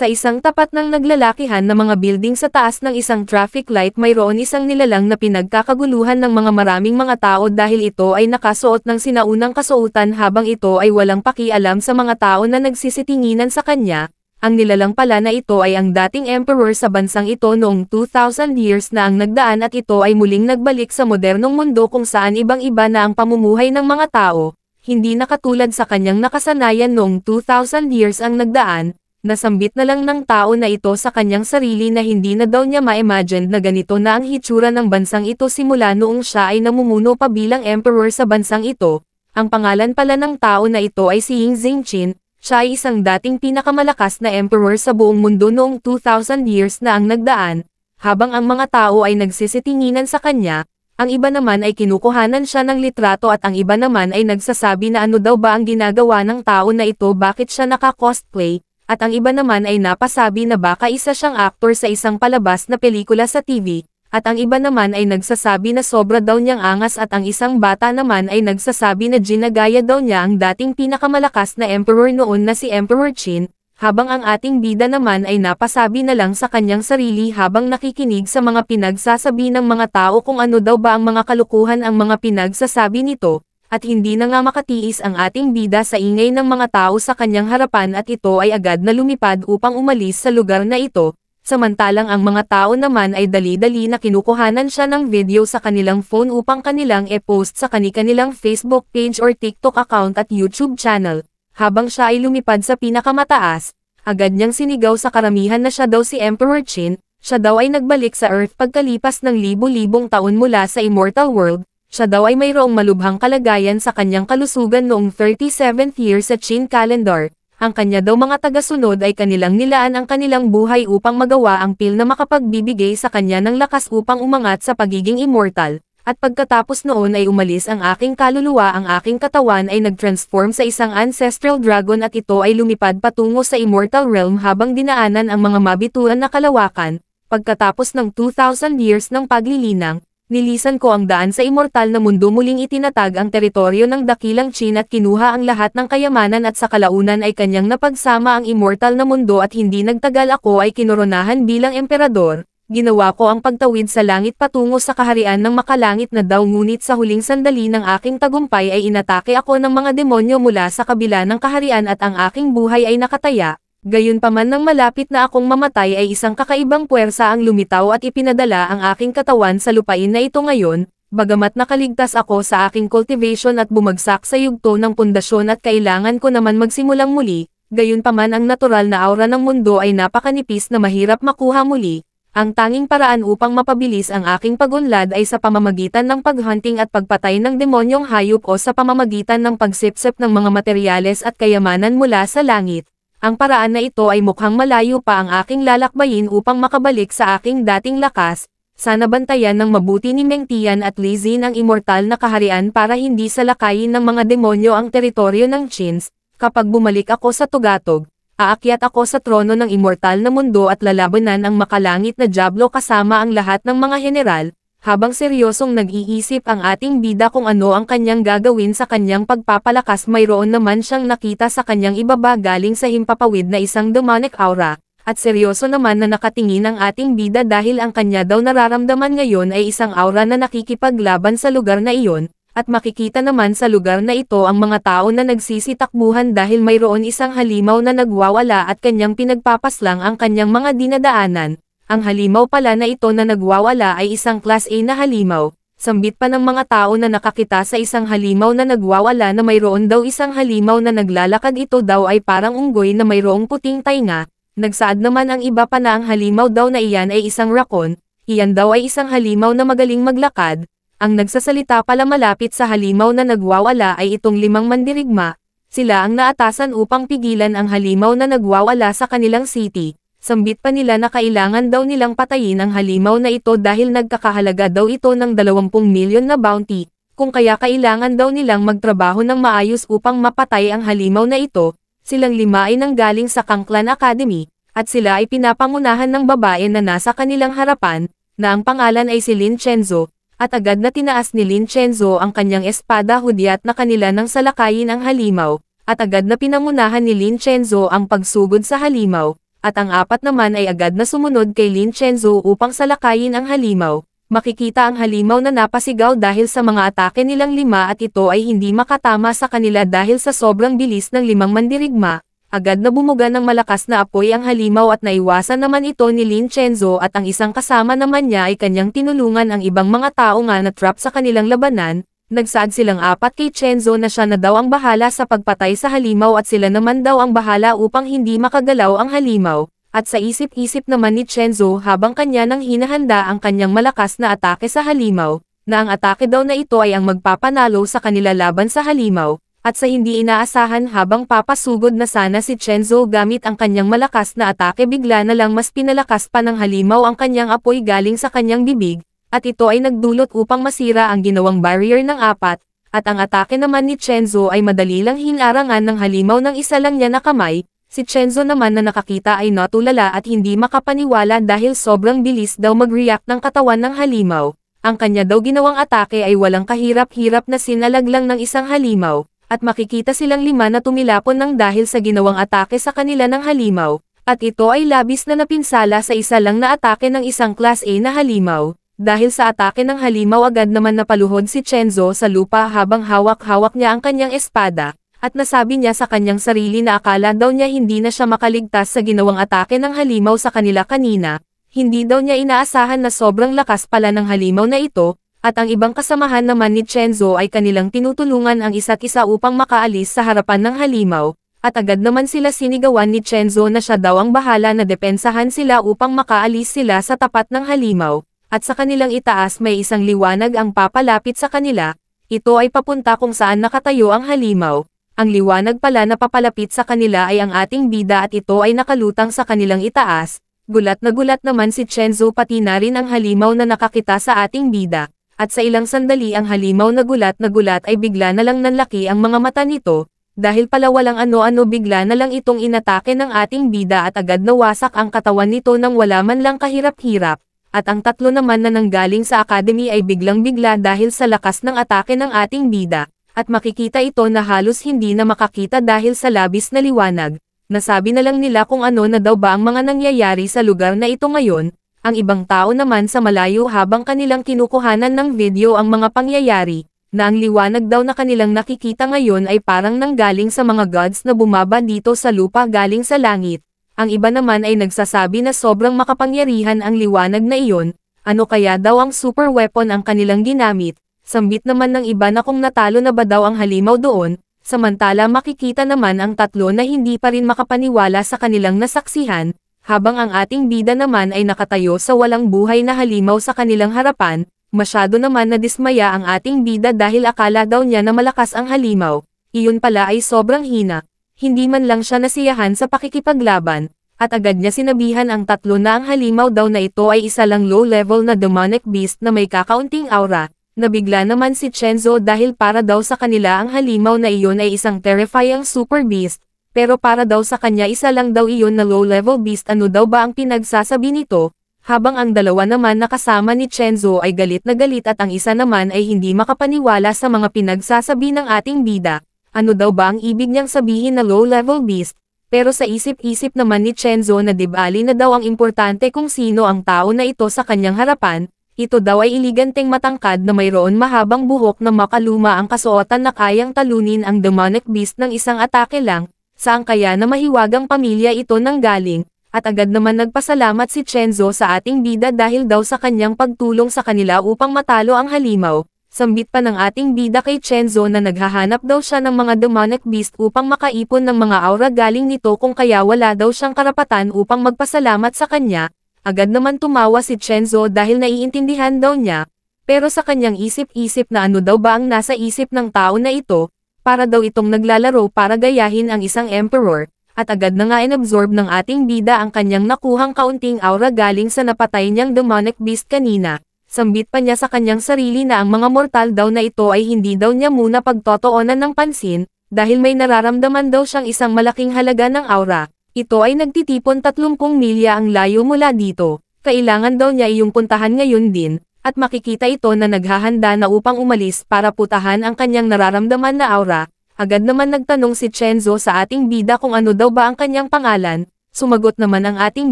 Sa isang tapat ng naglalakihan na mga building sa taas ng isang traffic light mayroon isang nilalang na pinagkakaguluhan ng mga maraming mga tao dahil ito ay nakasuot ng sinaunang kasuotan habang ito ay walang pakialam sa mga tao na nagsisitinginan sa kanya. Ang nilalang pala na ito ay ang dating emperor sa bansang ito noong 2,000 years na ang nagdaan at ito ay muling nagbalik sa modernong mundo kung saan ibang-iba na ang pamumuhay ng mga tao, hindi na katulad sa kanyang nakasanayan noong 2,000 years ang nagdaan. Nasambit na lang ng tao na ito sa kanyang sarili na hindi na daw niya ma-imagine na ganito na ang hitsura ng bansang ito simula noong siya ay namumuno pa bilang emperor sa bansang ito. Ang pangalan pala ng tao na ito ay si Ying Xingqin, siya ay isang dating pinakamalakas na emperor sa buong mundo noong 2,000 years na ang nagdaan. Habang ang mga tao ay nagsisitinginan sa kanya, ang iba naman ay kinukuhanan siya ng litrato at ang iba naman ay nagsasabi na ano daw ba ang ginagawa ng tao na ito, bakit siya naka-cosplay. At ang iba naman ay napasabi na baka isa siyang aktor sa isang palabas na pelikula sa TV, at ang iba naman ay nagsasabi na sobra daw niyang angas at ang isang bata naman ay nagsasabi na ginagaya daw niya ang dating pinakamalakas na emperor noon na si Emperor Qin, habang ang ating bida naman ay napasabi na lang sa kanyang sarili habang nakikinig sa mga pinagsasabi ng mga tao kung ano daw ba ang mga kalukuhan ang mga pinagsasabi nito. At hindi na nga makatiis ang ating bida sa ingay ng mga tao sa kanyang harapan at ito ay agad na lumipad upang umalis sa lugar na ito, samantalang ang mga tao naman ay dali-dali na kinukuhanan siya ng video sa kanilang phone upang kanilang e-post sa kanilang Facebook page or TikTok account at YouTube channel. Habang siya ay lumipad sa pinakamataas, agad niyang sinigaw sa karamihan na siya daw si Emperor Qin, siya daw ay nagbalik sa Earth pagkalipas ng libu-libong taon mula sa Immortal World. Siya daw ay mayroong malubhang kalagayan sa kanyang kalusugan noong 37th year sa Qin calendar. Ang kanya daw mga tagasunod ay kanilang nilaan ang kanilang buhay upang magawa ang pil na makapagbibigay sa kanya ng lakas upang umangat sa pagiging immortal. At pagkatapos noon ay umalis ang aking kaluluwa, ang aking katawan ay nag-transform sa isang ancestral dragon at ito ay lumipad patungo sa immortal realm habang dinaanan ang mga mabituan na kalawakan. Pagkatapos ng 2,000 years ng paglilinang, nilisan ko ang daan sa immortal na mundo, muling itinatag ang teritoryo ng dakilang Qin at kinuha ang lahat ng kayamanan at sa kalaunan ay kanyang napagsama ang immortal na mundo at hindi nagtagal ako ay kinoronahan bilang emperador. Ginawa ko ang pagtawid sa langit patungo sa kaharian ng makalangit na daw, ngunit sa huling sandali ng aking tagumpay ay inatake ako ng mga demonyo mula sa kabila ng kaharian at ang aking buhay ay nakataya. Gayunpaman nang malapit na akong mamatay ay isang kakaibang puwersa ang lumitaw at ipinadala ang aking katawan sa lupain na ito ngayon, bagamat nakaligtas ako sa aking cultivation at bumagsak sa yugto ng pundasyon at kailangan ko naman magsimulang muli, gayunpaman ang natural na aura ng mundo ay napakanipis na mahirap makuha muli. Ang tanging paraan upang mapabilis ang aking pagunlad ay sa pamamagitan ng paghunting at pagpatay ng demonyong hayop o sa pamamagitan ng pagsipsip ng mga materyales at kayamanan mula sa langit. Ang paraan na ito ay mukhang malayo pa ang aking lalakbayin upang makabalik sa aking dating lakas. Sana bantayan ng mabuti ni Meng Tian at Li Xin ang immortal na kaharian para hindi salakayin ng mga demonyo ang teritoryo ng Qins. Kapag bumalik ako sa Tugatog, aakyat ako sa trono ng immortal na mundo at lalabanan ang makalangit na Diablo kasama ang lahat ng mga general. Habang seryosong nag-iisip ang ating bida kung ano ang kanyang gagawin sa kanyang pagpapalakas, mayroon naman siyang nakita sa kanyang ibaba galing sa himpapawid na isang demonic aura, at seryoso naman na nakatingin ang ating bida dahil ang kanya daw nararamdaman ngayon ay isang aura na nakikipaglaban sa lugar na iyon, at makikita naman sa lugar na ito ang mga tao na nagsisitakbuhan dahil mayroon isang halimaw na nagwawala at kanyang pinagpapaslang ang kanyang mga dinadaanan. Ang halimaw pala na ito na nagwawala ay isang Class A na halimaw. Sambit pa ng mga tao na nakakita sa isang halimaw na nagwawala na mayroon daw isang halimaw na naglalakad, ito daw ay parang unggoy na mayroong puting tainga. Nagsaad naman ang iba pa na ang halimaw daw na iyan ay isang rakon, iyan daw ay isang halimaw na magaling maglakad. Ang nagsasalita pala malapit sa halimaw na nagwawala ay itong 5 mandirigma. Sila ang naatasan upang pigilan ang halimaw na nagwawala sa kanilang city. Sambit pa nila na kailangan daw nilang patayin ang halimaw na ito dahil nagkakahalaga daw ito ng 20 milyon na bounty, kung kaya kailangan daw nilang magtrabaho ng maayos upang mapatay ang halimaw na ito. Silang 5 ay nanggaling sa Kang Clan Academy, at sila ay pinapangunahan ng babae na nasa kanilang harapan, na ang pangalan ay si Lin Chenzo, at agad na tinaas ni Lin Chenzo ang kanyang espada, hudyat na kanila nang salakayin ang halimaw, at agad na pinangunahan ni Lin Chenzo ang pagsugod sa halimaw. at ang 4 naman ay agad na sumunod kay Lin Chenzo upang salakayin ang halimaw. Makikita ang halimaw na napasigaw dahil sa mga atake nilang 5 at ito ay hindi makatama sa kanila dahil sa sobrang bilis ng 5 mandirigma. Agad na bumuga ng malakas na apoy ang halimaw at naiwasan naman ito ni Lin Chenzo at ang isang kasama naman niya ay kanyang tinulungan ang ibang mga tao nga na trap sa kanilang labanan. Nagsaad silang 4 kay Chenzo na siya na daw ang bahala sa pagpatay sa halimaw at sila naman daw ang bahala upang hindi makagalaw ang halimaw. At sa isip-isip naman ni Chenzo habang kanya nang hinahanda ang kanyang malakas na atake sa halimaw, na ang atake daw na ito ay ang magpapanalo sa kanila laban sa halimaw, at sa hindi inaasahan habang papasugod na sana si Chenzo gamit ang kanyang malakas na atake bigla na lang mas pinalakas pa ng halimaw ang kanyang apoy galing sa kanyang bibig, at ito ay nagdulot upang masira ang ginawang barrier ng 4, at ang atake naman ni Chenzo ay madali lang hinarangan ng halimaw ng isa lang niya na kamay. Si Chenzo naman na nakakita ay natulala at hindi makapaniwala dahil sobrang bilis daw mag-react ng katawan ng halimaw. Ang kanya daw ginawang atake ay walang kahirap-hirap na sinalaglang ng isang halimaw, at makikita silang 5 na tumilapon ng dahil sa ginawang atake sa kanila ng halimaw, at ito ay labis na napinsala sa isa lang na atake ng isang Class A na halimaw. Dahil sa atake ng halimaw agad naman napaluhod si Chenzo sa lupa habang hawak-hawak niya ang kanyang espada. At nasabi niya sa kanyang sarili na akala daw niya hindi na siya makaligtas sa ginawang atake ng halimaw sa kanila kanina, hindi daw niya inaasahan na sobrang lakas pala ng halimaw na ito, at ang ibang kasamahan naman ni Chenzo ay kanilang tinutulungan ang isa't isa upang makaalis sa harapan ng halimaw, at agad naman sila sinigawan ni Chenzo na siya daw ang bahala na depensahan sila upang makaalis sila sa tapat ng halimaw, at sa kanilang itaas may isang liwanag ang papalapit sa kanila, ito ay papunta kung saan nakatayo ang halimaw. Ang liwanag pala na papalapit sa kanila ay ang ating bida at ito ay nakalutang sa kanilang itaas. Gulat na gulat naman si Chenzo pati na rin ang halimaw na nakakita sa ating bida. At sa ilang sandali ang halimaw na gulat ay bigla na lang nanlaki ang mga mata nito. Dahil pala walang ano-ano bigla na lang itong inatake ng ating bida at agad nawasak ang katawan nito nang wala man lang kahirap-hirap. At ang 3 naman na nanggaling sa academy ay biglang-bigla dahil sa lakas ng atake ng ating bida. At makikita ito na halos hindi na makakita dahil sa labis na liwanag. Nasabi na lang nila kung ano na daw ba ang mga nangyayari sa lugar na ito ngayon. Ang ibang tao naman sa malayo habang kanilang kinukuhanan ng video ang mga pangyayari, na ang liwanag daw na kanilang nakikita ngayon ay parang nanggaling sa mga gods na bumaba dito sa lupa galing sa langit. Ang iba naman ay nagsasabi na sobrang makapangyarihan ang liwanag na iyon, ano kaya daw ang super weapon ang kanilang ginamit. Sambit naman ng iba na kung natalo na ba daw ang halimaw doon, samantala makikita naman ang 3 na hindi pa rin makapaniwala sa kanilang nasaksihan, habang ang ating bida naman ay nakatayo sa walang buhay na halimaw sa kanilang harapan, masyado naman nadismaya ang ating bida dahil akala daw niya na malakas ang halimaw, iyon pala ay sobrang hina, hindi man lang siya nasiyahan sa pakikipaglaban, at agad niya sinabihan ang 3 na ang halimaw daw na ito ay isa lang low-level na demonic beast na may kakaunting aura. Nabigla naman si Chenzo dahil para daw sa kanila ang halimaw na iyon ay isang terrifying super beast, pero para daw sa kanya isa lang daw iyon na low-level beast. Ano daw ba ang pinagsasabi nito? Habang ang 2 naman na kasama ni Chenzo ay galit na galit at ang isa naman ay hindi makapaniwala sa mga pinagsasabi ng ating bida. Ano daw ba ang ibig niyang sabihin na low-level beast? Pero sa isip-isip naman ni Chenzo na dibali na daw ang importante kung sino ang tao na ito sa kanyang harapan. Ito daw ay iliganteng matangkad na mayroon mahabang buhok na makaluma ang kasuotan na kayang talunin ang demonic beast ng isang atake lang, saan kaya na mahiwagang pamilya ito nanggaling, at agad naman nagpasalamat si Chenzo sa ating bida dahil daw sa kanyang pagtulong sa kanila upang matalo ang halimaw. Sambit pa ng ating bida kay Chenzo na naghahanap daw siya ng mga demonic beast upang makaipon ng mga aura galing nito kung kaya wala daw siyang karapatan upang magpasalamat sa kanya. Agad naman tumawa si Chenzo dahil naiintindihan daw niya, pero sa kanyang isip-isip na ano daw ba ang nasa isip ng tao na ito, para daw itong naglalaro para gayahin ang isang emperor, at agad na nga inabsorb ng ating bida ang kanyang nakuhang kaunting aura galing sa napatay niyang demonic beast kanina. Sambit pa niya sa kanyang sarili na ang mga mortal daw na ito ay hindi daw niya muna pagtotoonan ng pansin, dahil may nararamdaman daw siyang isang malaking halaga ng aura. Ito ay nagtitipon 30 milya ang layo mula dito, kailangan daw niya iyong puntahan ngayon din, at makikita ito na naghahanda na upang umalis para putahan ang kanyang nararamdaman na aura. Agad naman nagtanong si Chenzo sa ating bida kung ano daw ba ang kanyang pangalan, Sumagot naman ang ating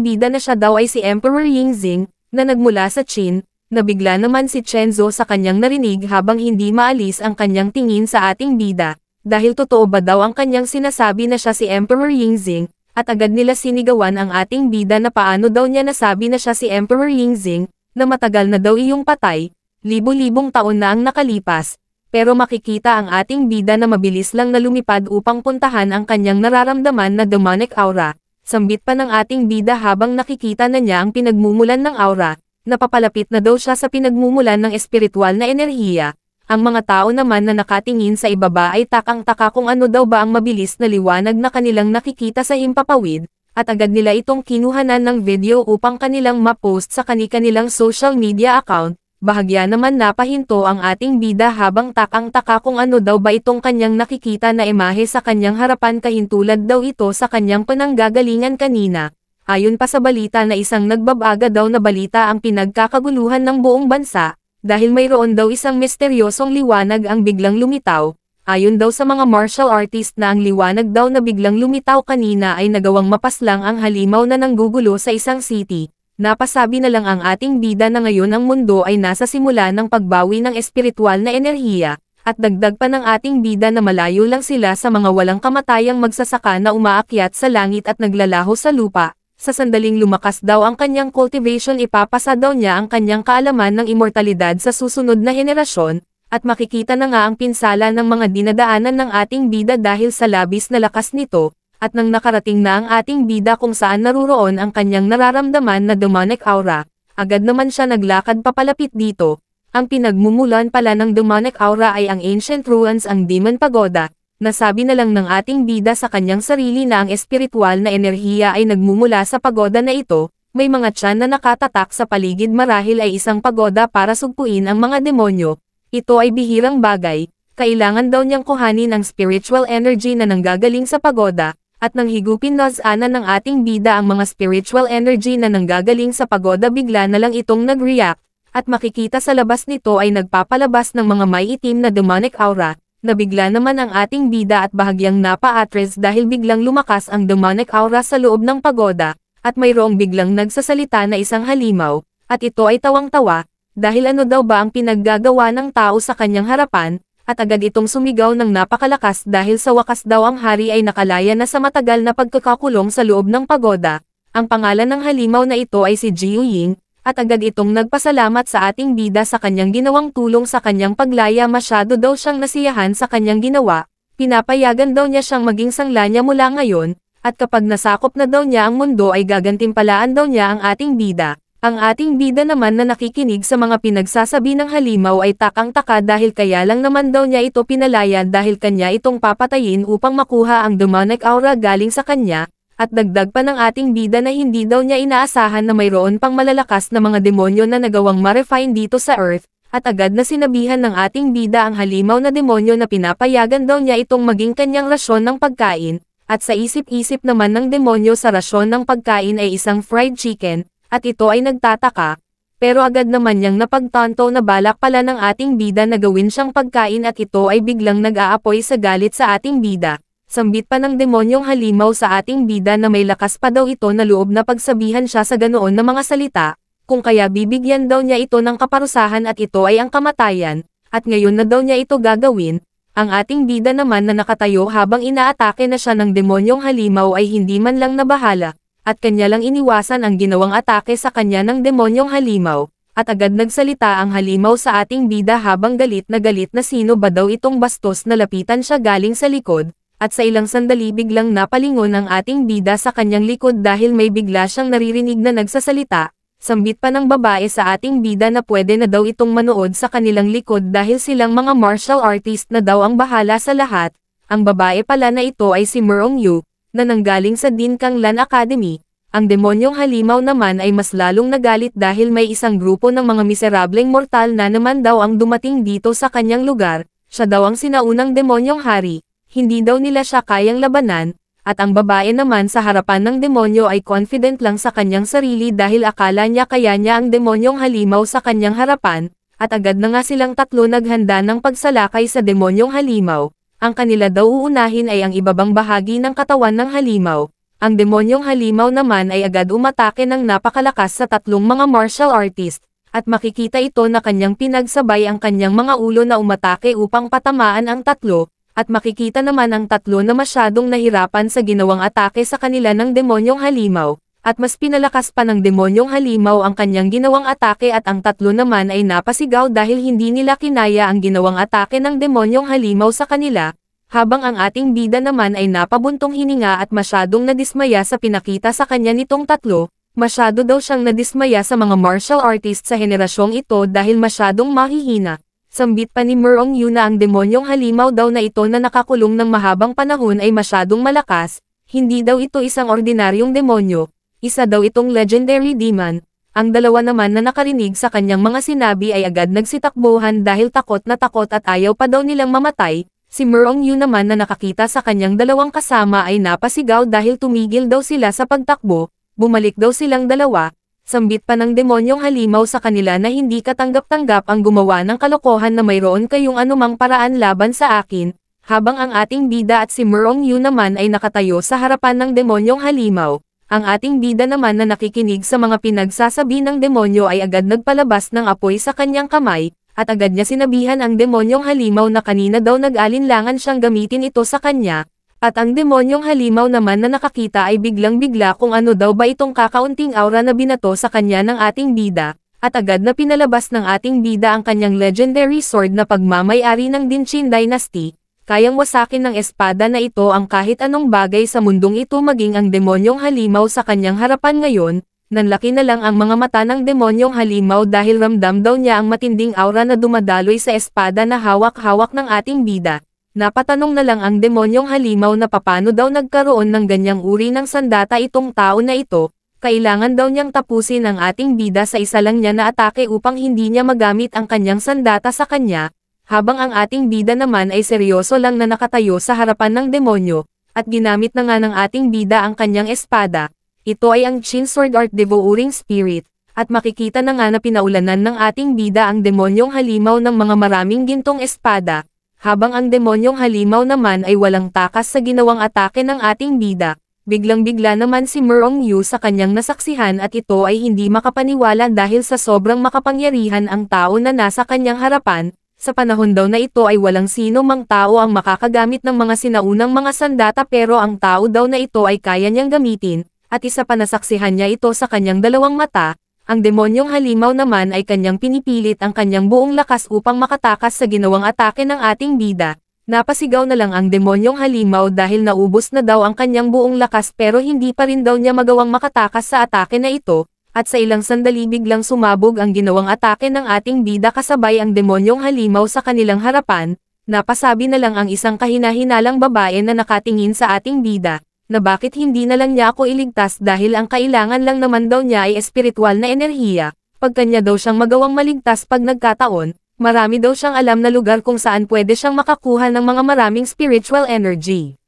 bida na siya daw ay si Emperor Yingxing, na nagmula sa Qin. Nabigla naman si Chenzo sa kanyang narinig habang hindi maalis ang kanyang tingin sa ating bida, dahil totoo ba daw ang kanyang sinasabi na siya si Emperor Yingxing, at agad nila sinigawan ang ating bida na paano daw niya nasabi na siya si Emperor Yingxing, na matagal na daw iyong patay, libo-libong taon na ang nakalipas, pero makikita ang ating bida na mabilis lang na lumipad upang puntahan ang kanyang nararamdaman na demonic aura. Sambit pa ng ating bida habang nakikita na niya ang pinagmumulan ng aura, napapalapit na daw siya sa pinagmumulan ng espiritual na enerhiya. Ang mga tao naman na nakatingin sa ibaba ay takang-taka kung ano daw ba ang mabilis na liwanag na kanilang nakikita sa himpapawid, at agad nila itong kinuhanan ng video upang kanilang ma-post sa kani-kanilang social media account. Bahagya naman napahinto ang ating bida habang takang-taka kung ano daw ba itong kanyang nakikita na imahe sa kanyang harapan kahintulad daw ito sa kanyang pananggagalingan kanina. Ayon pa sa balita na isang nagbabaga daw na balita ang pinagkakaguluhan ng buong bansa, dahil mayroon daw isang misteryosong liwanag ang biglang lumitaw. Ayon daw sa mga martial artist na ang liwanag daw na biglang lumitaw kanina ay nagawang mapaslang ang halimaw na nanggugulo sa isang city. Napasabi na lang ang ating bida na ngayon ang mundo ay nasa simula ng pagbawi ng espiritual na enerhiya, at dagdag pa ng ating bida na malayo lang sila sa mga walang kamatayang magsasaka na umaakyat sa langit at naglalaho sa lupa. Sa sandaling lumakas daw ang kanyang cultivation, ipapasa daw niya ang kanyang kaalaman ng immortalidad sa susunod na henerasyon, at makikita na nga ang pinsala ng mga dinadaanan ng ating bida dahil sa labis na lakas nito. At nang nakarating na ang ating bida kung saan naruroon ang kanyang nararamdaman na demonic aura, agad naman siya naglakad papalapit dito. Ang pinagmumulan pala ng demonic aura ay ang ancient ruins, ang Demon Pagoda. Nasabi na lang ng ating bida sa kanyang sarili na ang espiritual na enerhiya ay nagmumula sa pagoda na ito. May mga tiyan na nakatatak sa paligid, marahil ay isang pagoda para sugpuin ang mga demonyo. Ito ay bihirang bagay. Kailangan daw niyang kuhanin ang spiritual energy na nanggagaling sa pagoda. At nang higupin ana ng ating bida ang mga spiritual energy na nanggagaling sa pagoda, bigla na lang itong nag-react, at makikita sa labas nito ay nagpapalabas ng mga may itim na demonic aura. Nabigla naman ang ating bida at bahagyang napa-atres dahil biglang lumakas ang demonic aura sa loob ng pagoda, at mayroong biglang nagsasalita na isang halimaw, at ito ay tawang-tawa, dahil ano daw ba ang pinaggagawa ng tao sa kanyang harapan. At agad itong sumigaw ng napakalakas dahil sa wakas daw ang hari ay nakalaya na sa matagal na pagkakakulong sa loob ng pagoda. Ang pangalan ng halimaw na ito ay si Jiu Ying, at agad itong nagpasalamat sa ating bida sa kanyang ginawang tulong sa kanyang paglaya. Masyado daw siyang nasiyahan sa kanyang ginawa, pinapayagan daw niya siyang maging sangla niya mula ngayon, at kapag nasakop na daw niya ang mundo ay gagantimpalaan daw niya ang ating bida. Ang ating bida naman na nakikinig sa mga pinagsasabi ng halimaw ay takang-taka dahil kaya lang naman daw niya ito pinalaya dahil kanya itong papatayin upang makuha ang demonic aura galing sa kanya, at dagdag pa ng ating bida na hindi daw niya inaasahan na mayroon pang malalakas na mga demonyo na nagawang ma-refine dito sa Earth, at agad na sinabihan ng ating bida ang halimaw na demonyo na pinapayagan daw niya itong maging kanyang rasyon ng pagkain, at sa isip-isip naman ng demonyo sa rasyon ng pagkain ay isang fried chicken. At ito ay nagtataka, pero agad naman niyang napagtanto na balak pala ng ating bida na gawin siyang pagkain, at ito ay biglang nag-aapoy sa galit sa ating bida. Sambit pa ng demonyong halimaw sa ating bida na may lakas pa daw ito na loob na pagsabihan siya sa ganoon na mga salita, kung kaya bibigyan daw niya ito ng kaparusahan at ito ay ang kamatayan, at ngayon na daw niya ito gagawin. Ang ating bida naman na nakatayo habang inaatake na siya ng demonyong halimaw ay hindi man lang nabahala, at kanya lang iniwasan ang ginawang atake sa kanya ng demonyong halimaw, at agad nagsalita ang halimaw sa ating bida habang galit na sino ba daw itong bastos na lapitan siya galing sa likod, at sa ilang sandali biglang napalingon ang ating bida sa kanyang likod dahil may bigla siyang naririnig na nagsasalita. Sambit pa ng babae sa ating bida na pwede na daw itong manood sa kanilang likod dahil silang mga martial artist na daw ang bahala sa lahat. Ang babae pala na ito ay si Merong Yu, na nanggaling sa Din Kang Lan Academy. Ang demonyong halimaw naman ay mas lalong nagalit dahil may isang grupo ng mga miserableng mortal na naman daw ang dumating dito sa kanyang lugar. Siya daw ang sinaunang demonyong hari, hindi daw nila siya kayang labanan, at ang babae naman sa harapan ng demonyo ay confident lang sa kanyang sarili dahil akala niya kaya niya ang demonyong halimaw sa kanyang harapan, at agad na nga silang tatlo naghanda ng pagsalakay sa demonyong halimaw. Ang kanila daw uunahin ay ang ibabang bahagi ng katawan ng halimaw. Ang demonyong halimaw naman ay agad umatake ng napakalakas sa tatlong mga martial artist, at makikita ito na kanyang pinagsabay ang kanyang mga ulo na umatake upang patamaan ang tatlo, at makikita naman ang tatlo na masyadong nahirapan sa ginawang atake sa kanila ng demonyong halimaw, at mas pinalakas pa ng demonyong halimaw ang kanyang ginawang atake at ang tatlo naman ay napasigaw dahil hindi nila kinaya ang ginawang atake ng demonyong halimaw sa kanila. Habang ang ating bida naman ay napabuntong hininga at masyadong nadismaya sa pinakita sa kanya nitong tatlo, masyado daw siyang nadismaya sa mga martial artist sa henerasyong ito dahil masyadong mahihina. Sambit pa ni Merong Yu na ang demonyong halimaw daw na ito na nakakulong ng mahabang panahon ay masyadong malakas, hindi daw ito isang ordinaryong demonyo, isa daw itong legendary demon. Ang dalawa naman na nakarinig sa kanyang mga sinabi ay agad nagsitakbuhan dahil takot na takot at ayaw pa daw nilang mamatay. Si Merong Yu naman na nakakita sa kanyang dalawang kasama ay napasigaw dahil tumigil daw sila sa pagtakbo, bumalik daw silang dalawa. Sambit pa ng demonyong halimaw sa kanila na hindi katanggap-tanggap ang gumawa ng kalokohan na mayroon kayong anumang paraan laban sa akin, habang ang ating bida at si Merong Yu naman ay nakatayo sa harapan ng demonyong halimaw. Ang ating bida naman na nakikinig sa mga pinagsasabi ng demonyo ay agad nagpalabas ng apoy sa kanyang kamay, at agad niya sinabihan ang demonyong halimaw na kanina daw nag-alinlangan siyang gamitin ito sa kanya, at ang demonyong halimaw naman na nakakita ay biglang-bigla kung ano daw ba itong kakaunting aura na binato sa kanya ng ating bida, at agad na pinalabas ng ating bida ang kanyang legendary sword na pagmamay-ari ng Dinshin Dynasty. Kayang wasakin ng espada na ito ang kahit anong bagay sa mundong ito maging ang demonyong halimaw sa kanyang harapan ngayon. Nanlaki na lang ang mga mata ng demonyong halimaw dahil ramdam daw niya ang matinding aura na dumadaloy sa espada na hawak-hawak ng ating bida. Napatanong na lang ang demonyong halimaw na papano daw nagkaroon ng ganyang uri ng sandata itong tao na ito. Kailangan daw niyang tapusin ang ating bida sa isa lang niya na atake upang hindi niya magamit ang kanyang sandata sa kanya, habang ang ating bida naman ay seryoso lang na nakatayo sa harapan ng demonyo, at ginamit na nga ng ating bida ang kanyang espada. Ito ay ang Chin Sword Art Devouring Spirit, at makikita na nga na pinaulanan ng ating bida ang demonyong halimaw ng mga maraming gintong espada, habang ang demonyong halimaw naman ay walang takas sa ginawang atake ng ating bida. Biglang-bigla naman si Merong Yu sa kanyang nasaksihan at ito ay hindi makapaniwala dahil sa sobrang makapangyarihan ang tao na nasa kanyang harapan. Sa panahon daw na ito ay walang sino mang tao ang makakagamit ng mga sinaunang mga sandata pero ang tao daw na ito ay kaya niyang gamitin. At isa pa nasaksihan niya ito sa kanyang dalawang mata, ang demonyong halimaw naman ay kanyang pinipilit ang kanyang buong lakas upang makatakas sa ginawang atake ng ating bida. Napasigaw na lang ang demonyong halimaw dahil naubos na daw ang kanyang buong lakas pero hindi pa rin daw niya magawang makatakas sa atake na ito, at sa ilang sandali biglang sumabog ang ginawang atake ng ating bida kasabay ang demonyong halimaw sa kanilang harapan. Napasabi na lang ang isang kahina-hinalang babae na nakatingin sa ating bida, na bakit hindi na lang niya ako iligtas dahil ang kailangan lang naman daw niya ay espiritual na enerhiya, pagka niya daw siyang magawang maligtas pag nagkataon, marami daw siyang alam na lugar kung saan pwede siyang makakuha ng mga maraming spiritual energy.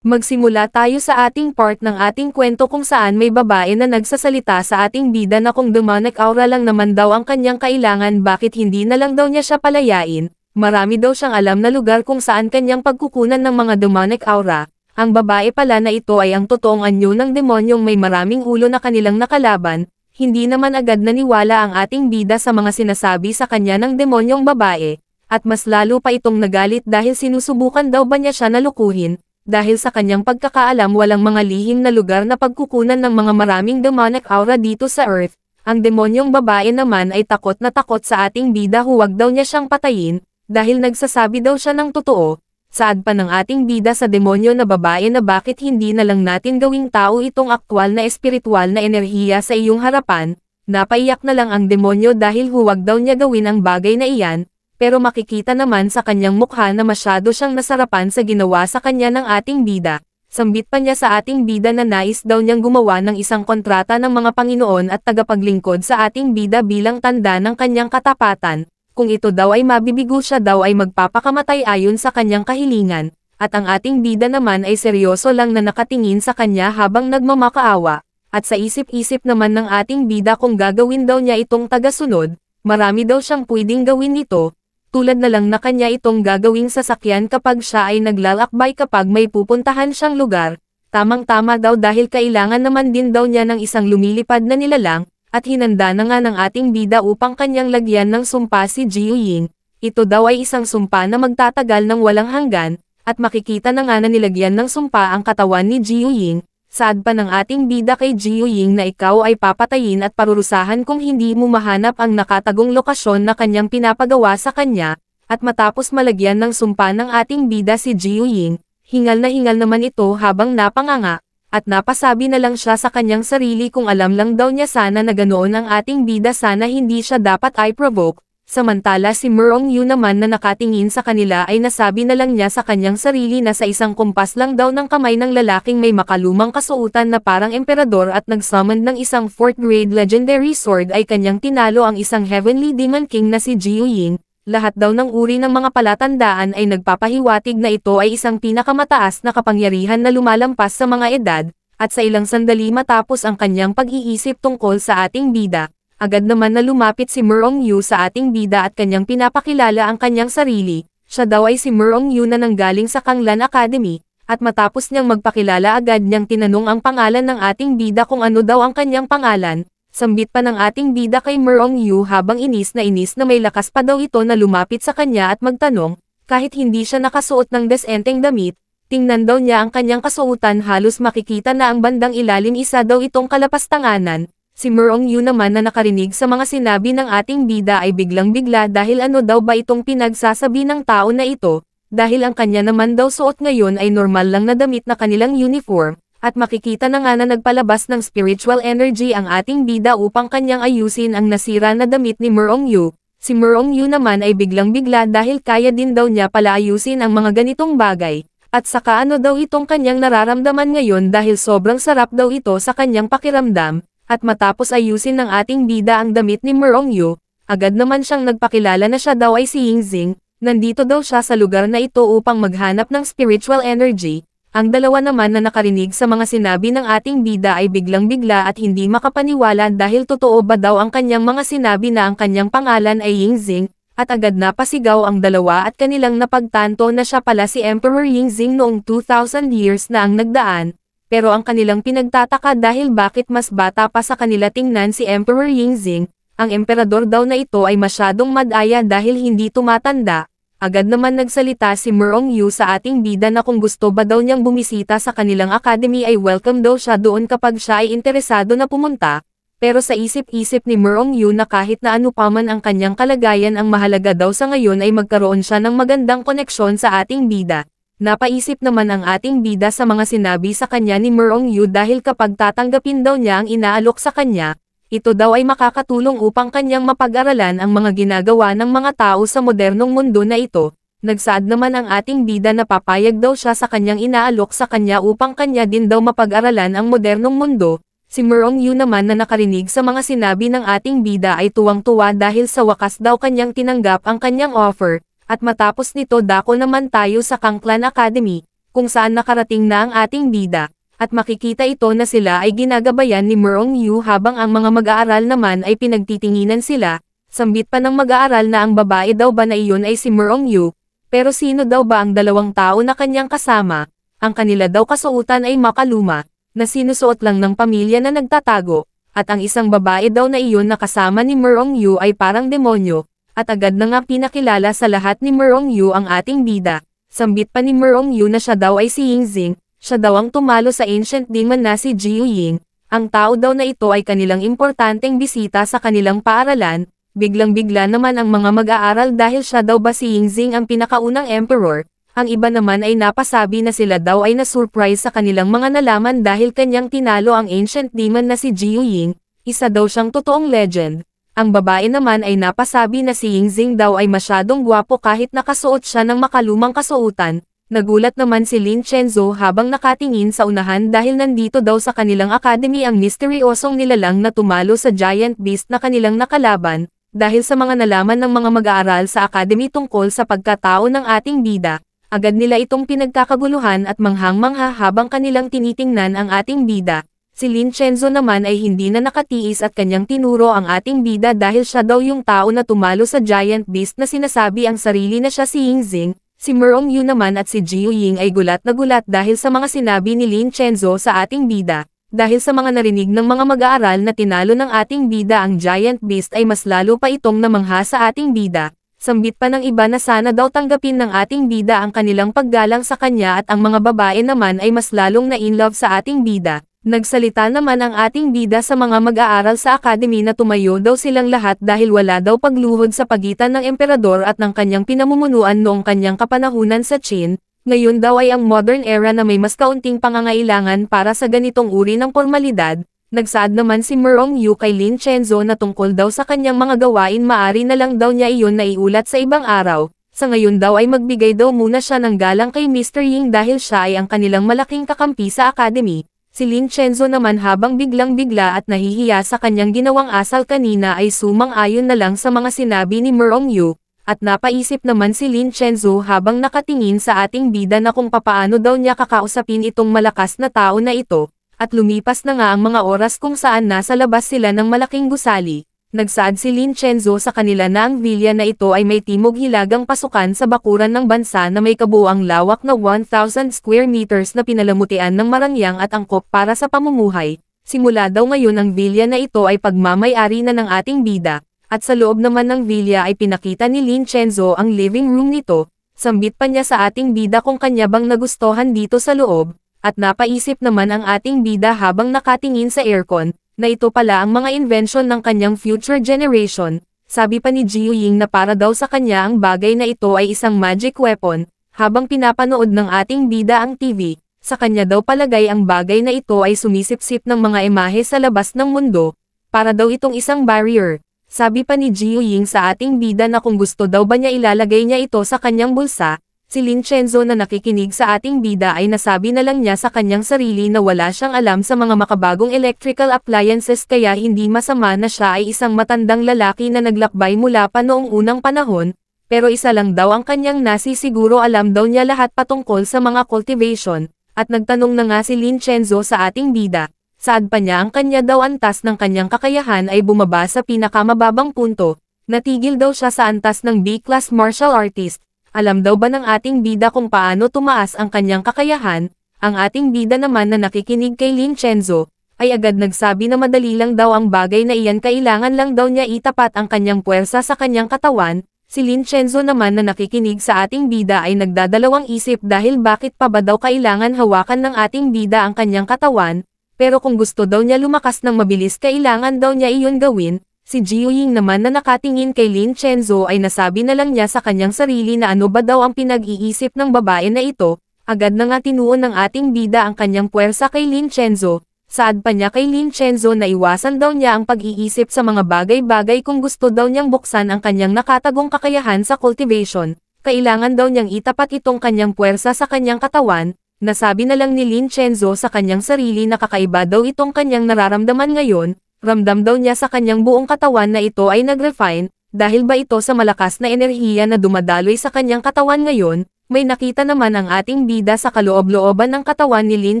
Magsimula tayo sa ating part ng ating kwento kung saan may babae na nagsasalita sa ating bida na kung demonic aura lang naman daw ang kanyang kailangan bakit hindi na lang daw niya siya palayain, marami daw siyang alam na lugar kung saan kanyang pagkukunan ng mga demonic aura. Ang babae pala na ito ay ang totoong anyo ng demonyong may maraming ulo na kanilang nakalaban, hindi naman agad naniwala ang ating bida sa mga sinasabi sa kanya ng demonyong babae, at mas lalo pa itong nagalit dahil sinusubukan daw ba niya siya nalukuhin, dahil sa kanyang pagkakaalam walang mga lihim na lugar na pagkukunan ng mga maraming demonic aura dito sa Earth. Ang demonyong babae naman ay takot na takot sa ating bida huwag daw niya siyang patayin, dahil nagsasabi daw siya ng totoo. Saad pa ng ating bida sa demonyo na babae na bakit hindi na lang natin gawing tao itong aktwal na espiritual na enerhiya sa iyong harapan. Napaiyak na lang ang demonyo dahil huwag daw niya gawin ang bagay na iyan, pero makikita naman sa kanyang mukha na masyado siyang nasarapan sa ginawa sa kanya ng ating bida. Sambit pa niya sa ating bida na nais daw niyang gumawa ng isang kontrata ng mga Panginoon at tagapaglingkod sa ating bida bilang tanda ng kanyang katapatan. Kung ito daw ay mabibigo siya daw ay magpapakamatay ayon sa kanyang kahilingan, at ang ating bida naman ay seryoso lang na nakatingin sa kanya habang nagmamakaawa, at sa isip-isip naman ng ating bida kung gagawin daw niya itong tagasunod, marami daw siyang pwedeng gawin nito, tulad na lang na kanya itong gagawing sasakyan kapag siya ay naglalakbay kapag may pupuntahan siyang lugar, Tamang-tama daw dahil kailangan naman din daw niya ng isang lumilipad na nilalang, at hinanda na nga ng ating bida upang kanyang lagyan ng sumpa si Jiu Ying. Ito daw ay isang sumpa na magtatagal ng walang hanggan, at makikita na nga na nilagyan ng sumpa ang katawan ni Jiu Ying. Saad pa ng ating bida kay Jiu Ying na ikaw ay papatayin at parurusahan kung hindi mo mahanap ang nakatagong lokasyon na kanyang pinapagawa sa kanya, at matapos malagyan ng sumpa ng ating bida si Jiu Ying, hingal na hingal naman ito habang napanganga, at napasabi na lang siya sa kanyang sarili kung alam lang daw niya sana na ganoon ang ating bida sana hindi siya dapat ay provoke. Samantala si Merong Yu naman na nakatingin sa kanila ay nasabi na lang niya sa kanyang sarili na sa isang kumpas lang daw ng kamay ng lalaking may makalumang kasuotan na parang emperador at nag-summon ng isang 4th grade legendary sword ay kanyang tinalo ang isang heavenly demon king na si Jiu Ying. Lahat daw ng uri ng mga palatandaan ay nagpapahiwatig na ito ay isang pinakamataas na kapangyarihan na lumalampas sa mga edad, at sa ilang sandali matapos ang kanyang pag-iisip tungkol sa ating bida. Agad naman na lumapit si Merong Yu sa ating bida at kanyang pinapakilala ang kanyang sarili. Siya daw ay si Merong Yu na nanggaling sa Kanglan Academy, at matapos niyang magpakilala agad niyang tinanong ang pangalan ng ating bida kung ano daw ang kanyang pangalan. Sambit pa ng ating bida kay Merong Yu habang inis na may lakas pa daw ito na lumapit sa kanya at magtanong, kahit hindi siya nakasuot ng desenteng damit. Tingnan daw niya ang kanyang kasuotan halos makikita na ang bandang ilalim isa daw itong kalapastanganan. Si Merong Yu naman na nakarinig sa mga sinabi ng ating bida ay biglang-bigla dahil ano daw ba itong pinagsasabi ng tao na ito, dahil ang kanya naman daw suot ngayon ay normal lang na damit na kanilang uniform, at makikita na nga na nagpalabas ng spiritual energy ang ating bida upang kanyang ayusin ang nasira na damit ni Merong Yu. Si Merong Yu naman ay biglang-bigla dahil kaya din daw niya pala ayusin ang mga ganitong bagay, at saka ano daw itong kanyang nararamdaman ngayon dahil sobrang sarap daw ito sa kanyang pakiramdam. At matapos ayusin ng ating bida ang damit ni Merong Yu, agad naman siyang nagpakilala na siya daw ay si Yingxing. Nandito daw siya sa lugar na ito upang maghanap ng spiritual energy. Ang dalawa naman na nakarinig sa mga sinabi ng ating bida ay biglang-bigla at hindi makapaniwala dahil totoo ba daw ang kanyang mga sinabi na ang kanyang pangalan ay Yingxing, at agad napasigaw ang dalawa at kanilang napagtanto na siya pala si Emperor Yingxing noong 2,000 years na ang nagdaan. Pero ang kanilang pinagtataka dahil bakit mas bata pa sa kanila tingnan si Emperor Yingxing, ang emperador daw na ito ay masyadong madaya dahil hindi tumatanda. Agad naman nagsalita si Merong Yu sa ating bida na kung gusto ba daw niyang bumisita sa kanilang academy ay welcome daw siya doon kapag siya ay interesado na pumunta. Pero sa isip-isip ni Merong Yu na kahit na ano pa man ang kanyang kalagayan ang mahalaga daw sa ngayon ay magkaroon siya ng magandang koneksyon sa ating bida. Napaisip naman ang ating bida sa mga sinabi sa kanya ni Merong Yu dahil kapag tatanggapin daw niya ang inaalok sa kanya, ito daw ay makakatulong upang kanyang mapag-aralan ang mga ginagawa ng mga tao sa modernong mundo na ito. Nagsaad naman ang ating bida na papayag daw siya sa kanyang inaalok sa kanya upang kanya din daw mapag-aralan ang modernong mundo. Si Merong Yu naman na nakarinig sa mga sinabi ng ating bida ay tuwang-tuwa dahil sa wakas daw kanyang tinanggap ang kanyang offer. At matapos nito dako naman tayo sa Kanglan Academy, kung saan nakarating na ang ating bida, at makikita ito na sila ay ginagabayan ni Merong Yu habang ang mga mag-aaral naman ay pinagtitinginan sila. Sambit pa ng mag-aaral na ang babae daw ba na iyon ay si Merong Yu, pero sino daw ba ang dalawang tao na kanyang kasama? Ang kanila daw kasuotan ay makaluma, na sinusuot lang ng pamilya na nagtatago, at ang isang babae daw na iyon na kasama ni Merong Yu ay parang demonyo. At agad na nga pinakilala sa lahat ni Merong Yu ang ating bida. Sambit pa ni Merong Yu na siya daw ay si Yingxing, siya daw ang tumalo sa ancient demon na si Jiu Ying. Ang tao daw na ito ay kanilang importanteng bisita sa kanilang paaralan. Biglang-bigla naman ang mga mag-aaral dahil siya daw ba si Yingxing ang pinakaunang emperor. Ang iba naman ay napasabi na sila daw ay na-surprise sa kanilang mga nalaman dahil kanyang tinalo ang ancient demon na si Jiu Ying. Isa daw siyang totoong legend. Ang babae naman ay napasabi na si Yingxing daw ay masyadong gwapo kahit nakasuot siya ng makalumang kasuotan. Nagulat naman si Lin Chenzo habang nakatingin sa unahan dahil nandito daw sa kanilang academy ang misteryosong nilalang na tumalo sa giant beast na kanilang nakalaban. Dahil sa mga nalaman ng mga mag-aaral sa academy tungkol sa pagkatao ng ating bida, agad nila itong pinagkakaguluhan at manghang-mangha habang kanilang tinitingnan ang ating bida. Si Lin Chenzo naman ay hindi na nakatiis at kanyang tinuro ang ating bida dahil siya daw yung tao na tumalo sa giant beast na sinasabi ang sarili na siya si Yingxing. Si Merong Yu naman at si Jiu Ying ay gulat na gulat dahil sa mga sinabi ni Lin Chenzo sa ating bida. Dahil sa mga narinig ng mga mag-aaral na tinalo ng ating bida ang Giant Beast ay mas lalo pa itong namangha sa ating bida. Sambit pa ng iba na sana daw tanggapin ng ating bida ang kanilang paggalang sa kanya at ang mga babae naman ay mas lalong na-inlove sa ating bida. Nagsalita naman ang ating bida sa mga mag-aaral sa academy na tumayo daw silang lahat dahil wala daw pagluhod sa pagitan ng emperador at ng kanyang pinamumunuan noong kanyang kapanahunan sa Qin. Ngayon daw ay ang modern era na may mas kaunting pangangailangan para sa ganitong uri ng formalidad. Nagsaad naman si Merong Yu kay Lin Chenzo na tungkol daw sa kanyang mga gawain maari na lang daw niya iyon na iulat sa ibang araw. Sa ngayon daw ay magbigay daw muna siya ng galang kay Mr. Ying dahil siya ay ang kanilang malaking kakampi sa academy. Si Lin Chenzo naman habang biglang-bigla at nahihiya sa kanyang ginawang asal kanina ay sumang-ayon na lang sa mga sinabi ni Merong Yu. At napaisip naman si Lin Chenzo habang nakatingin sa ating bida na kung papaano daw niya kakausapin itong malakas na tao na ito, at lumipas na nga ang mga oras kung saan nasa labas sila ng malaking gusali. Nagsaad si Lin Chenzo sa kanila na ang villa na ito ay may timog hilagang pasukan sa bakuran ng bansa na may kabuuang lawak na 1,000 square meters na pinalamutian ng marangyang at angkop para sa pamumuhay. Simula daw ngayon ang villa na ito ay pagmamay-ari na ng ating bida. At sa loob naman ng villa ay pinakita ni Lin Chenzo ang living room nito, sambit pa niya sa ating bida kung kanya bang nagustuhan dito sa loob, at napaisip naman ang ating bida habang nakatingin sa aircon, na ito pala ang mga invention ng kanyang future generation. Sabi pa ni Jiu Ying na para daw sa kanya ang bagay na ito ay isang magic weapon, habang pinapanood ng ating bida ang TV, sa kanya daw palagay ang bagay na ito ay sumisip-sip ng mga imahe sa labas ng mundo, para daw itong isang barrier. Sabi pa ni Jiu Ying sa ating bida na kung gusto daw ba niya ilalagay niya ito sa kanyang bulsa, si Lin Chenzo na nakikinig sa ating bida ay nasabi na lang niya sa kanyang sarili na wala siyang alam sa mga makabagong electrical appliances kaya hindi masama na siya ay isang matandang lalaki na naglakbay mula pa noong unang panahon, pero isa lang daw ang kanyang nasisiguro alam daw niya lahat patungkol sa mga cultivation, at nagtanong na nga si Lin Chenzo sa ating bida. Saad pa niya ang kanya daw antas ng kanyang kakayahan ay bumaba sa pinakamababang punto, natigil daw siya sa antas ng B-class martial artist. Alam daw ba ng ating bida kung paano tumaas ang kanyang kakayahan? Ang ating bida naman na nakikinig kay Lin Chenzo, ay agad nagsabi na madali lang daw ang bagay na iyan kailangan lang daw niya itapat ang kanyang puwersa sa kanyang katawan. Si Lin Chenzo naman na nakikinig sa ating bida ay nagdadalawang isip dahil bakit pa ba daw kailangan hawakan ng ating bida ang kanyang katawan. Pero kung gusto daw niya lumakas ng mabilis kailangan daw niya iyon gawin. Si Jiu Ying naman na nakatingin kay Lin Chenzo ay nasabi na lang niya sa kanyang sarili na ano ba daw ang pinag-iisip ng babae na ito. Agad na nga tinuon ng ating bida ang kanyang puwersa kay Lin Chenzo. Saad pa niya kay Lin Chenzo na iwasan daw niya ang pag-iisip sa mga bagay-bagay kung gusto daw niyang buksan ang kanyang nakatagong kakayahan sa cultivation. Kailangan daw niyang itapat itong kanyang puwersa sa kanyang katawan. Nasabi na lang ni Lin Chenzo sa kanyang sarili na kakaiba daw itong kanyang nararamdaman ngayon, ramdam daw niya sa kanyang buong katawan na ito ay nag-refine, dahil ba ito sa malakas na enerhiya na dumadaloy sa kanyang katawan ngayon, may nakita naman ang ating bida sa kaloob-looban ng katawan ni Lin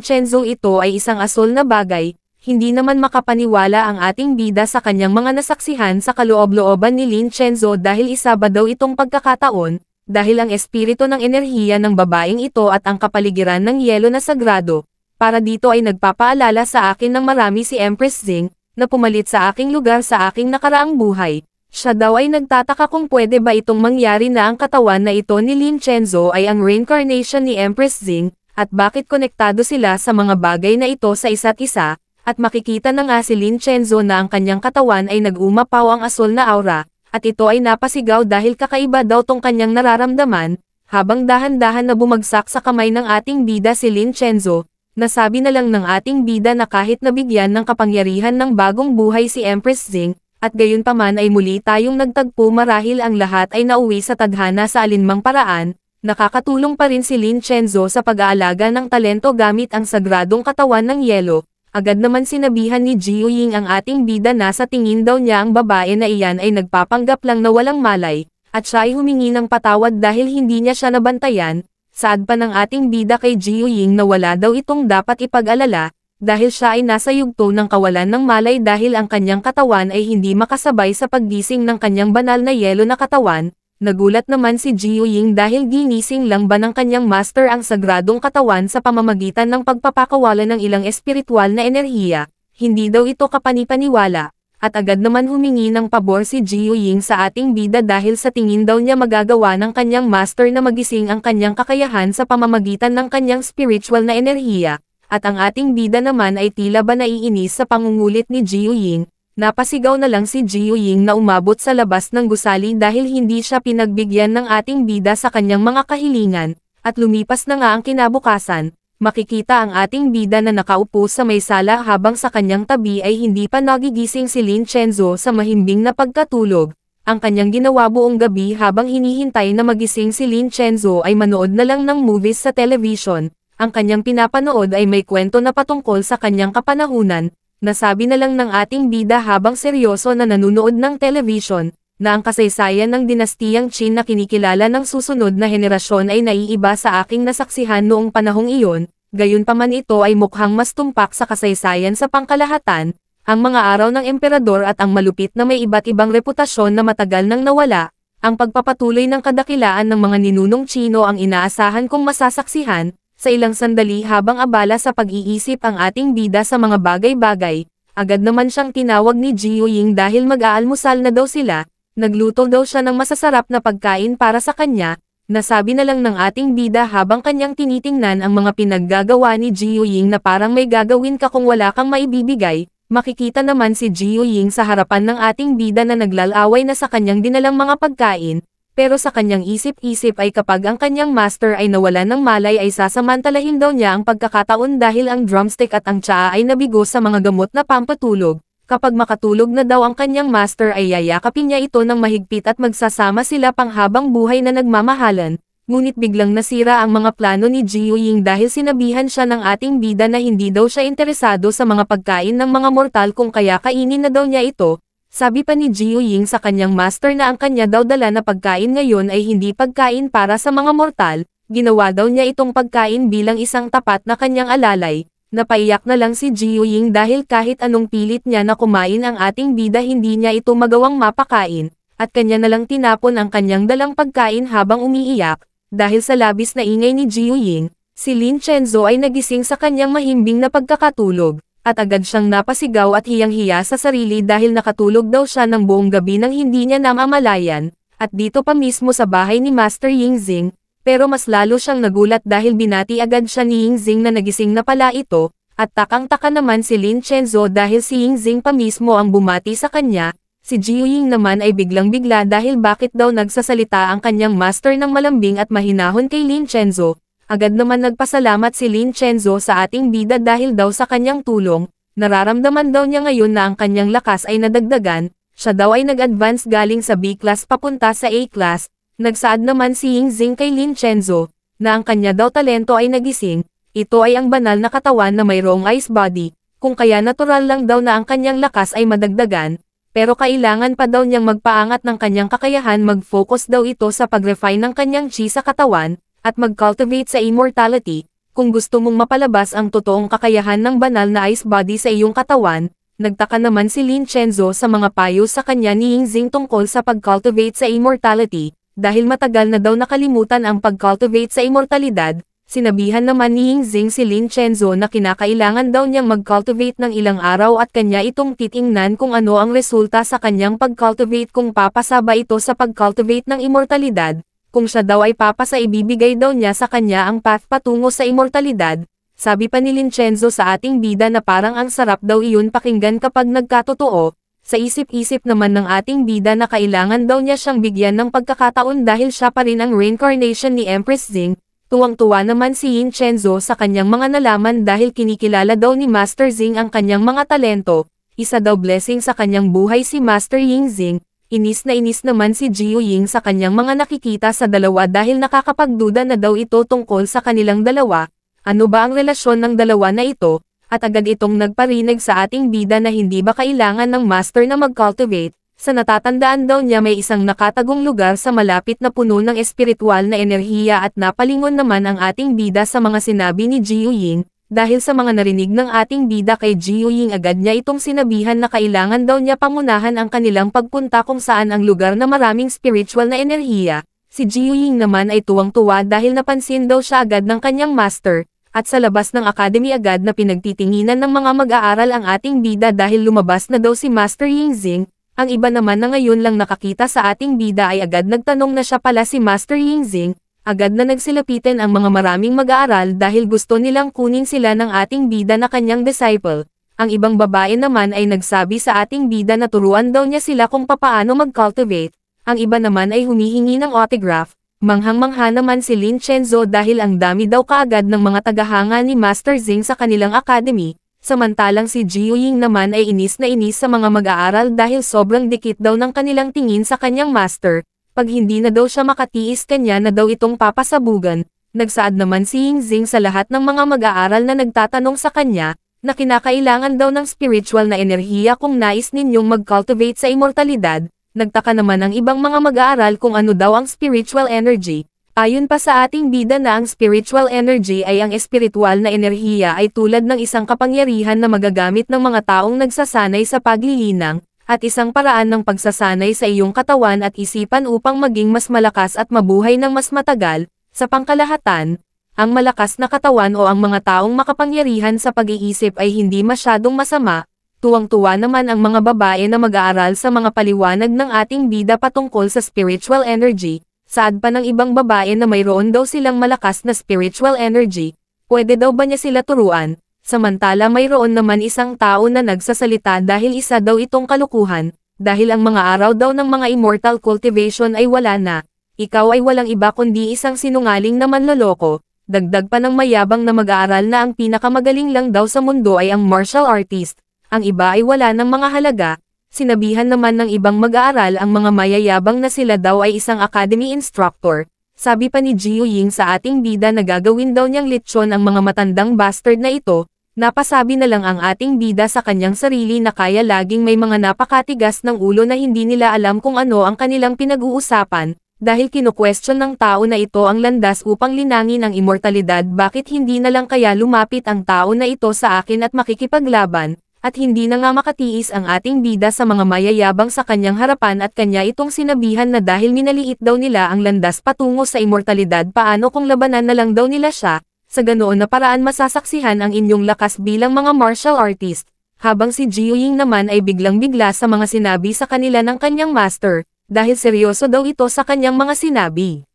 Chenzo ito ay isang asul na bagay, hindi naman makapaniwala ang ating bida sa kanyang mga nasaksihan sa kaloob-looban ni Lin Chenzo dahil isa ba daw itong pagkakataon, dahil ang espiritu ng enerhiya ng babaeng ito at ang kapaligiran ng yelo na sagrado, para dito ay nagpapaalala sa akin ng marami si Empress Zing, na pumalit sa aking lugar sa aking nakaraang buhay. Siya daw ay nagtataka kung pwede ba itong mangyari na ang katawan na ito ni Lin Chenzo ay ang reincarnation ni Empress Zing, at bakit konektado sila sa mga bagay na ito sa isa't isa, at makikita na nga si Lin Chenzo na ang kanyang katawan ay nag-umapaw ang asul na aura. At ito ay napasigaw dahil kakaiba daw tong kanyang nararamdaman, habang dahan-dahan na bumagsak sa kamay ng ating bida si Lin Chenzo, nasabi na lang ng ating bida na kahit nabigyan ng kapangyarihan ng bagong buhay si Empress Zing, at gayon paman ay muli tayong nagtagpo marahil ang lahat ay nauwi sa tadhana sa alinmang paraan, nakakatulong pa rin si Lin Chenzo sa pag-aalaga ng talento gamit ang sagradong katawan ng yelo. Agad naman sinabihan ni Jiu Ying ang ating bida na sa tingin daw niya ang babae na iyan ay nagpapanggap lang na walang malay, at siya ay humingi ng patawad dahil hindi niya siya nabantayan. Saad pa ng ating bida kay Jiu Ying na wala daw itong dapat ipag-alala, dahil siya ay nasa yugto ng kawalan ng malay dahil ang kanyang katawan ay hindi makasabay sa paggising ng kanyang banal na yelo na katawan, Nagulat naman si Jiu Ying dahil ginising lang ba ng kanyang master ang sagradong katawan sa pamamagitan ng pagpapakawala ng ilang espiritual na enerhiya, hindi daw ito kapanipaniwala, at agad naman humingi ng pabor si Jiu Ying sa ating bida dahil sa tingin daw niya magagawa ng kanyang master na magising ang kanyang kakayahan sa pamamagitan ng kanyang spiritual na enerhiya, at ang ating bida naman ay tila ba naiinis sa pangungulit ni Jiu Ying. Napasigaw na lang si Jiu Ying na umabot sa labas ng gusali dahil hindi siya pinagbigyan ng ating bida sa kanyang mga kahilingan, at lumipas na nga ang kinabukasan, makikita ang ating bida na nakaupo sa may sala habang sa kanyang tabi ay hindi pa nagigising si Lin Chenzo sa mahimbing na pagkatulog. Ang kanyang ginawa buong gabi habang hinihintay na magising si Lin Chenzo ay manood na lang ng movies sa television. Ang kanyang pinapanood ay may kwento na patungkol sa kanyang kapanahunan. Nasabi na lang ng ating bida habang seryoso na nanunood ng television, na ang kasaysayan ng dinastiyang Qin na kinikilala ng susunod na henerasyon ay naiiba sa aking nasaksihan noong panahong iyon, gayunpaman ito ay mukhang mas tumpak sa kasaysayan sa pangkalahatan, ang mga araw ng emperador at ang malupit na may iba't ibang reputasyon na matagal nang nawala, ang pagpapatuloy ng kadakilaan ng mga ninunong Chino ang inaasahan kong masasaksihan. Sa ilang sandali habang abala sa pag-iisip ang ating bida sa mga bagay-bagay, agad naman siyang tinawag ni Jiu Ying dahil mag-aalmusal na daw sila, nagluto daw siya ng masasarap na pagkain para sa kanya, nasabi na lang ng ating bida habang kanyang tinitingnan ang mga pinaggagawa ni Jiu Ying na parang may gagawin ka kung wala kang maibibigay, makikita naman si Jiu Ying sa harapan ng ating bida na naglalaway na sa kanyang dinalang mga pagkain. Pero sa kanyang isip-isip ay kapag ang kanyang master ay nawalan ng malay ay sasamantalahin daw niya ang pagkakataon dahil ang drumstick at ang tsaa ay nabigo sa mga gamot na pampatulog. Kapag makatulog na daw ang kanyang master ay yayakapin niya ito ng mahigpit at magsasama sila panghabang buhay na nagmamahalan. Ngunit biglang nasira ang mga plano ni Jiu Ying dahil sinabihan siya ng ating bida na hindi daw siya interesado sa mga pagkain ng mga mortal kung kaya kainin na daw niya ito. Sabi pa ni Jiu Ying sa kanyang master na ang kanya daw dala na pagkain ngayon ay hindi pagkain para sa mga mortal, ginawa daw niya itong pagkain bilang isang tapat na kanyang alalay. Napaiyak na lang si Jiu Ying dahil kahit anong pilit niya na kumain ang ating bida hindi niya ito magawang mapakain, at kanya na lang tinapon ang kanyang dalang pagkain habang umiiyak. Dahil sa labis na ingay ni Jiu Ying, si Lin Chenzo ay nagising sa kanyang mahimbing na pagkakatulog. At agad siyang napasigaw at hiyang-hiya sa sarili dahil nakatulog daw siya ng buong gabi nang hindi niya namamalayan, at dito pa mismo sa bahay ni Master Yingxing, pero mas lalo siyang nagulat dahil binati agad siya ni Yingxing na nagising na pala ito, at takang-taka naman si Lin Chenzo dahil si Yingxing pa mismo ang bumati sa kanya. Si Jiu Ying naman ay biglang-bigla dahil bakit daw nagsasalita ang kanyang master ng malambing at mahinahon kay Lin Chenzo. Agad naman nagpasalamat si Lin Chenzo sa ating bida dahil daw sa kanyang tulong, nararamdaman daw niya ngayon na ang kanyang lakas ay nadagdagan, siya daw ay nag-advance galing sa B-class papunta sa A-class, nagsaad naman si Yingxing kay Lin Chenzo, na ang kanya daw talento ay nagising, ito ay ang banal na katawan na mayroong ice body, kung kaya natural lang daw na ang kanyang lakas ay madagdagan, pero kailangan pa daw niyang magpaangat ng kanyang kakayahan mag-focus daw ito sa pag-refine ng kanyang chi sa katawan, at mag-cultivate sa immortality, kung gusto mong mapalabas ang totoong kakayahan ng banal na ice body sa iyong katawan. Nagtaka naman si Lin Chenzo sa mga payo sa kanya ni Yingxing tungkol sa pag-cultivate sa immortality, dahil matagal na daw nakalimutan ang pag-cultivate sa immortalidad. Sinabihan naman ni Yingxing si Lin Chenzo na kinakailangan daw niyang mag-cultivate ng ilang araw at kanya itong titingnan kung ano ang resulta sa kanyang pag-cultivate kung papasaba ito sa pag-cultivate ng immortalidad. Kung siya daw ay papasa ibibigay daw niya sa kanya ang path patungo sa immortalidad. Sabi pa ni Lin Chenzo sa ating bida na parang ang sarap daw iyon pakinggan kapag nagkatotoo. Sa isip-isip naman ng ating bida na kailangan daw niya siyang bigyan ng pagkakataon dahil siya pa rin ang reincarnation ni Empress Xing. Tuwang-tuwa naman si Lin Chenzo sa kanyang mga nalaman dahil kinikilala daw ni Master Xing ang kanyang mga talento. Isa daw blessing sa kanyang buhay si Master Yingxing. Inis na inis naman si Jiu Ying sa kanyang mga nakikita sa dalawa dahil nakakapagduda na daw ito tungkol sa kanilang dalawa. Ano ba ang relasyon ng dalawa na ito? At agad itong nagparinig sa ating bida na hindi ba kailangan ng master na mag-cultivate. Sa natatandaan daw niya may isang nakatagong lugar sa malapit na puno ng espiritual na enerhiya at napalingon naman ang ating bida sa mga sinabi ni Jiu Ying. Dahil sa mga narinig ng ating bida kay Jiu Ying agad niya itong sinabihan na kailangan daw niya pangunahan ang kanilang pagpunta kung saan ang lugar na maraming spiritual na enerhiya. Si Jiu Ying naman ay tuwang-tuwa dahil napansin daw siya agad ng kanyang master, at sa labas ng academy agad na pinagtitinginan ng mga mag-aaral ang ating bida dahil lumabas na daw si Master Yingxing. Ang iba naman na ngayon lang nakakita sa ating bida ay agad nagtanong na siya pala si Master Yingxing. Agad na nagsilapitan ang mga maraming mag-aaral dahil gusto nilang kunin sila ng ating bida na kanyang disciple. Ang ibang babae naman ay nagsabi sa ating bida na turuan daw niya sila kung papaano mag-cultivate. Ang iba naman ay humihingi ng autograph. Manghang-mangha naman si Lin Chenzo dahil ang dami daw kaagad ng mga tagahanga ni Master Zing sa kanilang academy. Samantalang si Jiu Ying naman ay inis na inis sa mga mag-aaral dahil sobrang dikit daw ng kanilang tingin sa kanyang master. Pag hindi na daw siya makatiis kanya na daw itong papasabugan. Nagsaad naman si Yingxing sa lahat ng mga mag-aaral na nagtatanong sa kanya, na kinakailangan daw ng spiritual na enerhiya kung nais ninyong mag-cultivate sa immortalidad. Nagtaka naman ang ibang mga mag-aaral kung ano daw ang spiritual energy. Ayon pa sa ating bida na ang spiritual energy ay ang espiritual na enerhiya ay tulad ng isang kapangyarihan na magagamit ng mga taong nagsasanay sa paglilinang, at isang paraan ng pagsasanay sa iyong katawan at isipan upang maging mas malakas at mabuhay ng mas matagal. Sa pangkalahatan, ang malakas na katawan o ang mga taong makapangyarihan sa pag-iisip ay hindi masyadong masama. Tuwang-tuwa naman ang mga babae na mag-aaral sa mga paliwanag ng ating bida patungkol sa spiritual energy. Saad pa ng ibang babae na mayroon daw silang malakas na spiritual energy. Pwede daw ba niya sila turuan? Samantala mayroon naman isang tao na nagsasalita dahil isa daw itong kalukuhan, dahil ang mga araw daw ng mga immortal cultivation ay wala na. Ikaw ay walang iba kundi isang sinungaling na manloloko. Dagdag pa ng mayabang na mag-aaral na ang pinakamagaling lang daw sa mundo ay ang martial artist. Ang iba ay wala ng mga halaga. Sinabihan naman ng ibang mag-aaral ang mga mayayabang na sila daw ay isang academy instructor. Sabi pa ni Jiu Ying sa ating bida na gagawin daw niyang lechon ang mga matandang bastard na ito. Napasabi na lang ang ating bida sa kanyang sarili na kaya laging may mga napakatigas ng ulo na hindi nila alam kung ano ang kanilang pinag-uusapan, dahil kinu-question ng tao na ito ang landas upang linangin ang immortalidad. Bakit hindi na lang kaya lumapit ang tao na ito sa akin at makikipaglaban, at hindi na nga makatiis ang ating bida sa mga mayayabang sa kanyang harapan at kanya itong sinabihan na dahil minaliit daw nila ang landas patungo sa immortalidad paano kung labanan na lang daw nila siya. Sa ganoon na paraan masasaksihan ang inyong lakas bilang mga martial artist, habang si Jiu Ying naman ay biglang-bigla sa mga sinabi sa kanila ng kanyang master, dahil seryoso daw ito sa kanyang mga sinabi.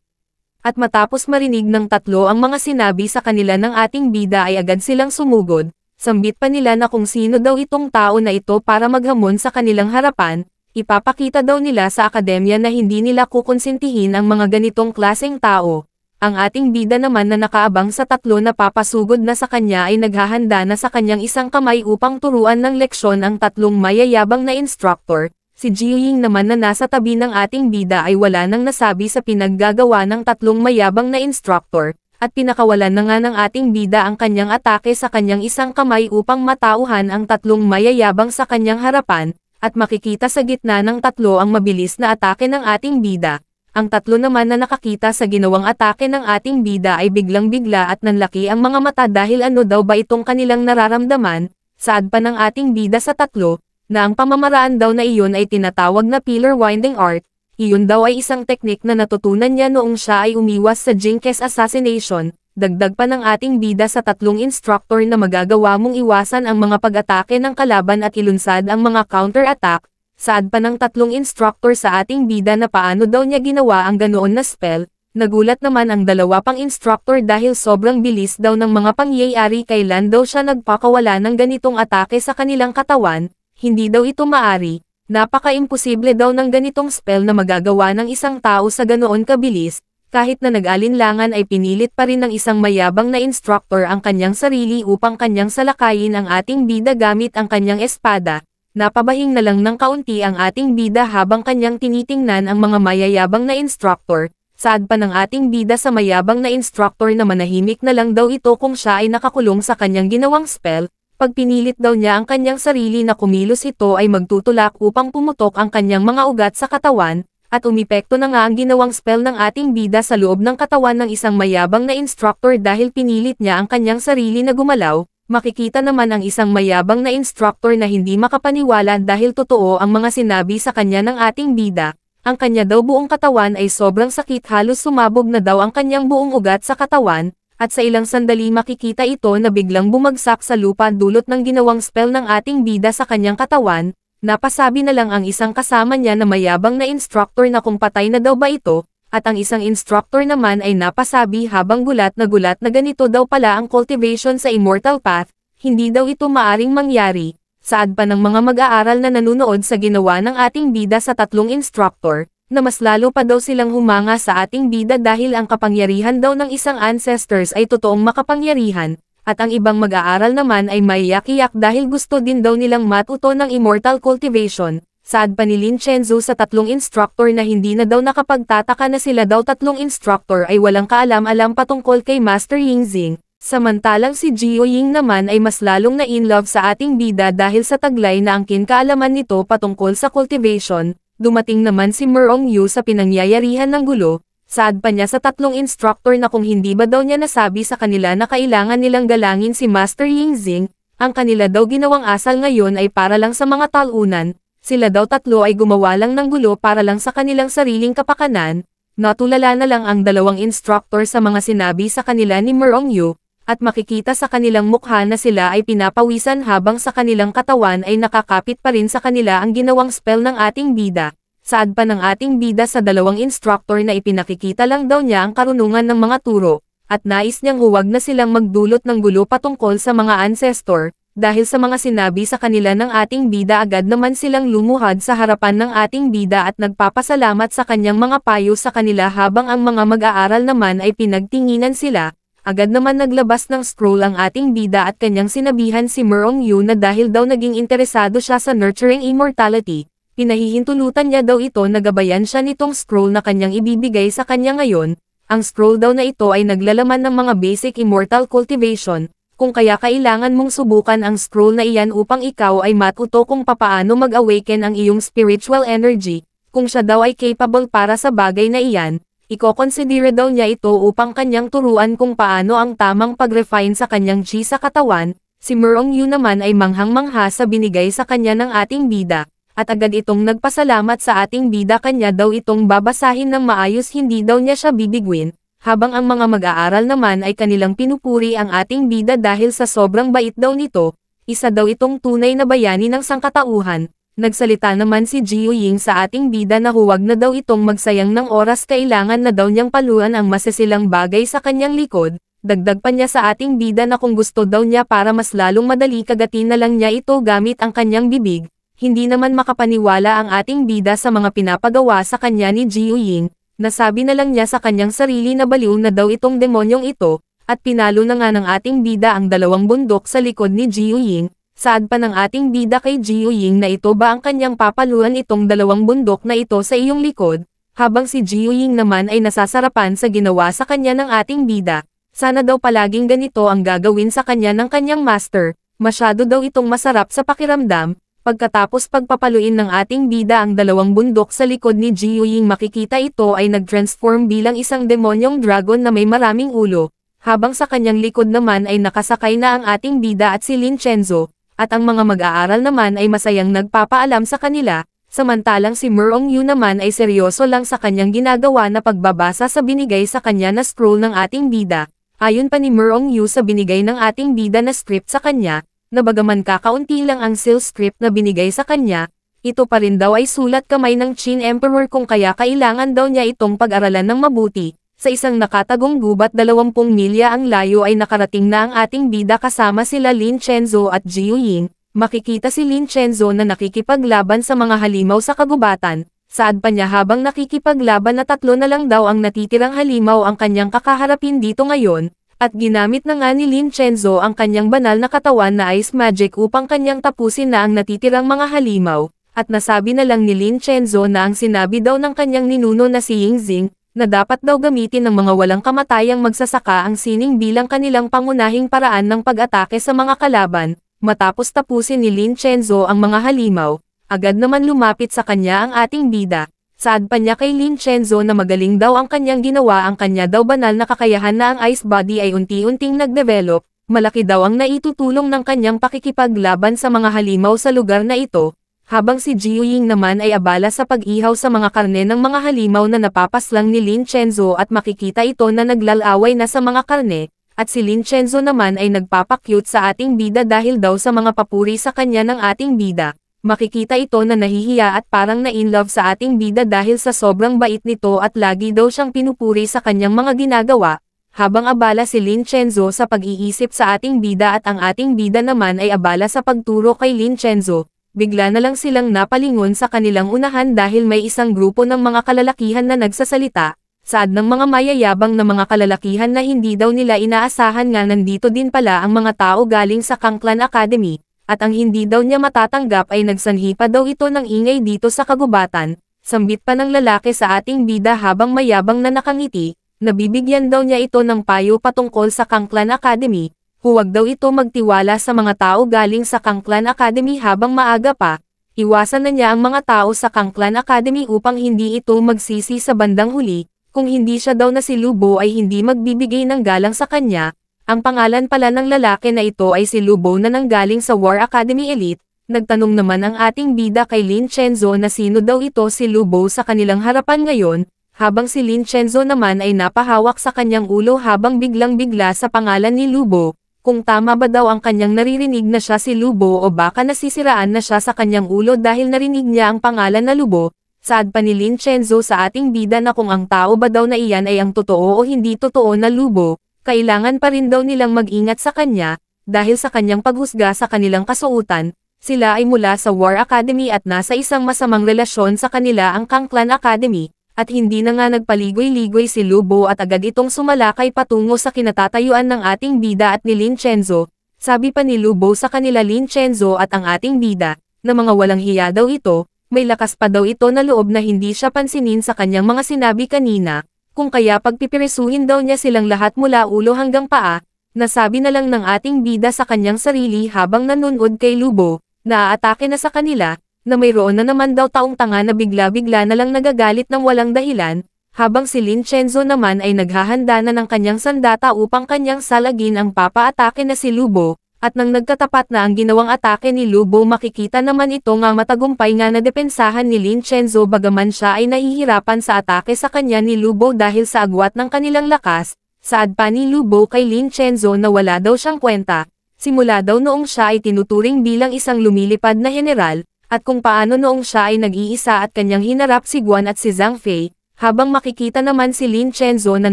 At matapos marinig ng tatlo ang mga sinabi sa kanila ng ating bida ay agad silang sumugod, sambit pa nila na kung sino daw itong tao na ito para maghamon sa kanilang harapan, ipapakita daw nila sa akademya na hindi nila kukonsintihin ang mga ganitong klaseng tao. Ang ating bida naman na nakaabang sa tatlo na papasugod na sa kanya ay naghahanda na sa kanyang isang kamay upang turuan ng leksyon ang tatlong mayayabang na instructor. Si Jiu Ying naman na nasa tabi ng ating bida ay wala nang nasabi sa pinaggagawa ng tatlong mayabang na instructor, at pinakawalan na nga ng ating bida ang kanyang atake sa kanyang isang kamay upang matauhan ang tatlong mayayabang sa kanyang harapan, at makikita sa gitna ng tatlo ang mabilis na atake ng ating bida. Ang tatlo naman na nakakita sa ginawang atake ng ating bida ay biglang-bigla at nanlaki ang mga mata dahil ano daw ba itong kanilang nararamdaman. Saad pa ng ating bida sa tatlo, na ang pamamaraan daw na iyon ay tinatawag na pillar winding art. Iyon daw ay isang teknik na natutunan niya noong siya ay umiwas sa Jinkes assassination. Dagdag pa ng ating bida sa tatlong instructor na magagawa mong iwasan ang mga pag-atake ng kalaban at ilunsad ang mga counter-attack. Saad pa ng tatlong instructor sa ating bida na paano daw niya ginawa ang ganoon na spell. Nagulat naman ang dalawa pang instructor dahil sobrang bilis daw ng mga pangyayari kailan daw siya nagpakawala ng ganitong atake sa kanilang katawan. Hindi daw ito maari. Napaka-imposible daw ng ganitong spell na magagawa ng isang tao sa ganoon kabilis. Kahit na nag-alinlangan ay pinilit pa rin ng isang mayabang na instructor ang kanyang sarili upang kanyang salakayin ang ating bida gamit ang kanyang espada. Napabahing na lang ng kaunti ang ating bida habang kanyang tinitingnan ang mga mayayabang na instructor. Saad pa ng ating bida sa mayabang na instructor na manahimik na lang daw ito kung siya ay nakakulong sa kanyang ginawang spell. Pag pinilit daw niya ang kanyang sarili na kumilos ito ay magtutulak upang pumutok ang kanyang mga ugat sa katawan. at umepekto na nga ang ginawang spell ng ating bida sa loob ng katawan ng isang mayabang na instructor dahil pinilit niya ang kanyang sarili na gumalaw. Makikita naman ang isang mayabang na instructor na hindi makapaniwala dahil totoo ang mga sinabi sa kanya ng ating bida. Ang kanya daw buong katawan ay sobrang sakit, halos sumabog na daw ang kanyang buong ugat sa katawan, at sa ilang sandali makikita ito na biglang bumagsak sa lupa dulot ng ginawang spell ng ating bida sa kanyang katawan. Napasabi na lang ang isang kasama niya na mayabang na instructor na kung patay na daw ba ito, at ang isang instructor naman ay napasabi habang gulat na ganito daw pala ang cultivation sa Immortal Path, hindi daw ito maaring mangyari. Saad pa ng mga mag-aaral na nanunood sa ginawa ng ating bida sa tatlong instructor, na mas lalo pa daw silang humanga sa ating bida dahil ang kapangyarihan daw ng isang ancestors ay totoong makapangyarihan. At ang ibang mag-aaral naman ay maiyak-iyak dahil gusto din daw nilang matuto ng immortal cultivation. Saad pa ni Lin Chenzo sa tatlong instructor na hindi na daw nakapagtataka na sila daw tatlong instructor ay walang kaalam-alam patungkol kay Master Yingxing. Samantalang si Jiao Ying naman ay mas lalong na-in-love sa ating bida dahil sa taglay na angkin kaalaman nito patungkol sa cultivation. Dumating naman si Merong Yu sa pinangyayarihan ng gulo. Saad pa niya sa tatlong instructor na kung hindi ba daw niya nasabi sa kanila na kailangan nilang galangin si Master Yingxing, ang kanila daw ginawang asal ngayon ay para lang sa mga talunan, sila daw tatlo ay gumawa lang ng gulo para lang sa kanilang sariling kapakanan. Natulala na lang ang dalawang instructor sa mga sinabi sa kanila ni Merong Yu, at makikita sa kanilang mukha na sila ay pinapawisan habang sa kanilang katawan ay nakakapit pa rin sa kanila ang ginawang spell ng ating bida. Saad pa ng ating bida sa dalawang instructor na ipinakikita lang daw niya ang karunungan ng mga turo, at nais niyang huwag na silang magdulot ng gulo patungkol sa mga ancestor, dahil sa mga sinabi sa kanila ng ating bida agad naman silang lumuhad sa harapan ng ating bida at nagpapasalamat sa kanyang mga payo sa kanila habang ang mga mag-aaral naman ay pinagtinginan sila. Agad naman naglabas ng scroll ang ating bida at kanyang sinabihan si Merong Yu na dahil daw naging interesado siya sa nurturing immortality, pinahihintulutan niya daw ito na gabayan siya nitong scroll na kanyang ibibigay sa kanya ngayon. Ang scroll daw na ito ay naglalaman ng mga basic immortal cultivation, kung kaya kailangan mong subukan ang scroll na iyan upang ikaw ay matuto kung papaano mag-awaken ang iyong spiritual energy. Kung siya daw ay capable para sa bagay na iyan, iko-consider daw niya ito upang kanyang turuan kung paano ang tamang pag-refine sa kanyang chi sa katawan. Si Merong Yu naman ay manghang-mangha sa binigay sa kanya ng ating bida, at agad itong nagpasalamat sa ating bida, kanya daw itong babasahin ng maayos, hindi daw niya siya bibigwin, habang ang mga mag-aaral naman ay kanilang pinupuri ang ating bida dahil sa sobrang bait daw nito, isa daw itong tunay na bayani ng sangkatauhan. Nagsalita naman si Jiao Ying sa ating bida na huwag na daw itong magsayang ng oras, kailangan na daw niyang paluan ang masisilang bagay sa kanyang likod. Dagdag pa niya sa ating bida na kung gusto daw niya para mas lalong madali kagatin na lang niya ito gamit ang kanyang bibig. Hindi naman makapaniwala ang ating bida sa mga pinapagawa sa kanya ni Jiao Ying, nasabi na lang niya sa kanyang sarili na baliw na daw itong demonyong ito, at pinalo na nga ng ating bida ang dalawang bundok sa likod ni Jiao Ying. Saad pa ng ating bida kay Jiao Ying na ito ba ang kanyang papaluan itong dalawang bundok na ito sa iyong likod, habang si Jiao Ying naman ay nasasarapan sa ginawa sa kanya ng ating bida. Sana daw palaging ganito ang gagawin sa kanya ng kanyang master, masyado daw itong masarap sa pakiramdam. Pagkatapos pagpapaluin ng ating bida ang dalawang bundok sa likod ni Jiao Ying, makikita ito ay nag-transform bilang isang demonyong dragon na may maraming ulo, habang sa kanyang likod naman ay nakasakay na ang ating bida at si Lin Chenzo, at ang mga mag-aaral naman ay masayang nagpapaalam sa kanila, samantalang si Merong Yu naman ay seryoso lang sa kanyang ginagawa na pagbabasa sa binigay sa kanya na scroll ng ating bida. Ayon pa ni Merong Yu sa binigay ng ating bida na script sa kanya, na bagaman kakaunti lang ang seal script na binigay sa kanya, ito pa rin daw ay sulat kamay ng Qin Emperor, kung kaya kailangan daw niya itong pag-aralan ng mabuti. Sa isang nakatagong gubat 20 milya ang layo ay nakarating na ang ating bida kasama sila Lin Chenzo at Jiao Ying. Makikita si Lin Chenzo na nakikipaglaban sa mga halimaw sa kagubatan. Saad pa niya habang nakikipaglaban na 3 na lang daw ang natitirang halimaw ang kanyang kakaharapin dito ngayon. At ginamit na nga ni Lin Chenzo ang kanyang banal na katawan na ice magic upang kanyang tapusin na ang natitirang mga halimaw, at nasabi na lang ni Lin Chenzo na ang sinabi daw ng kanyang ninuno na si Yingxing, na dapat daw gamitin ng mga walang kamatayang magsasaka ang sining bilang kanilang pangunahing paraan ng pag-atake sa mga kalaban. Matapos tapusin ni Lin Chenzo ang mga halimaw, agad naman lumapit sa kanya ang ating bida. Saad pa niya kay Lin Chenzo na magaling daw ang kanyang ginawa, ang kanya daw banal na kakayahan na ang ice body ay unti-unting nagdevelop, malaki daw ang naitutulong ng kanyang pakikipaglaban sa mga halimaw sa lugar na ito, habang si Jiu Ying naman ay abala sa pag-ihaw sa mga karne ng mga halimaw na napapaslang ni Lin Chenzo at makikita ito na naglalaway na sa mga karne, at si Lin Chenzo naman ay nagpapakyut sa ating bida dahil daw sa mga papuri sa kanya ng ating bida. Makikita ito na nahihiya at parang na-inlove sa ating bida dahil sa sobrang bait nito at lagi daw siyang pinupuri sa kanyang mga ginagawa, habang abala si Lin Chenzo sa pag-iisip sa ating bida at ang ating bida naman ay abala sa pagturo kay Lin Chenzo. Bigla na lang silang napalingon sa kanilang unahan dahil may isang grupo ng mga kalalakihan na nagsasalita, saad ng mga mayayabang na mga kalalakihan na hindi daw nila inaasahan nga nandito din pala ang mga tao galing sa Kangklan Academy. At ang hindi daw niya matatanggap ay nagsanhi pa daw ito ng ingay dito sa kagubatan, sambit pa ng lalaki sa ating bida habang mayabang na nakangiti, nabibigyan daw niya ito ng payo patungkol sa Kangklan Academy, huwag daw ito magtiwala sa mga tao galing sa Kangklan Academy habang maaga pa, iwasan na niya ang mga tao sa Kangklan Academy upang hindi ito magsisi sa bandang huli, kung hindi siya daw na si Lubo ay hindi magbibigay ng galang sa kanya. Ang pangalan pala ng lalaki na ito ay si Lubo na nanggaling sa War Academy Elite. Nagtanong naman ang ating bida kay Lin Chenzo na sino daw ito si Lubo sa kanilang harapan ngayon, habang si Lin Chenzo naman ay napahawak sa kanyang ulo habang biglang-bigla sa pangalan ni Lubo, kung tama ba daw ang kanyang naririnig na siya si Lubo o baka nasisiraan na siya sa kanyang ulo dahil narinig niya ang pangalan na Lubo. Saad pa ni Lin Chenzo sa ating bida na kung ang tao ba daw na iyan ay ang totoo o hindi totoo na Lubo, kailangan pa rin daw nilang mag-ingat sa kanya, dahil sa kanyang paghusga sa kanilang kasuotan, sila ay mula sa War Academy at nasa isang masamang relasyon sa kanila ang Kangklan Academy, at hindi na nga nagpaligoy-ligoy si Lubo at agad itong sumalakay patungo sa kinatatayuan ng ating bida at ni Lin Chenzo. Sabi pa ni Lubo sa kanila Lin Chenzo at ang ating bida, na mga walang hiya daw ito, may lakas pa daw ito na loob na hindi siya pansinin sa kanyang mga sinabi kanina. Kung kaya pagpipirisuhin daw niya silang lahat mula ulo hanggang paa, nasabi na lang ng ating bida sa kanyang sarili habang nanunod kay Lubo, na aatake na sa kanila, na mayroon na naman daw taong tanga na bigla-bigla na lang nagagalit ng walang dahilan, habang si Lin Chenzo naman ay naghahanda na ng kanyang sandata upang kanyang salagin ang papa-atake na si Lubo, at nang nagkatapat na ang ginawang atake ni Lubo makikita naman ito nga matagumpay nga na depensahan ni Lin Chenzo bagaman siya ay nahihirapan sa atake sa kanya ni Lubo dahil sa agwat ng kanilang lakas, saad pa ni Lubo kay Lin Chenzo na wala daw siyang kwenta, simula daw noong siya ay tinuturing bilang isang lumilipad na general, at kung paano noong siya ay nag-iisa at kanyang hinarap si Guan at si Zhang Fei, habang makikita naman si Lin Chenzo na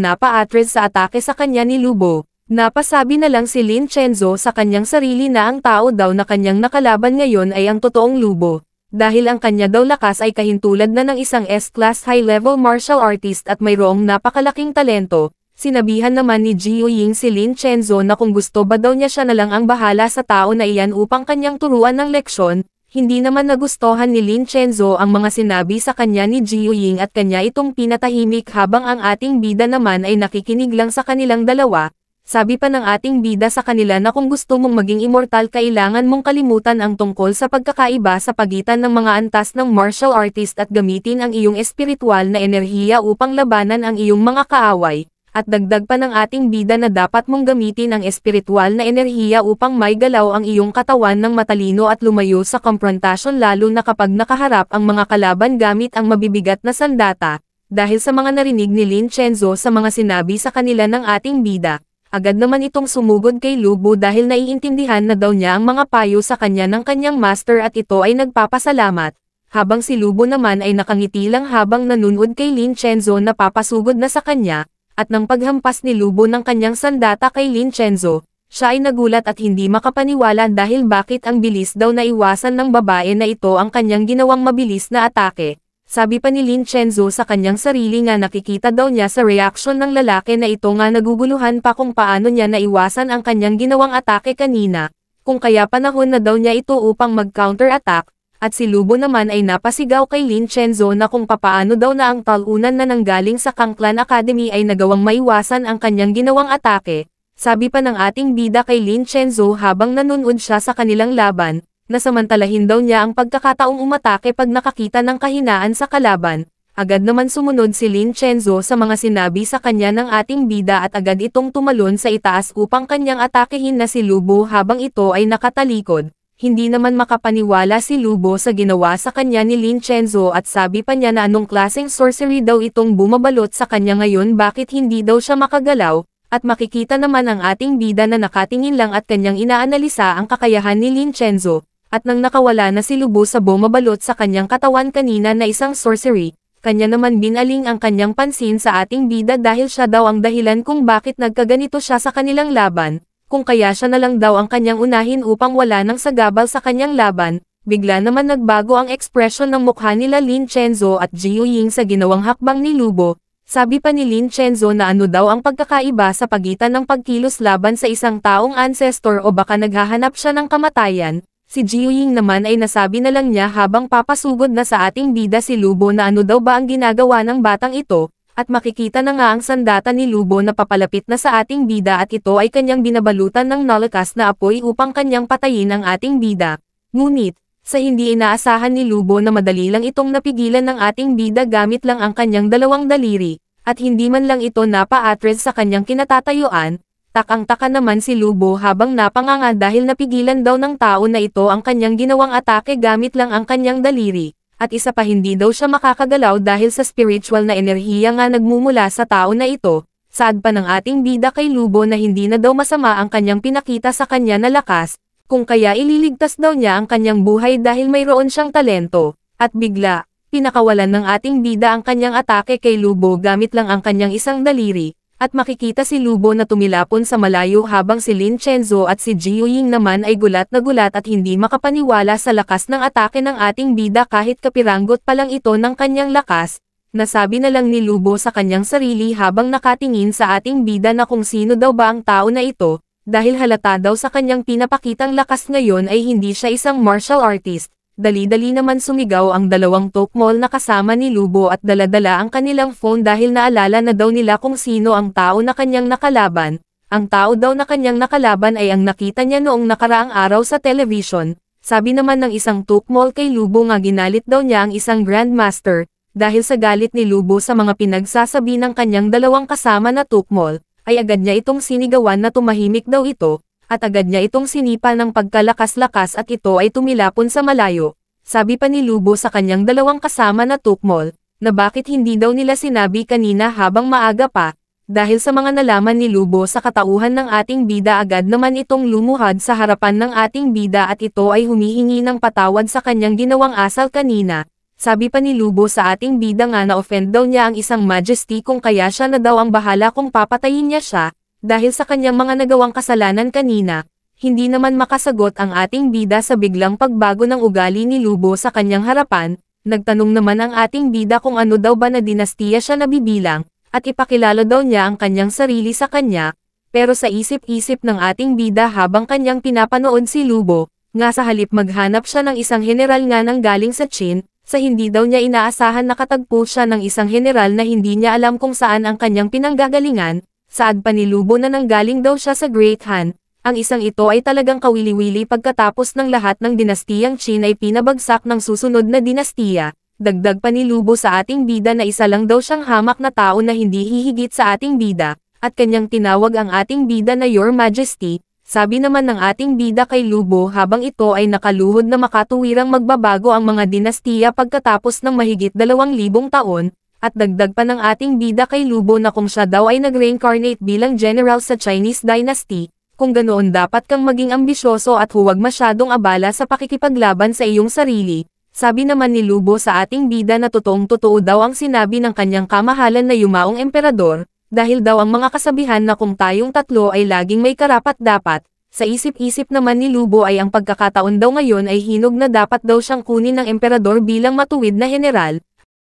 napa-atras sa atake sa kanya ni Lubo. Napasabi na lang si Lin Chenzo sa kanyang sarili na ang tao daw na kanyang nakalaban ngayon ay ang totoong Lubo, dahil ang kanya daw lakas ay kahintulad na ng isang S-class high-level martial artist at mayroong napakalaking talento. Sinabihan naman ni Jiu Ying si Lin Chenzo na kung gusto ba daw niya siya na lang ang bahala sa tao na iyan upang kanyang turuan ng leksyon. Hindi naman nagustuhan ni Lin Chenzo ang mga sinabi sa kanya ni Jiu Ying at kanya itong pinatahimik habang ang ating bida naman ay nakikinig lang sa kanilang dalawa. Sabi pa ng ating bida sa kanila na kung gusto mong maging immortal kailangan mong kalimutan ang tungkol sa pagkakaiba sa pagitan ng mga antas ng martial artist at gamitin ang iyong espiritual na enerhiya upang labanan ang iyong mga kaaway. At dagdag pa ng ating bida na dapat mong gamitin ang espiritual na enerhiya upang may galaw ang iyong katawan ng matalino at lumayo sa komprontasyon lalo na kapag nakaharap ang mga kalaban gamit ang mabibigat na sandata. Dahil sa mga narinig ni Lin Chenzo sa mga sinabi sa kanila ng ating bida, agad naman itong sumugod kay Lubo dahil naiintindihan na daw niya ang mga payo sa kanya ng kanyang master at ito ay nagpapasalamat, habang si Lubo naman ay nakangiti lang habang nanunod kay Lin Chenzo na papasugod na sa kanya, at nang paghampas ni Lubo ng kanyang sandata kay Lin Chenzo, siya ay nagulat at hindi makapaniwala dahil bakit ang bilis daw na iwasan ng babae na ito ang kanyang ginawang mabilis na atake. Sabi pa ni Lin Chenzo sa kanyang sarili nga nakikita daw niya sa reaksyon ng lalaki na ito nga naguguluhan pa kung paano niya naiwasan ang kanyang ginawang atake kanina, kung kaya panahon na daw niya ito upang mag-counter-attack, at si Lubo naman ay napasigaw kay Lin Chenzo na kung papaano daw na ang talunan na nanggaling sa Kangklan Academy ay nagawang maiwasan ang kanyang ginawang atake. Sabi pa ng ating bida kay Lin Chenzo habang nanonood siya sa kanilang laban, na samantalahin daw niya ang pagkakataong umatake pag nakakita ng kahinaan sa kalaban, Agad naman sumunod si Lin Chenzo sa mga sinabi sa kanya ng ating bida at agad itong tumalon sa itaas upang kanyang atakehin na si Lubo habang ito ay nakatalikod. Hindi naman makapaniwala si Lubo sa ginawa sa kanya ni Lin Chenzo at sabi pa niya na anong klaseng sorcery daw itong bumabalot sa kanya ngayon, bakit hindi daw siya makagalaw, at makikita naman ang ating bida na nakatingin lang at kanyang inaanalisa ang kakayahan ni Lin Chenzo, at nang nakawala na si Lubo sa bumabalot sa kanyang katawan kanina na isang sorcery, kanya naman binaling ang kanyang pansin sa ating bida dahil siya daw ang dahilan kung bakit nagkaganito siya sa kanilang laban. Kung kaya siya na lang daw ang kanyang unahin upang wala nang sagabal sa kanyang laban, bigla naman nagbago ang ekspresyon ng mukha nila Lin Chenzo at Jiu Ying sa ginawang hakbang ni Lubo. Sabi pa ni Lin Chenzo na ano daw ang pagkakaiba sa pagitan ng pagkilos laban sa isang taong ancestor o baka naghahanap siya ng kamatayan. Si Jiu Ying naman ay nasabi na lang niya habang papasugod na sa ating bida si Lubo na ano daw ba ang ginagawa ng batang ito. At makikita na nga ang sandata ni Lubo na papalapit na sa ating bida at ito ay kanyang binabalutan ng nalakas na apoy upang kanyang patayin ang ating bida. Ngunit, sa hindi inaasahan ni Lubo na madali lang itong napigilan ng ating bida gamit lang ang kanyang dalawang daliri, at hindi man lang ito napa-atres sa kanyang kinatatayuan, takang-taka naman si Lubo habang napanganga dahil napigilan daw ng tao na ito ang kanyang ginawang atake gamit lang ang kanyang daliri. At isa pa hindi daw siya makakagalaw dahil sa spiritual na enerhiya nga nagmumula sa tao na ito. Saad pa ng ating bida kay Lubo na hindi na daw masama ang kanyang pinakita sa kanya na lakas, kung kaya ililigtas daw niya ang kanyang buhay dahil mayroon siyang talento. At bigla, pinakawalan ng ating bida ang kanyang atake kay Lubo gamit lang ang kanyang isang daliri. At makikita si Lubo na tumilapon sa malayo habang si Lin Chenzo at si Jiu Ying naman ay gulat na gulat at hindi makapaniwala sa lakas ng atake ng ating bida kahit kapiranggot pa lang ito ng kanyang lakas. Nasabi na lang ni Lubo sa kanyang sarili habang nakatingin sa ating bida na kung sino daw ba ang tao na ito, dahil halata daw sa kanyang pinapakitang lakas ngayon ay hindi siya isang martial artist. Dali-dali naman sumigaw ang dalawang tokmol na kasama ni Lubo at dala-dala ang kanilang phone dahil naalala na daw nila kung sino ang tao na kanyang nakalaban. Ang tao daw na kanyang nakalaban ay ang nakita niya noong nakaraang araw sa television. Sabi naman ng isang tokmol kay Lubo nga ginalit daw niya ang isang grandmaster, dahil sa galit ni Lubo sa mga pinagsasabi ng kanyang dalawang kasama na tokmol, ay agad niya itong sinigawan na tumahimik daw ito. At agad niya itong sinipa ng pagkalakas-lakas at ito ay tumilapon sa malayo. Sabi pa ni Lubo sa kanyang dalawang kasama na tokmol, na bakit hindi daw nila sinabi kanina habang maaga pa, dahil sa mga nalaman ni Lubo sa katauhan ng ating bida agad naman itong lumuhad sa harapan ng ating bida at ito ay humihingi ng patawad sa kanyang ginawang asal kanina. Sabi pa ni Lubo sa ating bida nga na offend daw niya ang isang majesty kung kaya siya na daw ang bahala kung papatayin niya siya. Dahil sa kanyang mga nagawang kasalanan kanina, hindi naman makasagot ang ating bida sa biglang pagbago ng ugali ni Lubo sa kanyang harapan. Nagtanong naman ang ating bida kung ano daw ba na dinastiya siya nabibilang, at ipakilala daw niya ang kanyang sarili sa kanya, pero sa isip-isip ng ating bida habang kanyang pinapanood si Lubo, nga sa halip maghanap siya ng isang general nga nang galing sa Chin, sa hindi daw niya inaasahan nakatagpo siya ng isang general na hindi niya alam kung saan ang kanyang pinanggagalingan. Saad pa ni Lubo na nanggaling daw siya sa Great Han, ang isang ito ay talagang kawili-wili pagkatapos ng lahat ng dinastiyang Qin ay pinabagsak ng susunod na dinastiya. Dagdag pa ni Lubo sa ating bida na isa lang daw siyang hamak na tao na hindi hihigit sa ating bida, at kanyang tinawag ang ating bida na Your Majesty. Sabi naman ng ating bida kay Lubo habang ito ay nakaluhod na makatuwirang magbabago ang mga dinastiya pagkatapos ng mahigit 2,000 taon. At dagdag pa ng ating bida kay Lubo na kung siya daw ay nag-reincarnate bilang general sa Chinese dynasty, kung ganoon dapat kang maging ambisyoso at huwag masyadong abala sa pakikipaglaban sa iyong sarili. Sabi naman ni Lubo sa ating bida na totoong-totoo daw ang sinabi ng kanyang kamahalan na yumaong emperador, dahil daw ang mga kasabihan na kung tayong tatlo ay laging may karapat-dapat. Sa isip-isip naman ni Lubo ay ang pagkakataon daw ngayon ay hinog na dapat daw siyang kunin ng emperador bilang matuwid na general.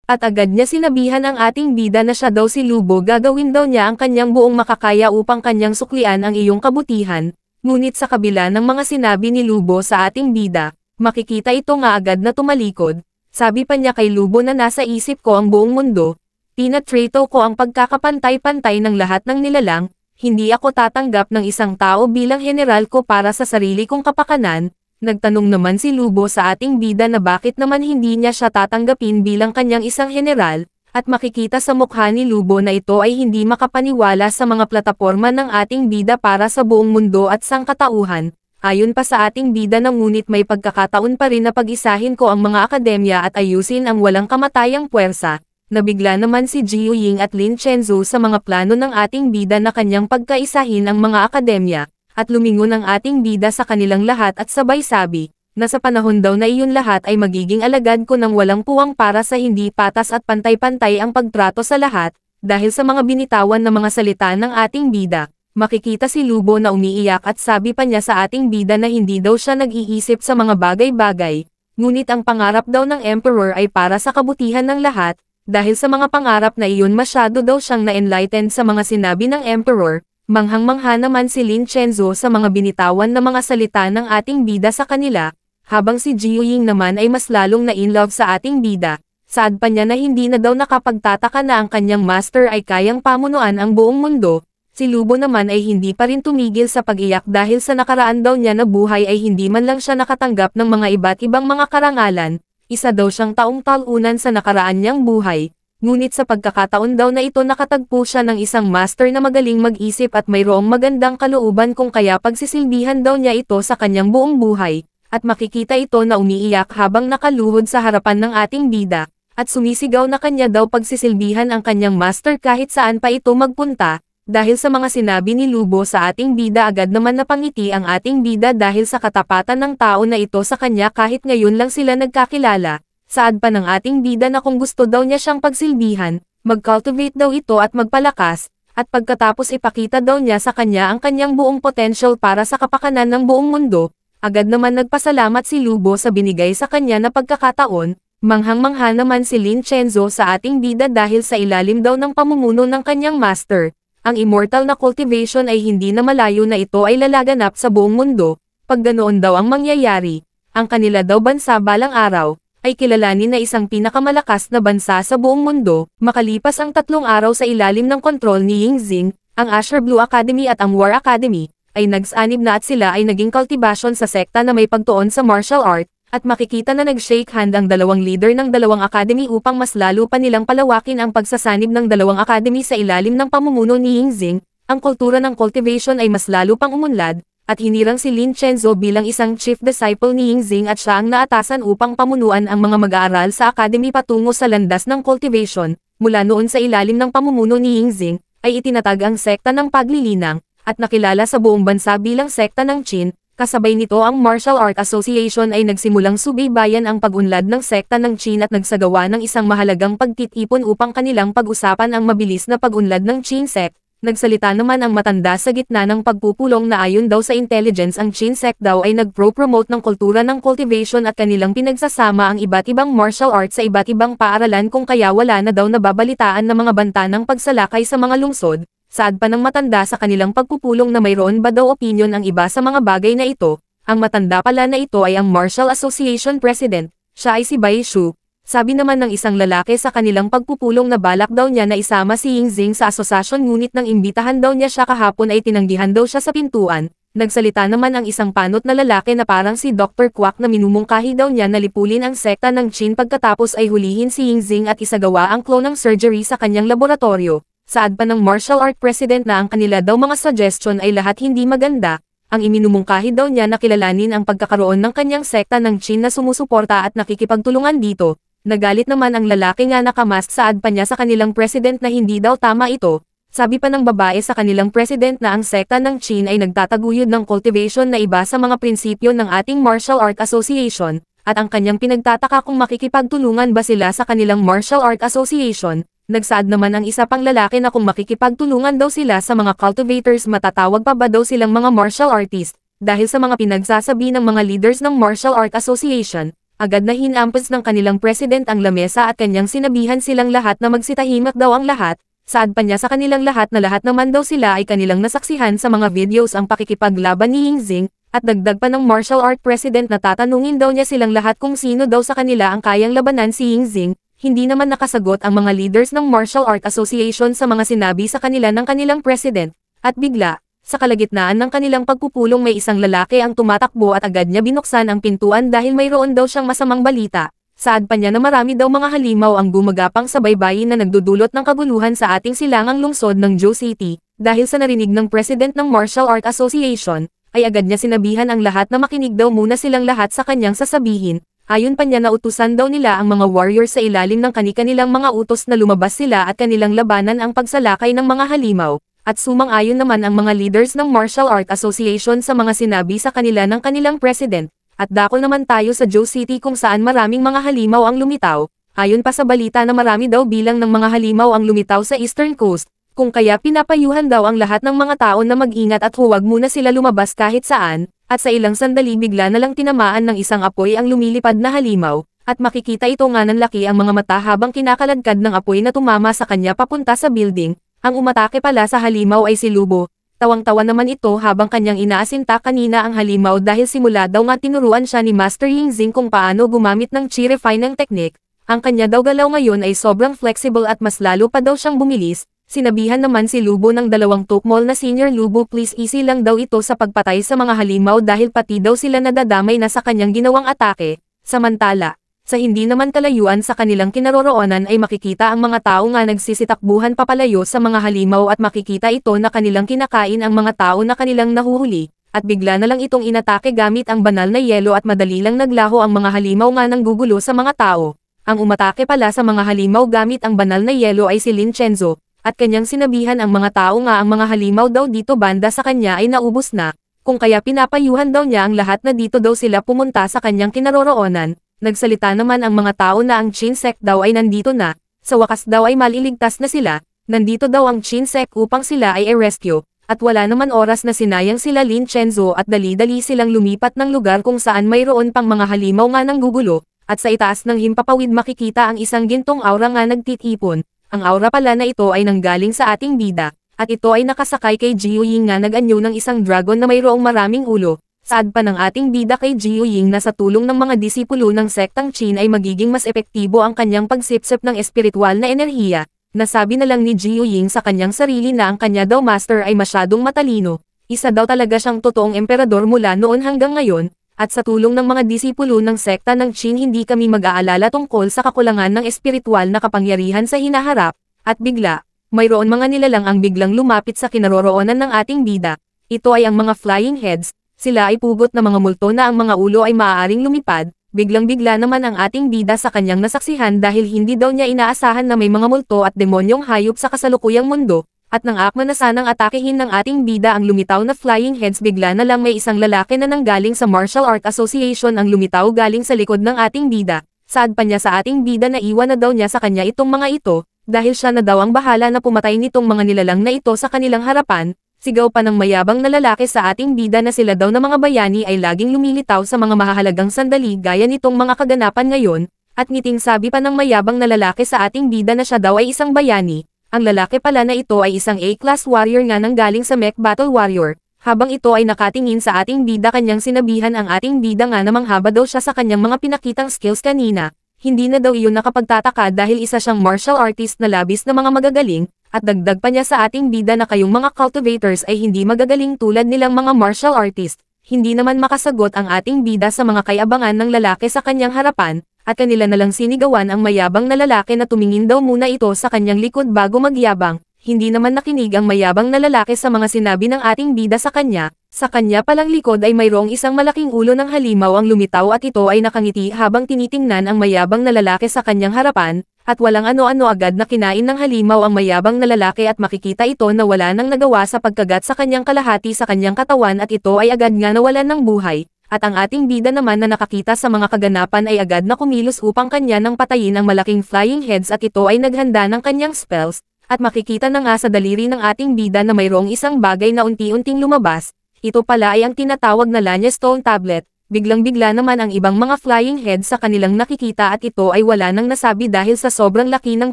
At agad niya sinabihan ang ating bida na siya daw si Lubo gagawin daw niya ang kanyang buong makakaya upang kanyang suklian ang iyong kabutihan, ngunit sa kabila ng mga sinabi ni Lubo sa ating bida, makikita ito nga agad na tumalikod. Sabi pa niya kay Lubo na nasa isip ko ang buong mundo, tinatrato ko ang pagkakapantay-pantay ng lahat ng nilalang, hindi ako tatanggap ng isang tao bilang general ko para sa sarili kong kapakanan. Nagtanong naman si Lubo sa ating bida na bakit naman hindi niya siya tatanggapin bilang kanyang isang general, At makikita sa mukha ni Lubo na ito ay hindi makapaniwala sa mga plataporma ng ating bida para sa buong mundo at sangkatauhan. Ayon pa sa ating bida na ngunit may pagkakataon pa rin na pag-isahin ko ang mga akademya at ayusin ang walang kamatayang puwersa. Nabigla naman si Jiu Ying at Lin Chenzu sa mga plano ng ating bida na kanyang pagkaisahin ang mga akademya, at lumingon ang ating bida sa kanilang lahat at sabay sabi, na sa panahon daw na iyon lahat ay magiging alagad ko ng walang puwang para sa hindi patas at pantay-pantay ang pagtrato sa lahat, dahil sa mga binitawan na mga salita ng ating bida. Makikita si Lubo na umiiyak at sabi pa niya sa ating bida na hindi daw siya nag-iisip sa mga bagay-bagay, ngunit ang pangarap daw ng Emperor ay para sa kabutihan ng lahat, dahil sa mga pangarap na iyon masyado daw siyang na-enlightened sa mga sinabi ng Emperor. Manghang-mangha naman si Lin Chenzo sa mga binitawan na mga salita ng ating bida sa kanila, habang si Jiu Ying naman ay mas lalong na-inlove sa ating bida. Saad pa niya na hindi na daw nakapagtataka na ang kanyang master ay kayang pamunuan ang buong mundo. Si Lubo naman ay hindi pa rin tumigil sa pag-iyak dahil sa nakaraan daw niya na buhay ay hindi man lang siya nakatanggap ng mga iba't ibang mga karangalan. Isa daw siyang taong talunan sa nakaraan niyang buhay. Ngunit sa pagkakataon daw na ito nakatagpo siya ng isang master na magaling mag-isip at mayroong magandang kalooban kung kaya pagsisilbihan daw niya ito sa kanyang buong buhay. At makikita ito na umiiyak habang nakaluhod sa harapan ng ating bida, at sumisigaw na kanya daw pagsisilbihan ang kanyang master kahit saan pa ito magpunta, dahil sa mga sinabi ni Lubo sa ating bida agad naman napangiti ang ating bida dahil sa katapatan ng tao na ito sa kanya kahit ngayon lang sila nagkakilala. Saad pa ng ating bida na kung gusto daw niya siyang pagsilbihan, mag-cultivate daw ito at magpalakas, at pagkatapos ipakita daw niya sa kanya ang kanyang buong potential para sa kapakanan ng buong mundo. Agad naman nagpasalamat si Lubo sa binigay sa kanya na pagkakataon, manghang-mangha naman si Lin Chenzo sa ating bida dahil sa ilalim daw ng pamumuno ng kanyang master. Ang immortal na cultivation ay hindi na malayo na ito ay lalaganap sa buong mundo, pag ganoon daw ang mangyayari. Ang kanila daw bansa balang araw, ay kilalanin na isang pinakamalakas na bansa sa buong mundo, makalipas ang 3 araw sa ilalim ng kontrol ni Yingxing, ang Azure Blue Academy at ang War Academy, ay nagsanib na at sila ay naging kultibasyon sa sekta na may pagtuon sa martial art, at makikita na nag-shake hand ang dalawang leader ng dalawang academy upang mas lalo pa nilang palawakin ang pagsasanib ng dalawang academy sa ilalim ng pamumuno ni Yingxing. Ang kultura ng cultivation ay mas lalo pang umunlad, at hinirang si Lin Chenzo bilang isang chief disciple ni Yingxing at siya ang naatasan upang pamunuan ang mga mag-aaral sa academy patungo sa landas ng cultivation. Mula noon sa ilalim ng pamumuno ni Yingxing, ay itinatag ang sekta ng paglilinang, at nakilala sa buong bansa bilang sekta ng Qin. Kasabay nito ang Martial Art Association ay nagsimulang subaybayan ang pag-unlad ng sekta ng Qin at nagsagawa ng isang mahalagang pagtitipon upang kanilang pag-usapan ang mabilis na pag-unlad ng Qin sect. Nagsalita naman ang matanda sa gitna ng pagpupulong na ayon daw sa intelligence ang Qin sect daw ay nagpro-promote ng kultura ng cultivation at kanilang pinagsasama ang iba't ibang martial arts sa iba't ibang paaralan kung kaya wala na daw nababalitaan na mga banta ng pagsalakay sa mga lungsod. Saad pa ng matanda sa kanilang pagpupulong na mayroon ba daw opinion ang iba sa mga bagay na ito. Ang matanda pala na ito ay ang Martial Association President, siya ay si Bai Shu. Sabi naman ng isang lalaki sa kanilang pagpupulong na balak daw niya na isama si Yingxing sa asosasyon ngunit nang imbitahan daw niya siya kahapon ay tinanggihan daw siya sa pintuan. Nagsalita naman ang isang panot na lalaki na parang si Dr. Quack na minumungkahi daw niya na lipulin ang sekta ng Qin pagkatapos ay hulihin si Yingxing at isagawa ang clone ng surgery sa kanyang laboratorio. Saad pa ng martial art president na ang kanila daw mga suggestion ay lahat hindi maganda, ang iminumungkahi daw niya na kilalanin ang pagkakaroon ng kanyang sekta ng Qin na sumusuporta at nakikipagtulungan dito. Nagalit naman ang lalaki nga nakamask saad pa niya sa kanilang president na hindi daw tama ito. Sabi pa ng babae sa kanilang president na ang sekta ng Qin ay nagtataguyod ng cultivation na iba sa mga prinsipyo ng ating Martial Art Association, at ang kanyang pinagtataka kung makikipagtulungan ba sila sa kanilang Martial Art Association. Nagsaad naman ang isa pang lalaki na kung makikipagtulungan daw sila sa mga cultivators matatawag pa ba daw silang mga martial artist, dahil sa mga pinagsasabi ng mga leaders ng Martial Art Association. Agad na hinampas ng kanilang president ang lamesa at kanyang sinabihan silang lahat na magsitahimik daw ang lahat. Saad pa niya sa kanilang lahat na lahat naman daw sila ay kanilang nasaksihan sa mga videos ang pakikipaglaban ni Yingxing, at dagdag pa ng martial art president na tatanungin daw niya silang lahat kung sino daw sa kanila ang kayang labanan si Yingxing. Hindi naman nakasagot ang mga leaders ng Martial Art Association sa mga sinabi sa kanila ng kanilang president, at bigla, sa kalagitnaan ng kanilang pagpupulong may isang lalaki ang tumatakbo at agad niya binuksan ang pintuan dahil mayroon daw siyang masamang balita. Saad pa niya na marami daw mga halimaw ang gumagapang sa baybayin na nagdudulot ng kaguluhan sa ating silangang lungsod ng Joe City, dahil sa narinig ng President ng Martial Art Association, ay agad niya sinabihan ang lahat na makinig daw muna silang lahat sa kanyang sasabihin. Ayon pa niya na utusan daw nila ang mga warriors sa ilalim ng kani-kanilang mga utos na lumabas sila at kanilang labanan ang pagsalakay ng mga halimaw, at sumang-ayon naman ang mga leaders ng Martial Art Association sa mga sinabi sa kanila ng kanilang president. At dakol naman tayo sa Joe City kung saan maraming mga halimaw ang lumitaw. Ayon pa sa balita na marami daw bilang ng mga halimaw ang lumitaw sa Eastern Coast, kung kaya pinapayuhan daw ang lahat ng mga tao na mag-ingat at huwag muna sila lumabas kahit saan, at sa ilang sandali bigla na lang tinamaan ng isang apoy ang lumilipad na halimaw, at makikita ito nga ng laki ang mga mata habang kinakaladkad ng apoy na tumama sa kanya papunta sa building. Ang umatake pala sa halimaw ay si Lubo. Tawang-tawa naman ito habang kanyang inaasinta kanina ang halimaw dahil simula daw nga tinuruan siya ni Master Yingzing kung paano gumamit ng chi refining technique. Ang kanya daw galaw ngayon ay sobrang flexible at mas lalo pa daw siyang bumilis. Sinabihan naman si Lubo ng dalawang tukmol na Senior Lubo please easy lang daw ito sa pagpatay sa mga halimaw dahil pati daw sila nadadamay na sa kanyang ginawang atake. Samantala, sa hindi naman kalayuan sa kanilang kinaroroonan ay makikita ang mga tao nga nagsisitakbuhan papalayo sa mga halimaw at makikita ito na kanilang kinakain ang mga tao na kanilang nahuhuli, at bigla na lang itong inatake gamit ang banal na yelo at madali lang naglaho ang mga halimaw nga nang gugulo sa mga tao. Ang umatake pala sa mga halimaw gamit ang banal na yelo ay si Lin Chenzo, at kanyang sinabihan ang mga tao nga ang mga halimaw daw dito banda sa kanya ay naubos na, kung kaya pinapayuhan daw niya ang lahat na dito daw sila pumunta sa kanyang kinaroroonan. Nagsalita naman ang mga tao na ang Chin Sek daw ay nandito na, sa wakas daw ay maliligtas na sila, nandito daw ang Chin Sek upang sila ay i-rescue, at wala naman oras na sinayang sila Lin Chenzo at dali-dali silang lumipat ng lugar kung saan mayroon pang mga halimaw nga nang gugulo, at sa itaas ng himpapawid makikita ang isang gintong aura nga nagtitipon. Ang aura pala na ito ay nanggaling sa ating bida, at ito ay nakasakay kay Jiu Ying nga nag-anyo ng isang dragon na mayroong maraming ulo. Saad pa ng ating bida kay Jiu Ying na sa tulong ng mga disipulo ng sektang Qin ay magiging mas epektibo ang kanyang pagsipsip ng espiritual na enerhiya. Nasabi na lang ni Jiu Ying sa kanyang sarili na ang kanya daw master ay masyadong matalino. Isa daw talaga siyang totoong emperador mula noon hanggang ngayon, at sa tulong ng mga disipulo ng sekta ng Qin hindi kami mag-aalala tungkol sa kakulangan ng espiritual na kapangyarihan sa hinaharap, at bigla, mayroon mga nilalang ang biglang lumapit sa kinaroroonan ng ating bida. Ito ay ang mga flying heads. Sila ay pugot na mga multo na ang mga ulo ay maaaring lumipad, biglang-bigla naman ang ating bida sa kanyang nasaksihan dahil hindi daw niya inaasahan na may mga multo at demonyong hayop sa kasalukuyang mundo, at nang akma na sanang atakehin ng ating bida ang lumitaw na flying heads bigla na lang may isang lalaki na nanggaling sa Martial Art Association ang lumitaw galing sa likod ng ating bida. Saad pa niya sa ating bida na iwan na daw niya sa kanya itong mga ito, dahil siya na daw ang bahala na pumatay nitong mga nilalang na ito sa kanilang harapan. Sigaw pa ng mayabang na lalaki sa ating bida na sila daw na mga bayani ay laging lumilitaw sa mga mahahalagang sandali gaya nitong mga kaganapan ngayon, at ngiting sabi pa ng mayabang na lalaki sa ating bida na siya daw ay isang bayani. Ang lalaki pala na ito ay isang A-class warrior nga nanggaling sa Mech Battle Warrior. Habang ito ay nakatingin sa ating bida kanyang sinabihan ang ating bida nga na manghaba daw siya sa kanyang mga pinakitang skills kanina. Hindi na daw iyon nakapagtataka dahil isa siyang martial artist na labis na mga magagaling, at dagdag pa niya sa ating bida na kayong mga cultivators ay hindi magagaling tulad nilang mga martial artist. Hindi naman makasagot ang ating bida sa mga kayabangan ng lalaki sa kanyang harapan, at kanila nalang sinigawan ang mayabang na lalaki na tumingin daw muna ito sa kanyang likod bago magyabang. Hindi naman nakinig ang mayabang na lalaki sa mga sinabi ng ating bida sa kanya. Sa kanya palang likod ay mayroong isang malaking ulo ng halimaw ang lumitaw at ito ay nakangiti habang tinitingnan ang mayabang na lalaki sa kanyang harapan, at walang ano-ano agad na kinain ng halimaw ang mayabang na lalaki at makikita ito na wala nang nagawa sa pagkagat sa kanyang kalahati sa kanyang katawan at ito ay agad nga nawalan ng buhay, at ang ating bida naman na nakakita sa mga kaganapan ay agad na kumilos upang kanya nang patayin ang malaking flying heads at ito ay naghanda ng kanyang spells, at makikita na nga sa daliri ng ating bida na mayroong isang bagay na unti-unting lumabas. Ito pala ay ang tinatawag na Lanya Stone Tablet. Biglang-bigla naman ang ibang mga flying heads sa kanilang nakikita at ito ay wala nang nasabi dahil sa sobrang laki ng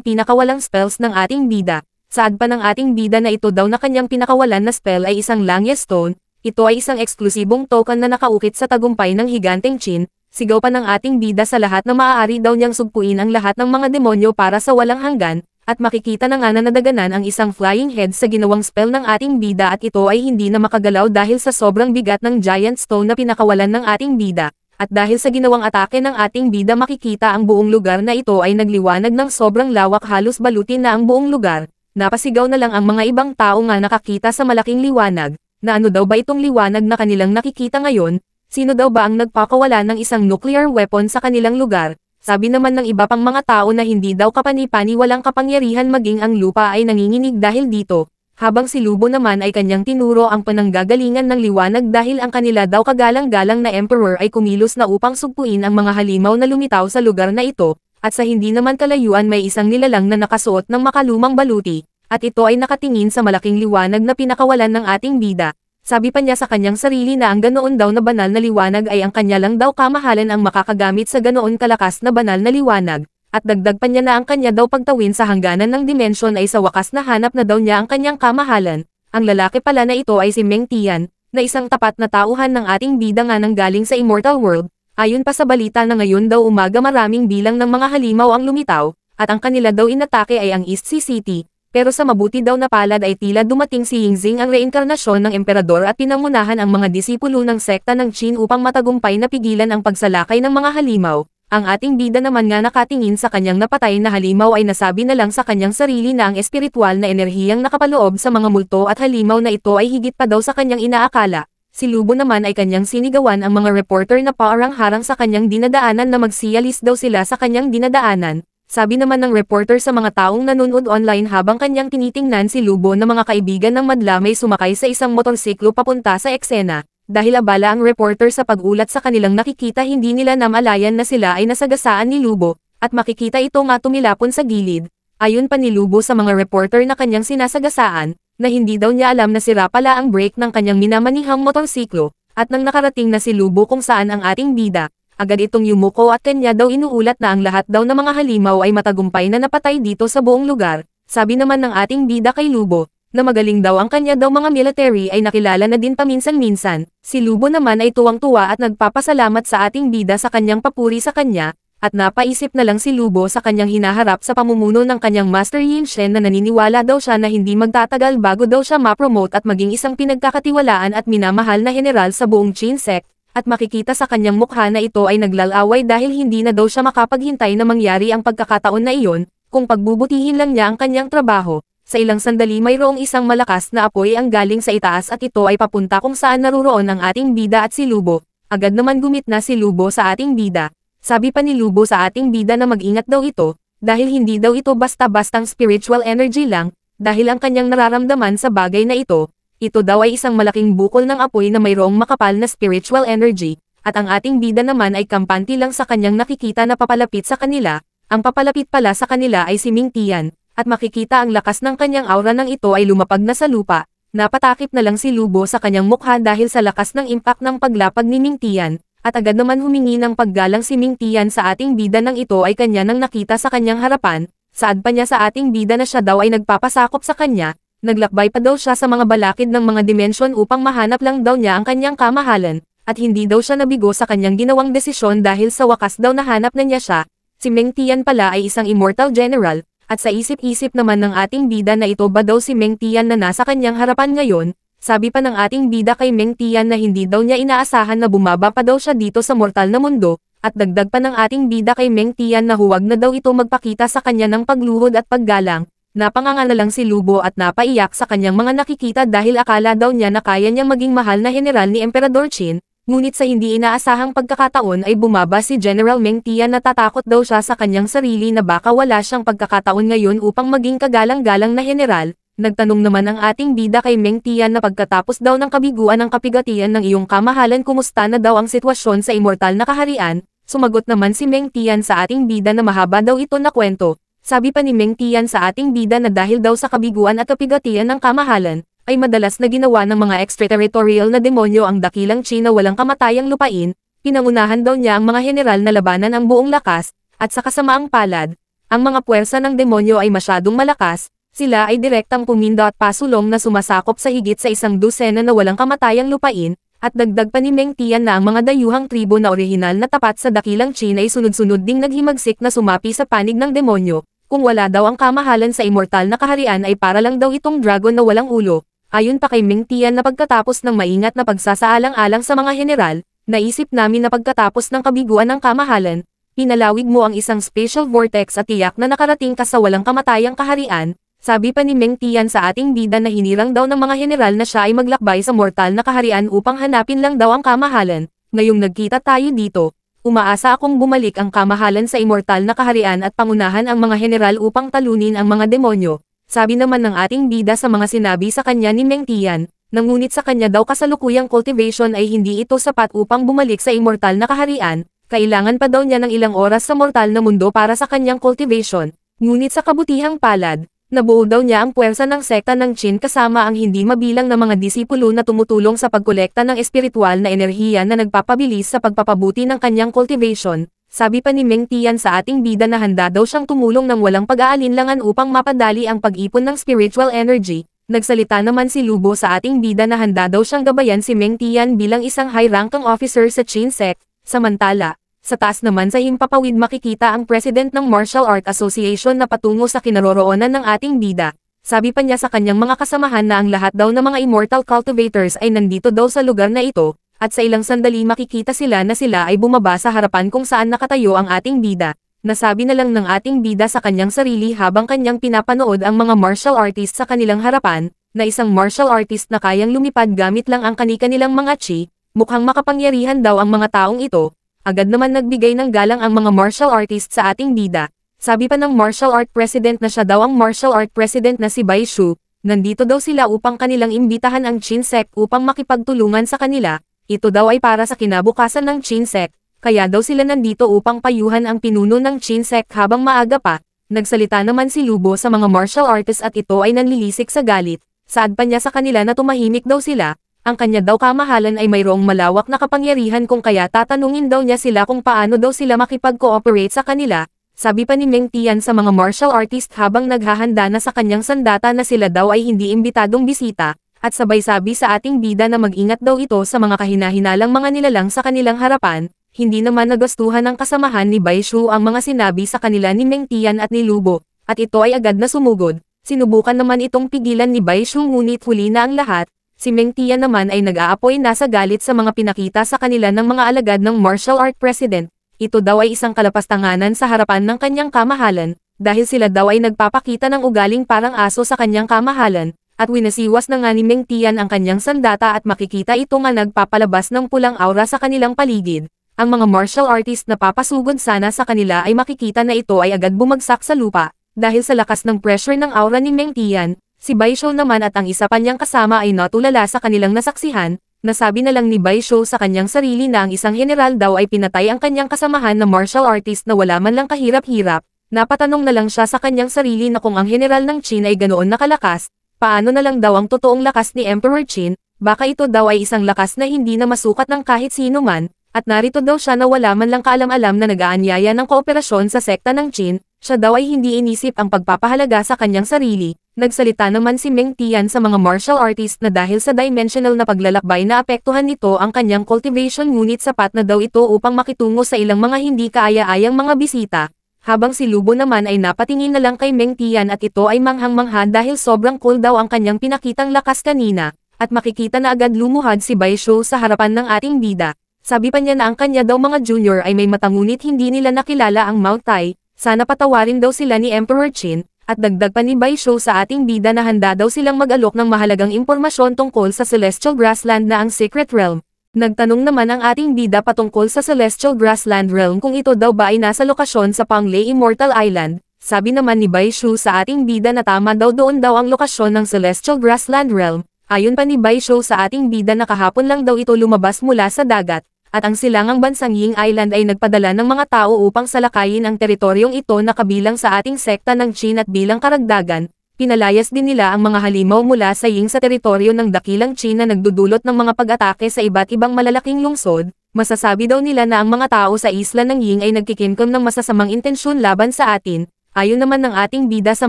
pinakawalang spells ng ating bida. Saad pa ng ating bida na ito daw na kanyang pinakawalan na spell ay isang Lanya Stone. Ito ay isang eksklusibong token na nakaukit sa tagumpay ng higanteng Qin. Sigaw pa ng ating bida sa lahat na maaari daw niyang sugpuin ang lahat ng mga demonyo para sa walang hanggan. At makikita na nga na nadaganan ang isang flying head sa ginawang spell ng ating bida at ito ay hindi na makagalaw dahil sa sobrang bigat ng giant stone na pinakawalan ng ating bida. at dahil sa ginawang atake ng ating bida makikita ang buong lugar na ito ay nagliwanag ng sobrang lawak halos balutin na ang buong lugar. Napasigaw na lang ang mga ibang tao nga nakakita sa malaking liwanag, na ano daw ba itong liwanag na kanilang nakikita ngayon, sino daw ba ang nagpakawala ng isang nuclear weapon sa kanilang lugar. Sabi naman ng iba pang mga tao na hindi daw kapani-pani walang kapangyarihan maging ang lupa ay nanginginig dahil dito, habang si Lubo naman ay kanyang tinuro ang pananggagalingan ng liwanag dahil ang kanila daw kagalang-galang na emperor ay kumilos na upang sugpuin ang mga halimaw na lumitaw sa lugar na ito, at sa hindi naman kalayuan may isang nilalang na nakasuot ng makalumang baluti, at ito ay nakatingin sa malaking liwanag na pinakawalan ng ating bida. Sabi pa niya sa kanyang sarili na ang ganoon daw na banal na liwanag ay ang kanya lang daw kamahalan ang makakagamit sa ganoon kalakas na banal na liwanag, at dagdag pa niya na ang kanya daw pagtawin sa hangganan ng dimensyon ay sa wakas na hanap na daw niya ang kanyang kamahalan. Ang lalaki pala na ito ay si Meng Tian, na isang tapat na tauhan ng ating bida nga nang galing sa Immortal World. Ayon pa sa balita na ngayon daw umaga maraming bilang ng mga halimaw ang lumitaw, at ang kanila daw inatake ay ang East Sea City. Pero sa mabuti daw na palad ay tila dumating si Yingxing ang reinkarnasyon ng emperador at pinangunahan ang mga disipulo ng sekta ng Qin upang matagumpay na pigilan ang pagsalakay ng mga halimaw. Ang ating bida naman nga nakatingin sa kanyang napatay na halimaw ay nasabi na lang sa kanyang sarili na ang espiritual na enerhiyang nakapaloob sa mga multo at halimaw na ito ay higit pa daw sa kanyang inaakala. Si Lubo naman ay kanyang sinigawan ang mga reporter na paarang-harang sa kanyang dinadaanan na magsialis daw sila sa kanyang dinadaanan. Sabi naman ng reporter sa mga taong nanonood online habang kanyang tinitingnan si Lubo na mga kaibigan ng madla may sumakay sa isang motorsiklo papunta sa eksena. Dahil abala ang reporter sa pag-ulat sa kanilang nakikita hindi nila namalayan na sila ay nasagasaan ni Lubo, at makikita ito nga tumilapon sa gilid. Ayon pa ni Lubo sa mga reporter na kanyang sinasagasaan, na hindi daw niya alam na sira pala ang brake ng kanyang minamanihang motorsiklo, at nang nakarating na si Lubo kung saan ang ating bida, agad itong yumuko at kanya daw inuulat na ang lahat daw ng mga halimaw ay matagumpay na napatay dito sa buong lugar. Sabi naman ng ating bida kay Lubo, na magaling daw ang kanya daw mga military ay nakilala na din paminsan-minsan. Si Lubo naman ay tuwang-tuwa at nagpapasalamat sa ating bida sa kanyang papuri sa kanya, at napaisip na lang si Lubo sa kanyang hinaharap sa pamumuno ng kanyang Master Yin Shen na naniniwala daw siya na hindi magtatagal bago daw siya ma-promote at maging isang pinagkakatiwalaan at minamahal na general sa buong Qin sect. At makikita sa kanyang mukha na ito ay naglalaway dahil hindi na daw siya makapaghintay na mangyari ang pagkakataon na iyon, kung pagbubutihin lang niya ang kanyang trabaho. Sa ilang sandali mayroong isang malakas na apoy ang galing sa itaas at ito ay papunta kung saan naruroon ang ating bida at si Lubo. Agad naman gumitna si Lubo sa ating bida. Sabi pa ni Lubo sa ating bida na mag-ingat daw ito, dahil hindi daw ito basta-bastang spiritual energy lang, dahil ang kanyang nararamdaman sa bagay na ito daw ay isang malaking bukol ng apoy na mayroong makapal na spiritual energy, at ang ating bida naman ay kampante lang sa kanyang nakikita na papalapit sa kanila. Ang papalapit pala sa kanila ay si Ming Tian, at makikita ang lakas ng kanyang aura ng ito ay lumapag na sa lupa. Napatakip na lang si Lubo sa kanyang mukha dahil sa lakas ng impact ng paglapag ni Ming Tian, at agad naman humingi ng paggalang si Ming Tian sa ating bida nang ito ay kanya nang nakita sa kanyang harapan. Saad pa niya sa ating bida na siya daw ay nagpapasakop sa kanya. Naglakbay pa daw siya sa mga balakid ng mga dimensyon upang mahanap lang daw niya ang kanyang kamahalan, at hindi daw siya nabigo sa kanyang ginawang desisyon dahil sa wakas daw nahanap na niya siya. Si Meng Tian pala ay isang immortal general, at sa isip-isip naman ng ating bida na ito ba daw si Meng Tian na nasa kanyang harapan ngayon. Sabi pa ng ating bida kay Meng Tian na hindi daw niya inaasahan na bumaba pa daw siya dito sa mortal na mundo, at dagdag pa ng ating bida kay Meng Tian na huwag na daw ito magpakita sa kanya ng pagluhod at paggalang. Napanganga na lang si Lubo at napaiyak sa kanyang mga nakikita dahil akala daw niya na kaya niyang maging mahal na general ni Emperador Qin, ngunit sa hindi inaasahang pagkakataon ay bumaba si General Meng Tian na tatakot daw siya sa kanyang sarili na baka wala siyang pagkakataon ngayon upang maging kagalang-galang na general. Nagtanong naman ang ating bida kay Meng Tian na pagkatapos daw ng kabiguan ng kapigatian ng iyong kamahalan kumusta na daw ang sitwasyon sa immortal na kaharian. Sumagot naman si Meng Tian sa ating bida na mahaba daw ito na kwento. Sabi pa ni Meng Tian sa ating bida na dahil daw sa kabiguan at kapigatian ng kamahalan, ay madalas na ginawa ng mga extraterritorial na demonyo ang dakilang Qin na walang kamatayang lupain, pinangunahan daw niya ang mga general na labanan ang buong lakas, at sa kasamaang palad, ang mga puwersa ng demonyo ay masyadong malakas, sila ay direktang puminda at pasulong na sumasakop sa higit sa 100 na walang kamatayang lupain, at dagdag pa ni Meng Tian na ang mga dayuhang tribo na orihinal na tapat sa dakilang Qin ay sunod-sunod ding naghimagsik na sumapi sa panig ng demonyo. Kung wala daw ang kamahalan sa immortal na kaharian ay para lang daw itong dragon na walang ulo. Ayon pa kay Meng Tian na pagkatapos ng maingat na pagsasaalang-alang sa mga general, naisip namin na pagkatapos ng kabiguan ng kamahalan, pinalawig mo ang isang spatial vortex at tiyak na nakarating ka sa walang kamatayang kaharian, sabi pa ni Meng Tian sa ating bida na hinirang daw ng mga general na siya ay maglakbay sa mortal na kaharian upang hanapin lang daw ang kamahalan. Ngayong nagkita tayo dito, umaasa akong bumalik ang kamahalan sa immortal na kaharian at pangunahan ang mga general upang talunin ang mga demonyo. Sabi naman ng ating bida sa mga sinabi sa kanya ni Meng Tian, ngunit sa kanya daw kasalukuyang cultivation ay hindi ito sapat upang bumalik sa immortal na kaharian, kailangan pa daw niya ng ilang oras sa mortal na mundo para sa kanyang cultivation, ngunit sa kabutihang palad, nabuo daw niya ang puwersa ng sekta ng Qin kasama ang hindi mabilang na mga disipulo na tumutulong sa pagkolekta ng espiritual na enerhiya na nagpapabilis sa pagpapabuti ng kanyang cultivation. Sabi pa ni Meng Tian sa ating bida na handa daw siyang tumulong ng walang pag-aalinlangan upang mapadali ang pag-ipon ng spiritual energy. Nagsalita naman si Lubo sa ating bida na handa daw siyang gabayan si Meng Tian bilang isang high-ranking officer sa Qin sect. Samantala, sa taas naman sa himpapawid makikita ang president ng Martial Art Association na patungo sa kinaroroonan ng ating bida. Sabi pa niya sa kanyang mga kasamahan na ang lahat daw ng mga immortal cultivators ay nandito daw sa lugar na ito, at sa ilang sandali makikita sila na sila ay bumaba sa harapan kung saan nakatayo ang ating bida. Nasabi na lang ng ating bida sa kanyang sarili habang kanyang pinapanood ang mga martial artist sa kanilang harapan, na isang martial artist na kayang lumipad gamit lang ang kani-kanilang mga chi, mukhang makapangyarihan daw ang mga taong ito. Agad naman nagbigay ng galang ang mga martial artist sa ating bida. Sabi pa ng martial art president na siya daw ang martial art president na si Bai Shu, nandito daw sila upang kanilang imbitahan ang Qin sect upang makipagtulungan sa kanila. Ito daw ay para sa kinabukasan ng Qin sect, kaya daw sila nandito upang payuhan ang pinuno ng Qin sect habang maaga pa. Nagsalita naman si Lubo sa mga martial artists at ito ay nanlilisik sa galit. Saad pa niya sa kanila na tumahimik daw sila, ang kanya daw kamahalan ay mayroong malawak na kapangyarihan kung kaya tatanungin daw niya sila kung paano daw sila makipag-cooperate sa kanila. Sabi pa ni Meng Tian sa mga martial artist habang naghahanda na sa kanyang sandata na sila daw ay hindi imbitadong bisita. At sabay sabi sa ating bida na mag-ingat daw ito sa mga kahina-hinalang mga nilalang sa kanilang harapan, hindi naman nagustuhan ng kasamahan ni Bai Shu ang mga sinabi sa kanila ni Meng Tian at ni Lubo, at ito ay agad na sumugod. Sinubukan naman itong pigilan ni Bai Shu ngunit huli na ang lahat. Si Meng Tian naman ay nag-aapoy na sa galit sa mga pinakita sa kanila ng mga alagad ng martial art president. Ito daw ay isang kalapastanganan sa harapan ng kanyang kamahalan, dahil sila daw ay nagpapakita ng ugaling parang aso sa kanyang kamahalan. At winasiwas na nga ni Meng Tian ang kanyang sandata at makikita ito nga nagpapalabas ng pulang aura sa kanilang paligid. Ang mga martial artist na papasugod sana sa kanila ay makikita na ito ay agad bumagsak sa lupa. Dahil sa lakas ng pressure ng aura ni Meng Tian, si Bai Shu naman at ang isa pa niyang kasama ay natulala sa kanilang nasaksihan. Nasabi na lang ni Bai Shu sa kanyang sarili na ang isang general daw ay pinatay ang kanyang kasamahan na martial artist na wala man lang kahirap-hirap. Napatanong na lang siya sa kanyang sarili na kung ang general ng Qin ay ganoon nakalakas, paano na lang daw ang totoong lakas ni Emperor Qin, baka ito daw ay isang lakas na hindi na masukat ng kahit sino man, at narito daw siya na wala man lang kaalam-alam na nag-aanyaya ng kooperasyon sa sekta ng Qin, siya daw ay hindi inisip ang pagpapahalaga sa kanyang sarili. Nagsalita naman si Meng Tian sa mga martial artist na dahil sa dimensional na paglalakbay na apektuhan nito ang kanyang cultivation ngunit sapat na daw ito upang makitungo sa ilang mga hindi kaaya-ayang mga bisita. Habang si Lubo naman ay napatingin na lang kay Meng Tian at ito ay manghang-mangha dahil sobrang cool daw ang kanyang pinakitang lakas kanina, at makikita na agad lumuhad si Bai Shu sa harapan ng ating bida. Sabi pa niya na ang kanya daw mga junior ay may mata ngunit hindi nila nakilala ang Mount Tai, sana patawarin daw sila ni Emperor Qin, at dagdag pa ni Bai Shu sa ating bida na handa daw silang mag-alok ng mahalagang impormasyon tungkol sa Celestial Grassland na ang Secret Realm. Nagtanong naman ang ating bida patungkol sa Celestial Grassland Realm kung ito daw ba ay nasa lokasyon sa Panglay Immortal Island. Sabi naman ni Bai Shu sa ating bida na tama daw doon daw ang lokasyon ng Celestial Grassland Realm. Ayon pa ni Bai Shu sa ating bida na kahapon lang daw ito lumabas mula sa dagat, at ang silangang bansang Ying Island ay nagpadala ng mga tao upang salakayin ang teritoryong ito na kabilang sa ating sekta ng Qin at bilang karagdagan. Pinalayas din nila ang mga halimaw mula sa Ying sa teritoryo ng dakilang Qin na nagdudulot ng mga pag-atake sa iba't ibang malalaking lungsod. Masasabi daw nila na ang mga tao sa isla ng Ying ay nagkikinkom ng masasamang intensyon laban sa atin. Ayon naman ng ating bida sa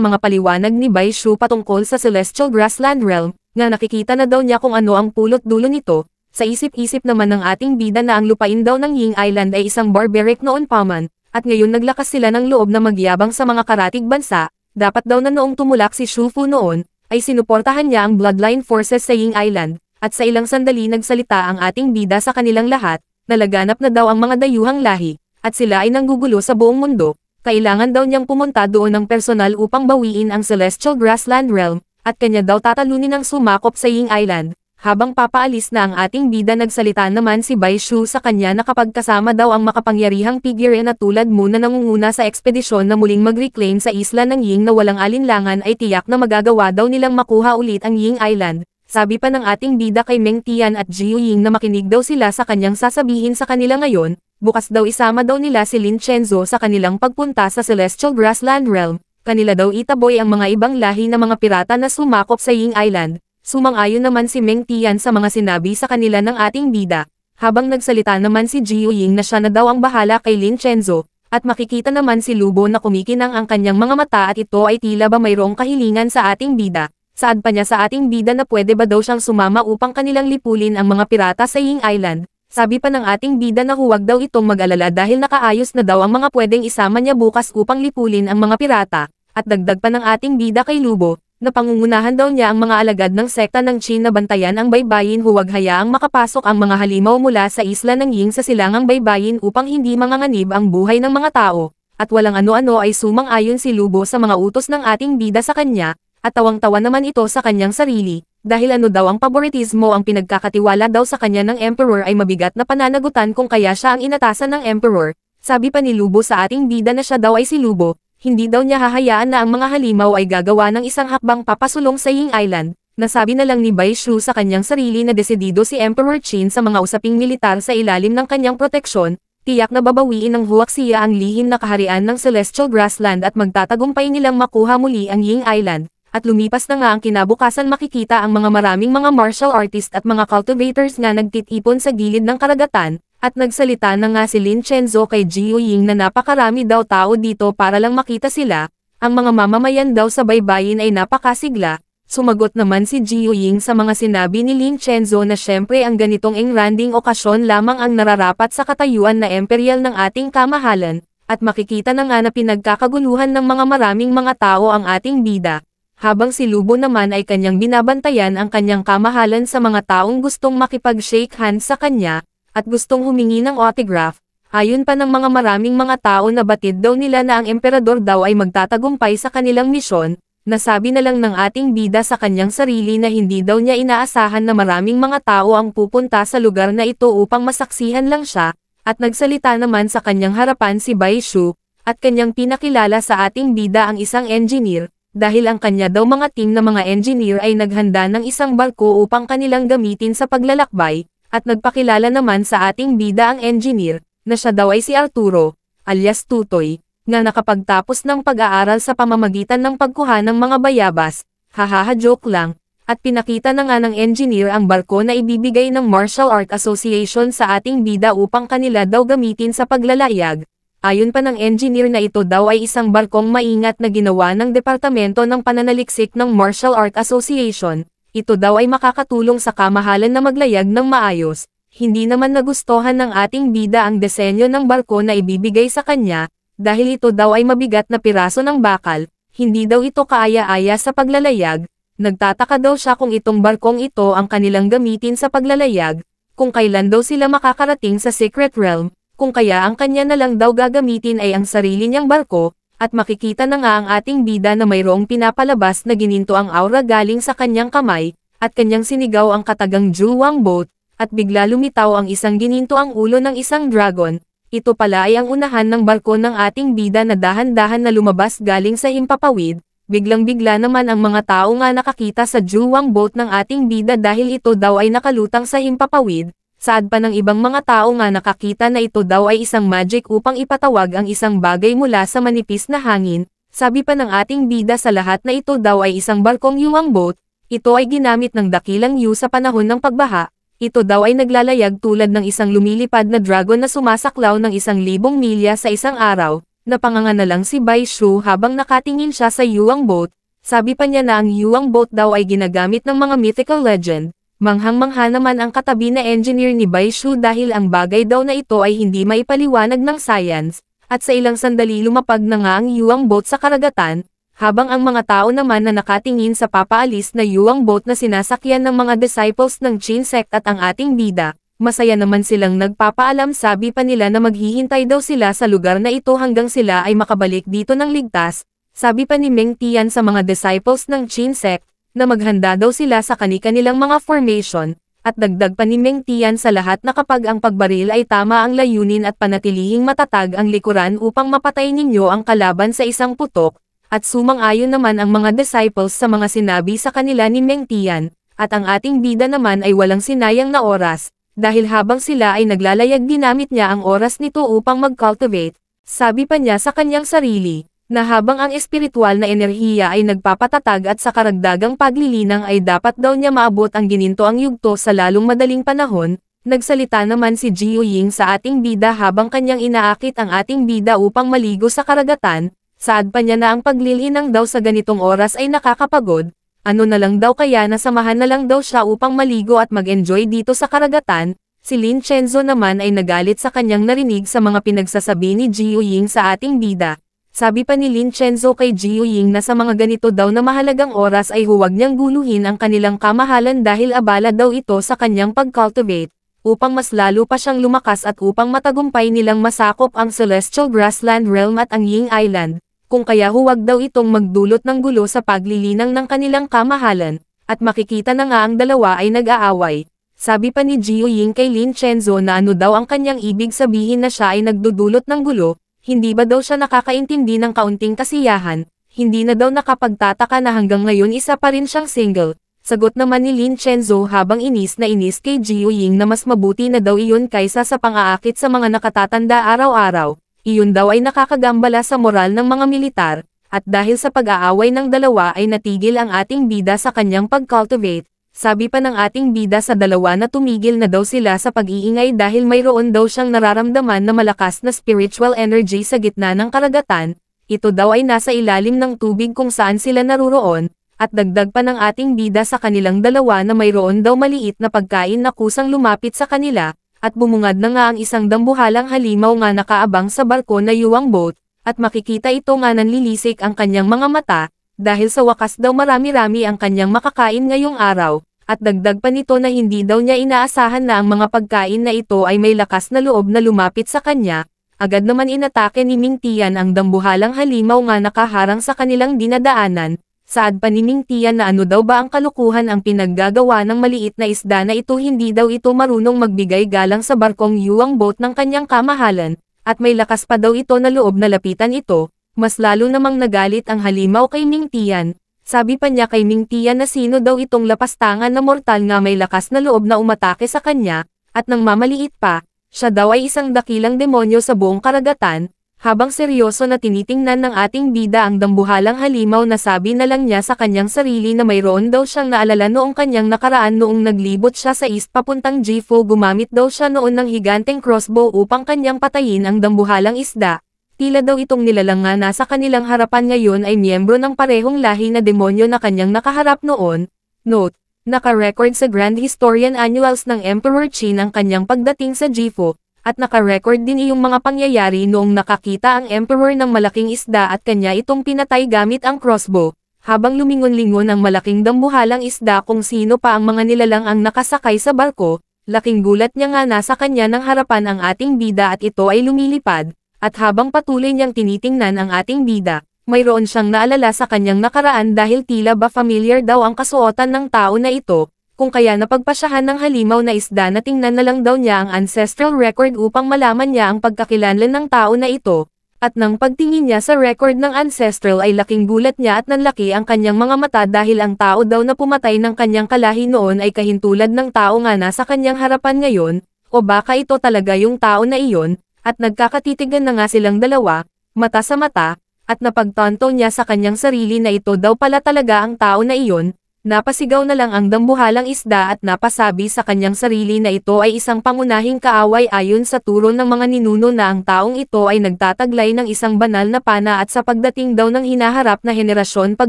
mga paliwanag ni Bai Shu patungkol sa Celestial Grassland Realm, nga nakikita na daw niya kung ano ang pulot dulo nito. Sa isip-isip naman ng ating bida na ang lupain daw ng Ying Island ay isang barbaric noon pa man, at ngayon naglakas sila ng loob na magyabang sa mga karatig bansa. Dapat daw na noong tumulak si Shu Fu noon, ay sinuportahan niya ang bloodline forces sa Ying Island, at sa ilang sandali nagsalita ang ating bida sa kanilang lahat. nalaganap na daw ang mga dayuhang lahi, at sila ay nanggugulo sa buong mundo. Kailangan daw niyang pumunta doon ng personal upang bawiin ang Celestial Grassland Realm, at kanya daw tatalunin ang sumakop sa Ying Island. Habang papaalis na ang ating bida, nagsalita naman si Bai Shu sa kanya na kapag kasama daw ang makapangyarihang figure na tulad mo na nangunguna sa ekspedisyon na muling mag-reclaim sa isla ng Ying na walang alinlangan, ay tiyak na magagawa daw nilang makuha ulit ang Ying Island. Sabi pa ng ating bida kay Meng Tian at Jiu Ying na makinig daw sila sa kanyang sasabihin sa kanila ngayon, bukas daw isama daw nila si Lin Chenzo sa kanilang pagpunta sa Celestial Grassland Realm. Kanila daw itaboy ang mga ibang lahi na mga pirata na sumakop sa Ying Island. Sumang-ayon naman si Meng Tian sa mga sinabi sa kanila ng ating bida, habang nagsalita naman si Jiu Ying na siya na daw ang bahala kay Lin Chenzo, at makikita naman si Lubo na kumikinang ang kanyang mga mata at ito ay tila ba mayroong kahilingan sa ating bida. Saad pa niya sa ating bida na pwede ba daw siyang sumama upang kanilang lipulin ang mga pirata sa Ying Island. Sabi pa ng ating bida na huwag daw itong mag-alala dahil nakaayos na daw ang mga pwedeng isama niya bukas upang lipulin ang mga pirata, at dagdag pa ng ating bida kay Lubo, na pangungunahan daw niya ang mga alagad ng sekta ng Qin na bantayan ang baybayin, huwag hayaang makapasok ang mga halimaw mula sa isla ng Ying sa silangang baybayin upang hindi manganganib ang buhay ng mga tao, at walang ano-ano ay sumang-ayon si Lubo sa mga utos ng ating bida sa kanya, at tawang-tawa naman ito sa kanyang sarili, dahil ano daw ang paboritismo ang pinagkakatiwala daw sa kanya ng Emperor ay mabigat na pananagutan kung kaya siya ang inatasan ng Emperor. Sabi pa ni Lubo sa ating bida na siya daw ay si Lubo, hindi daw niya hahayaan na ang mga halimaw ay gagawa ng isang hakbang papasulong sa Ying Island. Nasabi na lang ni Bai Shu sa kanyang sarili na desidido si Emperor Qin sa mga usaping militar sa ilalim ng kanyang proteksyon, tiyak na babawiin ng Huaxia ang lihim na kaharian ng Celestial Grassland at magtatagumpay nilang makuha muli ang Ying Island. At lumipas na nga ang kinabukasan, makikita ang mga maraming mga martial artist at mga cultivators nga nagtitipon sa gilid ng karagatan. At nagsalita na nga si Lin Chenzo kay Jiu Ying na napakarami daw tao dito para lang makita sila, ang mga mamamayan daw sa baybayin ay napakasigla. Sumagot naman si Jiu Ying sa mga sinabi ni Lin Chenzo na syempre ang ganitong engranding okasyon lamang ang nararapat sa katayuan na imperial ng ating kamahalan, at makikita na nga na pinagkakaguluhan ng mga maraming mga tao ang ating bida. Habang si Lubo naman ay kanyang binabantayan ang kanyang kamahalan sa mga taong gustong makipag-shake hands sa kanya, at gustong humingi ng autograph. Ayon pa ng mga maraming mga tao na batid daw nila na ang emperador daw ay magtatagumpay sa kanilang misyon, nasabi na lang ng ating bida sa kanyang sarili na hindi daw niya inaasahan na maraming mga tao ang pupunta sa lugar na ito upang masaksihan lang siya, at nagsalita naman sa kanyang harapan si Bai Shu, at kanyang pinakilala sa ating bida ang isang engineer, dahil ang kanya daw mga team na mga engineer ay naghanda ng isang barko upang kanilang gamitin sa paglalakbay. At nagpakilala naman sa ating bida ang engineer, na siya daw ay si Arturo, alias Tutoy, nga nakapagtapos ng pag-aaral sa pamamagitan ng pagkuha ng mga bayabas, hahaha joke lang, at pinakita na nga ng engineer ang barko na ibibigay ng Martial Art Association sa ating bida upang kanila daw gamitin sa paglalayag. Ayon pa ng engineer na ito daw ay isang barkong maingat na ginawa ng Departamento ng Pananaliksik ng Martial Art Association. Ito daw ay makakatulong sa kamahalan na maglayag ng maayos. Hindi naman nagustuhan ng ating bida ang disenyo ng barko na ibibigay sa kanya, dahil ito daw ay mabigat na piraso ng bakal, hindi daw ito kaaya-aya sa paglalayag. Nagtataka daw siya kung itong barkong ito ang kanilang gamitin sa paglalayag, kung kailan daw sila makakarating sa Secret Realm, kung kaya ang kanya na lang daw gagamitin ay ang sarili niyang barko. At makikita na nga ang ating bida na mayroong pinapalabas na gininto ang aura galing sa kanyang kamay, at kanyang sinigaw ang katagang Juwang Boat, at bigla lumitaw ang isang gininto ang ulo ng isang dragon. Ito pala ay ang unahan ng barko ng ating bida na dahan-dahan na lumabas galing sa himpapawid. Biglang-bigla naman ang mga tao nga nakakita sa Juwang Boat ng ating bida dahil ito daw ay nakalutang sa himpapawid. Saad pa ng ibang mga tao nga nakakita na ito daw ay isang magic upang ipatawag ang isang bagay mula sa manipis na hangin. Sabi pa ng ating bida sa lahat na ito daw ay isang barkong Yuang Boat. Ito ay ginamit ng dakilang Yu sa panahon ng pagbaha. Ito daw ay naglalayag tulad ng isang lumilipad na dragon na sumasaklaw ng 1,000 milya sa isang araw. Napanganga na lang si Bai Shu habang nakatingin siya sa Yuang Boat. Sabi pa niya na ang Yuang Boat daw ay ginagamit ng mga mythical legend. Manghang-mangha naman ang katabi na engineer ni Bai Shu dahil ang bagay daw na ito ay hindi maipaliwanag ng science, at sa ilang sandali lumapag na nga ang Yuang Boat sa karagatan, habang ang mga tao naman na nakatingin sa papaalis na Yuang Boat na sinasakyan ng mga disciples ng Qin sect at ang ating bida, Masaya naman silang nagpapaalam, sabi pa nila na maghihintay daw sila sa lugar na ito hanggang sila ay makabalik dito ng ligtas. Sabi pa ni Meng Tian sa mga disciples ng Qin sect, na maghanda daw sila sa kani-kanilang mga formation, at dagdag pa ni Meng Tian sa lahat na kapag ang pagbaril ay tama ang layunin at panatilihing matatag ang likuran upang mapatay ninyo ang kalaban sa isang putok, at sumang-ayon naman ang mga disciples sa mga sinabi sa kanila ni Meng Tian, at ang ating bida naman ay walang sinayang na oras, dahil habang sila ay naglalayag ginamit niya ang oras nito upang mag-cultivate, sabi pa niya sa kanyang sarili, na habang ang espiritual na enerhiya ay nagpapatatag at sa karagdagang paglilinang ay dapat daw niya maabot ang ginintoang yugto sa lalong madaling panahon, nagsalita naman si Jiu Ying sa ating bida habang kanyang inaakit ang ating bida upang maligo sa karagatan, saad pa niya na ang paglilinang daw sa ganitong oras ay nakakapagod, ano na lang daw kaya nasamahan na lang daw siya upang maligo at mag-enjoy dito sa karagatan. Si Lin Chenzo naman ay nagalit sa kanyang narinig sa mga pinagsasabi ni Jiu Ying sa ating bida. Sabi pa ni Lin Chenzo kay Jiu Ying na sa mga ganito daw na mahalagang oras ay huwag niyang guluhin ang kanilang kamahalan dahil abala daw ito sa kanyang pag-cultivate, upang mas lalo pa siyang lumakas at upang matagumpay nilang masakop ang Celestial Grassland Realm at ang Ying Island, kung kaya huwag daw itong magdulot ng gulo sa paglilinang ng kanilang kamahalan, at makikita na nga ang dalawa ay nag-aaway. Sabi pa ni Jiu Ying kay Lin Chenzo na ano daw ang kanyang ibig sabihin na siya ay nagdudulot ng gulo. Hindi ba daw siya nakakaintindi ng kaunting kasiyahan, hindi na daw nakapagtataka na hanggang ngayon isa pa rin siyang single. Sagot naman ni Lin Chenzo habang inis na inis kay Jiu Ying na mas mabuti na daw iyon kaysa sa pang-aakit sa mga nakatatanda araw-araw. Iyon daw ay nakakagambala sa moral ng mga militar, at dahil sa pag-aaway ng dalawa ay natigil ang ating bida sa kanyang pag-cultivate. Sabi pa ng ating bida sa dalawa na tumigil na daw sila sa pag-iingay dahil mayroon daw siyang nararamdaman na malakas na spiritual energy sa gitna ng karagatan, ito daw ay nasa ilalim ng tubig kung saan sila naruroon, at dagdag pa ng ating bida sa kanilang dalawa na mayroon daw maliit na pagkain na kusang lumapit sa kanila, at bumungad na nga ang isang dambuhalang halimaw nga nakaabang sa barko na yuwang boat, at makikita ito nga nanlilisik ang kanyang mga mata, dahil sa wakas daw marami-rami ang kanyang makakain ngayong araw, at dagdag pa nito na hindi daw niya inaasahan na ang mga pagkain na ito ay may lakas na loob na lumapit sa kanya. Agad naman inatake ni Ming Tian ang dambuhalang halimaw nga nakaharang sa kanilang dinadaanan, saad pa ni Ming Tian na ano daw ba ang kalukuhan ang pinaggagawa ng maliit na isda na ito, hindi daw ito marunong magbigay galang sa barkong yuwang boat ng kanyang kamahalan, at may lakas pa daw ito na loob na lapitan ito. Mas lalo namang nagalit ang halimaw kay Ming Tian. Sabi pa niya kay Ming Tian na sino daw itong lapastangan na mortal nga may lakas na loob na umatake sa kanya, at nang mamaliit pa, siya daw ay isang dakilang demonyo sa buong karagatan. Habang seryoso na tinitingnan ng ating bida ang dambuhalang halimaw na sabi na lang niya sa kanyang sarili na mayroon daw siyang naalala noong kanyang nakaraan noong naglibot siya sa east papuntang Jifu, gumamit daw siya noon ng higanteng crossbow upang kanyang patayin ang dambuhalang isda. Tila daw itong nilalang nga nasa kanilang harapan ngayon ay miyembro ng parehong lahi na demonyo na kanyang nakaharap noon. Note, naka-record sa Grand Historian Annuals ng Emperor Qin ang kanyang pagdating sa Jifu, at naka-record din iyong mga pangyayari noong nakakita ang Emperor ng malaking isda at kanya itong pinatay gamit ang crossbow, habang lumingon-lingon ang malaking dambuhalang isda kung sino pa ang mga nilalang ang nakasakay sa barko. Laking gulat niya nga nasa kanya ng harapan ang ating bida at ito ay lumilipad. At habang patuloy niyang tinitingnan ang ating bida, mayroon siyang naalala sa kanyang nakaraan dahil tila ba familiar daw ang kasuotan ng tao na ito, kung kaya napagpasyahan ng halimaw na isda na tingnan na lang daw niya ang ancestral record upang malaman niya ang pagkakilanlan ng tao na ito, at nang pagtingin niya sa record ng ancestral ay laking gulat niya at nanlaki ang kanyang mga mata dahil ang tao daw na pumatay ng kanyang kalahi noon ay kahintulad ng tao nga nasa kanyang harapan ngayon, o baka ito talaga yung tao na iyon. At nagkakatitigan na nga silang dalawa, mata sa mata, at napagtanto niya sa kanyang sarili na ito daw pala talaga ang tao na iyon. Napasigaw na lang ang dambuhalang isda at napasabi sa kanyang sarili na ito ay isang pangunahing kaaway ayon sa turo ng mga ninuno na ang taong ito ay nagtataglay ng isang banal na pana at sa pagdating daw ng hinaharap na henerasyon pag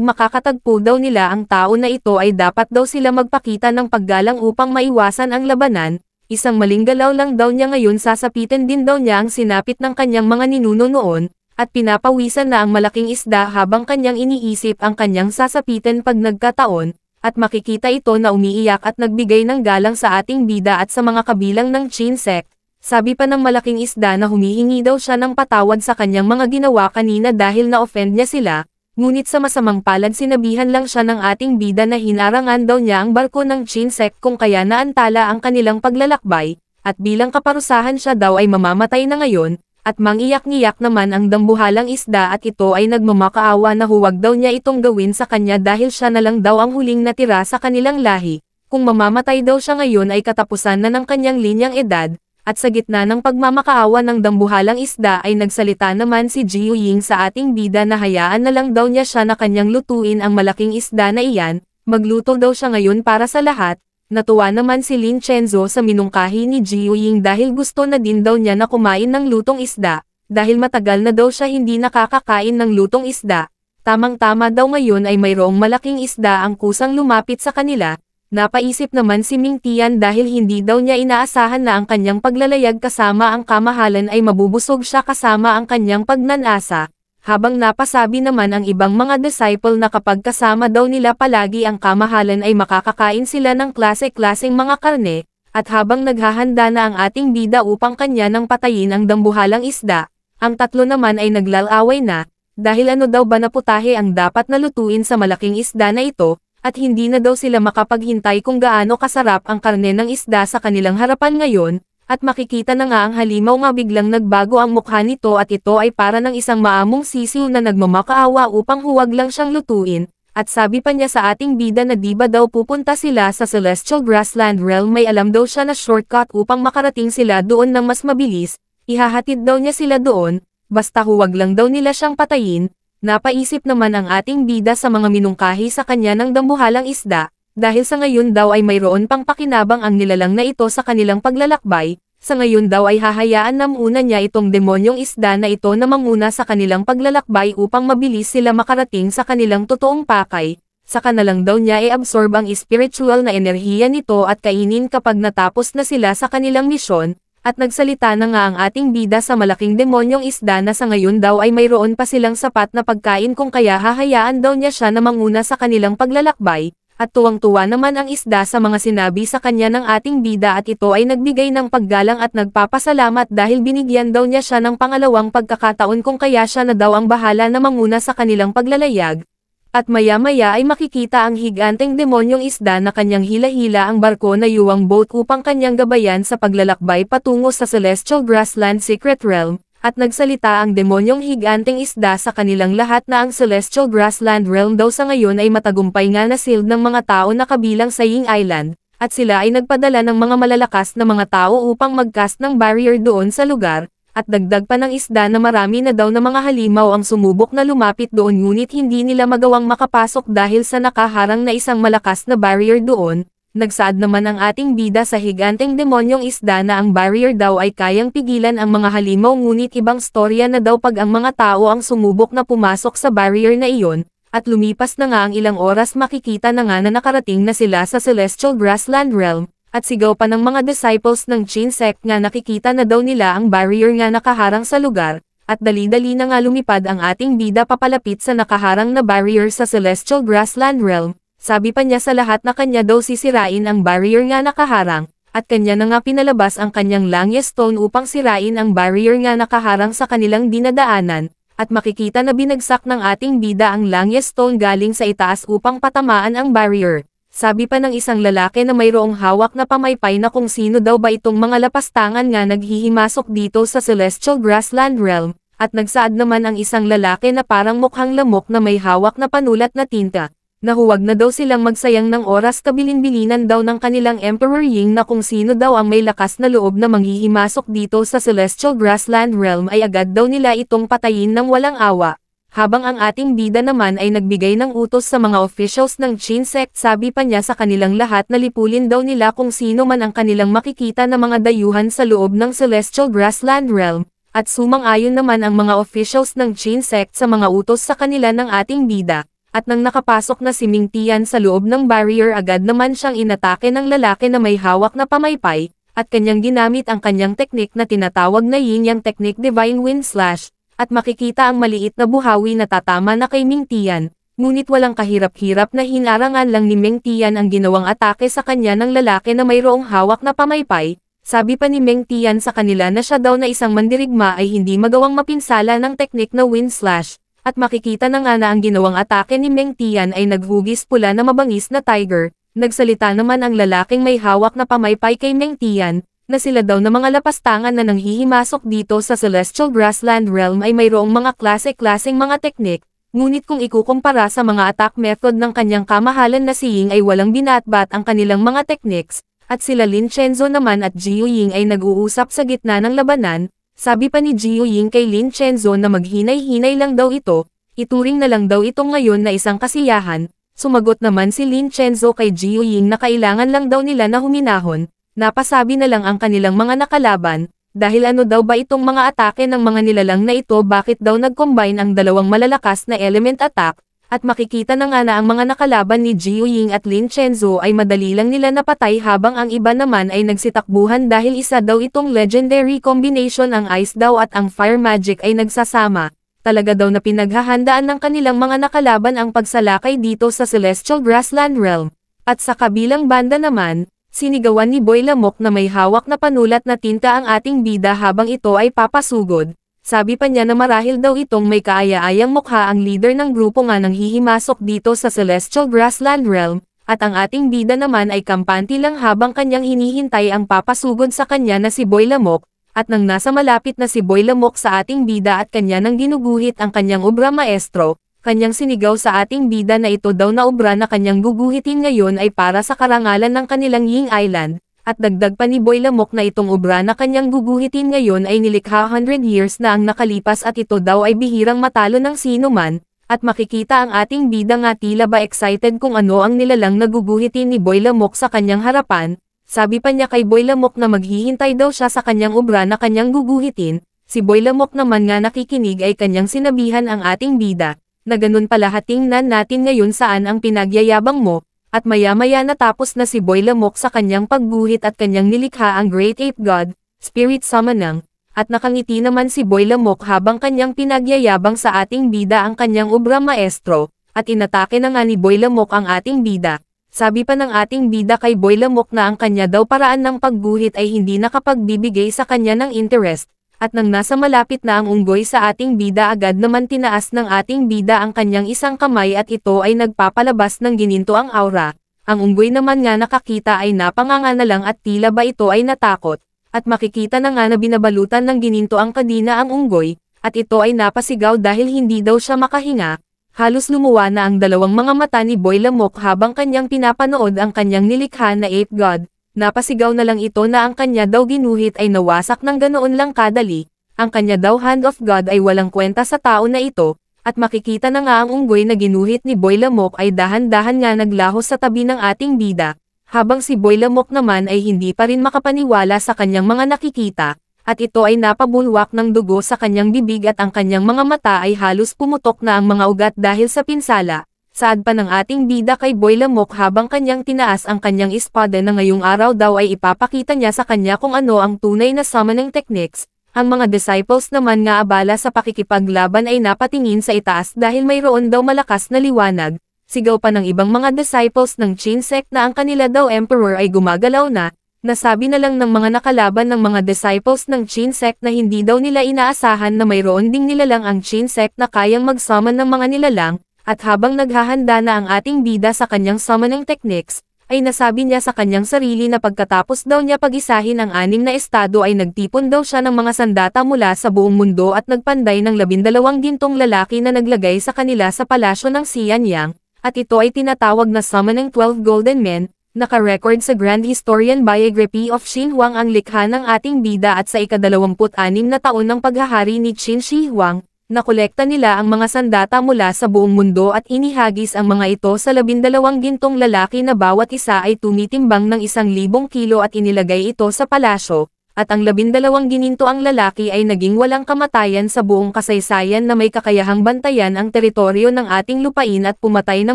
makakatagpo daw nila ang tao na ito ay dapat daw sila magpakita ng paggalang upang maiwasan ang labanan. Isang maling galaw lang daw niya ngayon, sasapitin din daw niya ang sinapit ng kanyang mga ninuno noon, at pinapawisan na ang malaking isda habang kanyang iniisip ang kanyang sasapitin pag nagkataon. at makikita ito na umiiyak at nagbigay ng galang sa ating bida at sa mga kabilang ng Chin sect. Sabi pa ng malaking isda na humihingi daw siya ng patawad sa kanyang mga ginawa kanina dahil na-offend niya sila, ngunit sa masamang palad sinabihan lang siya ng ating bida na hinarangan daw niya ang barko ng Chin sect kung kaya naantala ang kanilang paglalakbay, at bilang kaparusahan siya daw ay mamamatay na ngayon, at mangiyak-ngiyak naman ang dambuhalang isda at ito ay nagmamakaawa na huwag daw niya itong gawin sa kanya dahil siya na lang daw ang huling natira sa kanilang lahi. Kung mamamatay daw siya ngayon ay katapusan na ng kanyang linyang edad, at sa gitna ng pagmamakaawa ng dambuhalang isda ay nagsalita naman si Jiu Ying sa ating bida na hayaan na lang daw niya siya na kanyang lutuin ang malaking isda na iyan, magluto daw siya ngayon para sa lahat. Natuwa naman si Lin Chenzo sa minungkahi ni Jiu Ying dahil gusto na din daw niya na kumain ng lutong isda, dahil matagal na daw siya hindi nakakakain ng lutong isda. Tamang-tama daw ngayon ay mayroong malaking isda ang kusang lumapit sa kanila. Napaisip naman si Ming Tian dahil hindi daw niya inaasahan na ang kanyang paglalayag kasama ang kamahalan ay mabubusog siya kasama ang kanyang pagnanasa. Habang napasabi naman ang ibang mga disciple na kapag kasama daw nila palagi ang kamahalan ay makakakain sila ng klase-klaseng mga karne, at habang naghahanda na ang ating bida upang kanya nang patayin ang dambuhalang isda, ang tatlo naman ay naglalaway na, dahil ano daw ba na putahe ang dapat na lutuin sa malaking isda na ito, at hindi na daw sila makapaghintay kung gaano kasarap ang karne ng isda sa kanilang harapan ngayon. At makikita na nga ang halimaw nga biglang nagbago ang mukha nito at ito ay para ng isang maamong sisiw na nagmamakaawa upang huwag lang siyang lutuin, at sabi pa niya sa ating bida na di ba daw pupunta sila sa Celestial Grassland Realm, may alam daw siya na shortcut upang makarating sila doon ng mas mabilis, ihahatid daw niya sila doon, basta huwag lang daw nila siyang patayin. Napaisip naman ang ating bida sa mga minungkahi sa kanya ng dambuhalang isda. Dahil sa ngayon daw ay mayroon pang pakinabang ang nilalang na ito sa kanilang paglalakbay, sa ngayon daw ay hahayaan na muna niya itong demonyong isda na ito na manguna sa kanilang paglalakbay upang mabilis sila makarating sa kanilang totoong pakay, saka na lang daw niya i-absorb ang spiritual na enerhiya nito at kainin kapag natapos na sila sa kanilang misyon, at nagsalita na nga ang ating bida sa malaking demonyong isda na sa ngayon daw ay mayroon pa silang sapat na pagkain kung kaya hahayaan daw niya siya na manguna sa kanilang paglalakbay. At tuwang-tuwa naman ang isda sa mga sinabi sa kanya ng ating bida at ito ay nagbigay ng paggalang at nagpapasalamat dahil binigyan daw niya siya ng pangalawang pagkakataon kung kaya siya na daw ang bahala na manguna sa kanilang paglalayag. At maya-maya ay makikita ang higanteng demonyong isda na kanyang hila-hila ang barko na yuwang boat upang kanyang gabayan sa paglalakbay patungo sa Celestial Grassland Secret Realm. At nagsalita ang demonyong higanteng isda sa kanilang lahat na ang Celestial Grassland Realm daw sa ngayon ay matagumpay nga na sealed ng mga tao na kabilang sa Ying Island, at sila ay nagpadala ng mga malalakas na mga tao upang mag-cast ng barrier doon sa lugar, at dagdag pa ng isda na marami na daw na mga halimaw ang sumubok na lumapit doon ngunit hindi nila magawang makapasok dahil sa nakaharang na isang malakas na barrier doon. Nagsaad naman ang ating bida sa higanteng demonyong isda na ang barrier daw ay kayang pigilan ang mga halimaw ngunit ibang storya na daw pag ang mga tao ang sumubok na pumasok sa barrier na iyon, at lumipas na nga ang ilang oras makikita na nga na nakarating na sila sa Celestial Grassland Realm, at sigaw pa ng mga disciples ng Chin sect nga nakikita na daw nila ang barrier nga nakaharang sa lugar, at dali-dali na nga lumipad ang ating bida papalapit sa nakaharang na barrier sa Celestial Grassland Realm. Sabi pa niya sa lahat na kanya daw sisirain ang barrier nga nakaharang, at kanya na nga pinalabas ang kanyang Langya Stone upang sirain ang barrier nga nakaharang sa kanilang dinadaanan, at makikita na binagsak ng ating bida ang Langya Stone galing sa itaas upang patamaan ang barrier. Sabi pa ng isang lalaki na mayroong hawak na pamaypay na kung sino daw ba itong mga lapastangan nga naghihimasok dito sa Celestial Grassland Realm, at nagsaad naman ang isang lalaki na parang mukhang lamok na may hawak na panulat na tinta. Na huwag na daw silang magsayang ng oras kabilin-bilinan daw ng kanilang Emperor Ying na kung sino daw ang may lakas na loob na manghihimasok dito sa Celestial Grassland Realm ay agad daw nila itong patayin ng walang awa. Habang ang ating bida naman ay nagbigay ng utos sa mga officials ng Chin sect, sabi pa niya sa kanilang lahat na lipulin daw nila kung sino man ang kanilang makikita na mga dayuhan sa loob ng Celestial Grassland Realm, at sumang-ayon naman ang mga officials ng Chin sect sa mga utos sa kanila ng ating bida. At nang nakapasok na si Ming Tian sa loob ng barrier agad naman siyang inatake ng lalaki na may hawak na pamaypay, at kanyang ginamit ang kanyang teknik na tinatawag na Yin Yang Technique Divine Wind Slash, at makikita ang maliit na buhawi na tatama na kay Ming Tian, ngunit walang kahirap-hirap na hinarangan lang ni Meng Tian ang ginawang atake sa kanya ng lalaki na mayroong hawak na pamaypay. Sabi pa ni Meng Tian sa kanila na siya daw na isang mandirigma ay hindi magawang mapinsala ng teknik na wind slash, at makikita na nga na ang ginawang atake ni Meng Tian ay naghugis pula na mabangis na tiger. Nagsalita naman ang lalaking may hawak na pamaypay kay Meng Tian, na sila daw na mga lapastangan na nanghihimasok dito sa Celestial Grassland Realm ay mayroong mga klase-klaseng mga teknik, ngunit kung ikukumpara sa mga attack method ng kanyang kamahalan na si Ying ay walang binatbat ang kanilang mga techniques, at sila Lin Chenzo naman at Jiu Ying ay nag-uusap sa gitna ng labanan. Sabi pa ni Jiu Ying kay Lin Chenzo na maghinay-hinay lang daw ito, ituring na lang daw ito ngayon na isang kasiyahan. Sumagot naman si Lin Chenzo kay Jiu Ying na kailangan lang daw nila na huminahon. Napasabi na lang ang kanilang mga nakalaban, dahil ano daw ba itong mga atake ng mga nilalang na ito, bakit daw nag-combine ang dalawang malalakas na element attack, at makikita na nga na ang mga nakalaban ni Jiu Ying at Lin Chenzo ay madali lang nila napatay habang ang iba naman ay nagsitakbuhan dahil isa daw itong legendary combination, ang ice daw at ang fire magic ay nagsasama. Talaga daw na pinaghahandaan ng kanilang mga nakalaban ang pagsalakay dito sa Celestial Grassland Realm. At sa kabilang banda naman, sinigawan ni Boy Lamok na may hawak na panulat na tinta ang ating bida habang ito ay papasugod. Sabi pa niya na marahil daw itong may kaaya-ayang mukha ang leader ng grupo nga nang hihimasok dito sa Celestial Grassland Realm, at ang ating bida naman ay kampante lang habang kanyang hinihintay ang papasugod sa kanya na si Boy Lamok, at nang nasa malapit na si Boy Lamok sa ating bida at kanya nang ginuguhit ang kanyang obra maestro, kanyang sinigaw sa ating bida na ito daw na obra na kanyang guguhitin ngayon ay para sa karangalan ng kanilang Ying Island, at dagdag pa ni Boy Lamok na itong obra na kanyang guguhitin ngayon ay nilikha 100 years na ang nakalipas at ito daw ay bihirang matalo ng sino man, at makikita ang ating bida nga tila ba excited kung ano ang nilalang na guguhitin ni Boy Lamok sa kanyang harapan. Sabi pa niya kay Boy Lamok na maghihintay daw siya sa kanyang obra na kanyang guguhitin. Si Boy Lamok naman nga nakikinig ay kanyang sinabihan ang ating bida, na ganun pala, tingnan natin ngayon saan ang pinagyayabang mo, at maya-maya natapos na si Boy Lamok sa kanyang pagguhit at kanyang nilikha ang Great Ape God, Spirit Summonang, at nakangiti naman si Boy Lamok habang kanyang pinagyayabang sa ating bida ang kanyang obra maestro, at inatake na nga ni Boy Lamok ang ating bida. Sabi pa ng ating bida kay Boy Lamok na ang kanya daw paraan ng pagguhit ay hindi nakapagbibigay sa kanya ng interest. At nang nasa malapit na ang unggoy sa ating bida, agad naman tinaas ng ating bida ang kanyang isang kamay at ito ay nagpapalabas ng gininto ang aura. Ang unggoy naman nga nakakita ay napanganga na lang at tila ba ito ay natakot. At makikita na nga na binabalutan ng gininto ang kadina ang unggoy, at ito ay napasigaw dahil hindi daw siya makahinga. Halos lumuwa na ang dalawang mga mata ni Boy Lamok habang kanyang pinapanood ang kanyang nilikha na Ape God. Napasigaw na lang ito na ang kanya daw ginuhit ay nawasak ng ganoon lang kadali, ang kanya daw Hand of God ay walang kwenta sa tao na ito, at makikita na nga ang unggoy na ginuhit ni Boy Lamok ay dahan-dahan nga naglahos sa tabi ng ating bida, habang si Boy Lamok naman ay hindi pa rin makapaniwala sa kanyang mga nakikita, at ito ay napabulwak ng dugo sa kanyang bibig at ang kanyang mga mata ay halos pumutok na ang mga ugat dahil sa pinsala. Saad pa ng ating bida kay Boy Lamok habang kanyang tinaas ang kanyang espada na ngayong araw daw ay ipapakita niya sa kanya kung ano ang tunay na summoning techniques. Ang mga disciples naman nga abala sa pakikipaglaban ay napatingin sa itaas dahil mayroon daw malakas na liwanag. Sigaw pa ng ibang mga disciples ng Qin sect na ang kanila daw emperor ay gumagalaw na. Nasabi na lang ng mga nakalaban ng mga disciples ng Qin sect na hindi daw nila inaasahan na mayroon ding nilalang ang Qin sect na kayang mag-summon ng mga nilalang. At habang naghahanda na ang ating bida sa kanyang summoning techniques, ay nasabi niya sa kanyang sarili na pagkatapos daw niya pag-isahin ang 6 na estado ay nagtipon daw siya ng mga sandata mula sa buong mundo at nagpanday ng 12 gintong lalaki na naglagay sa kanila sa palasyo ng Xianyang, at ito ay tinatawag na Summoning 12 Golden Men. Naka-record sa Grand Historian Biography of Qin Huang ang likha ng ating bida at sa ika-26 na taon ng paghahari ni Qin Shi Huang. Nakolekta nila ang mga sandata mula sa buong mundo at inihagis ang mga ito sa 12 gintong lalaki na bawat isa ay tumitimbang ng 1,000 kilo at inilagay ito sa palasyo, at ang 12 gininto ang lalaki ay naging walang kamatayan sa buong kasaysayan na may kakayahang bantayan ang teritoryo ng ating lupain at pumatay ng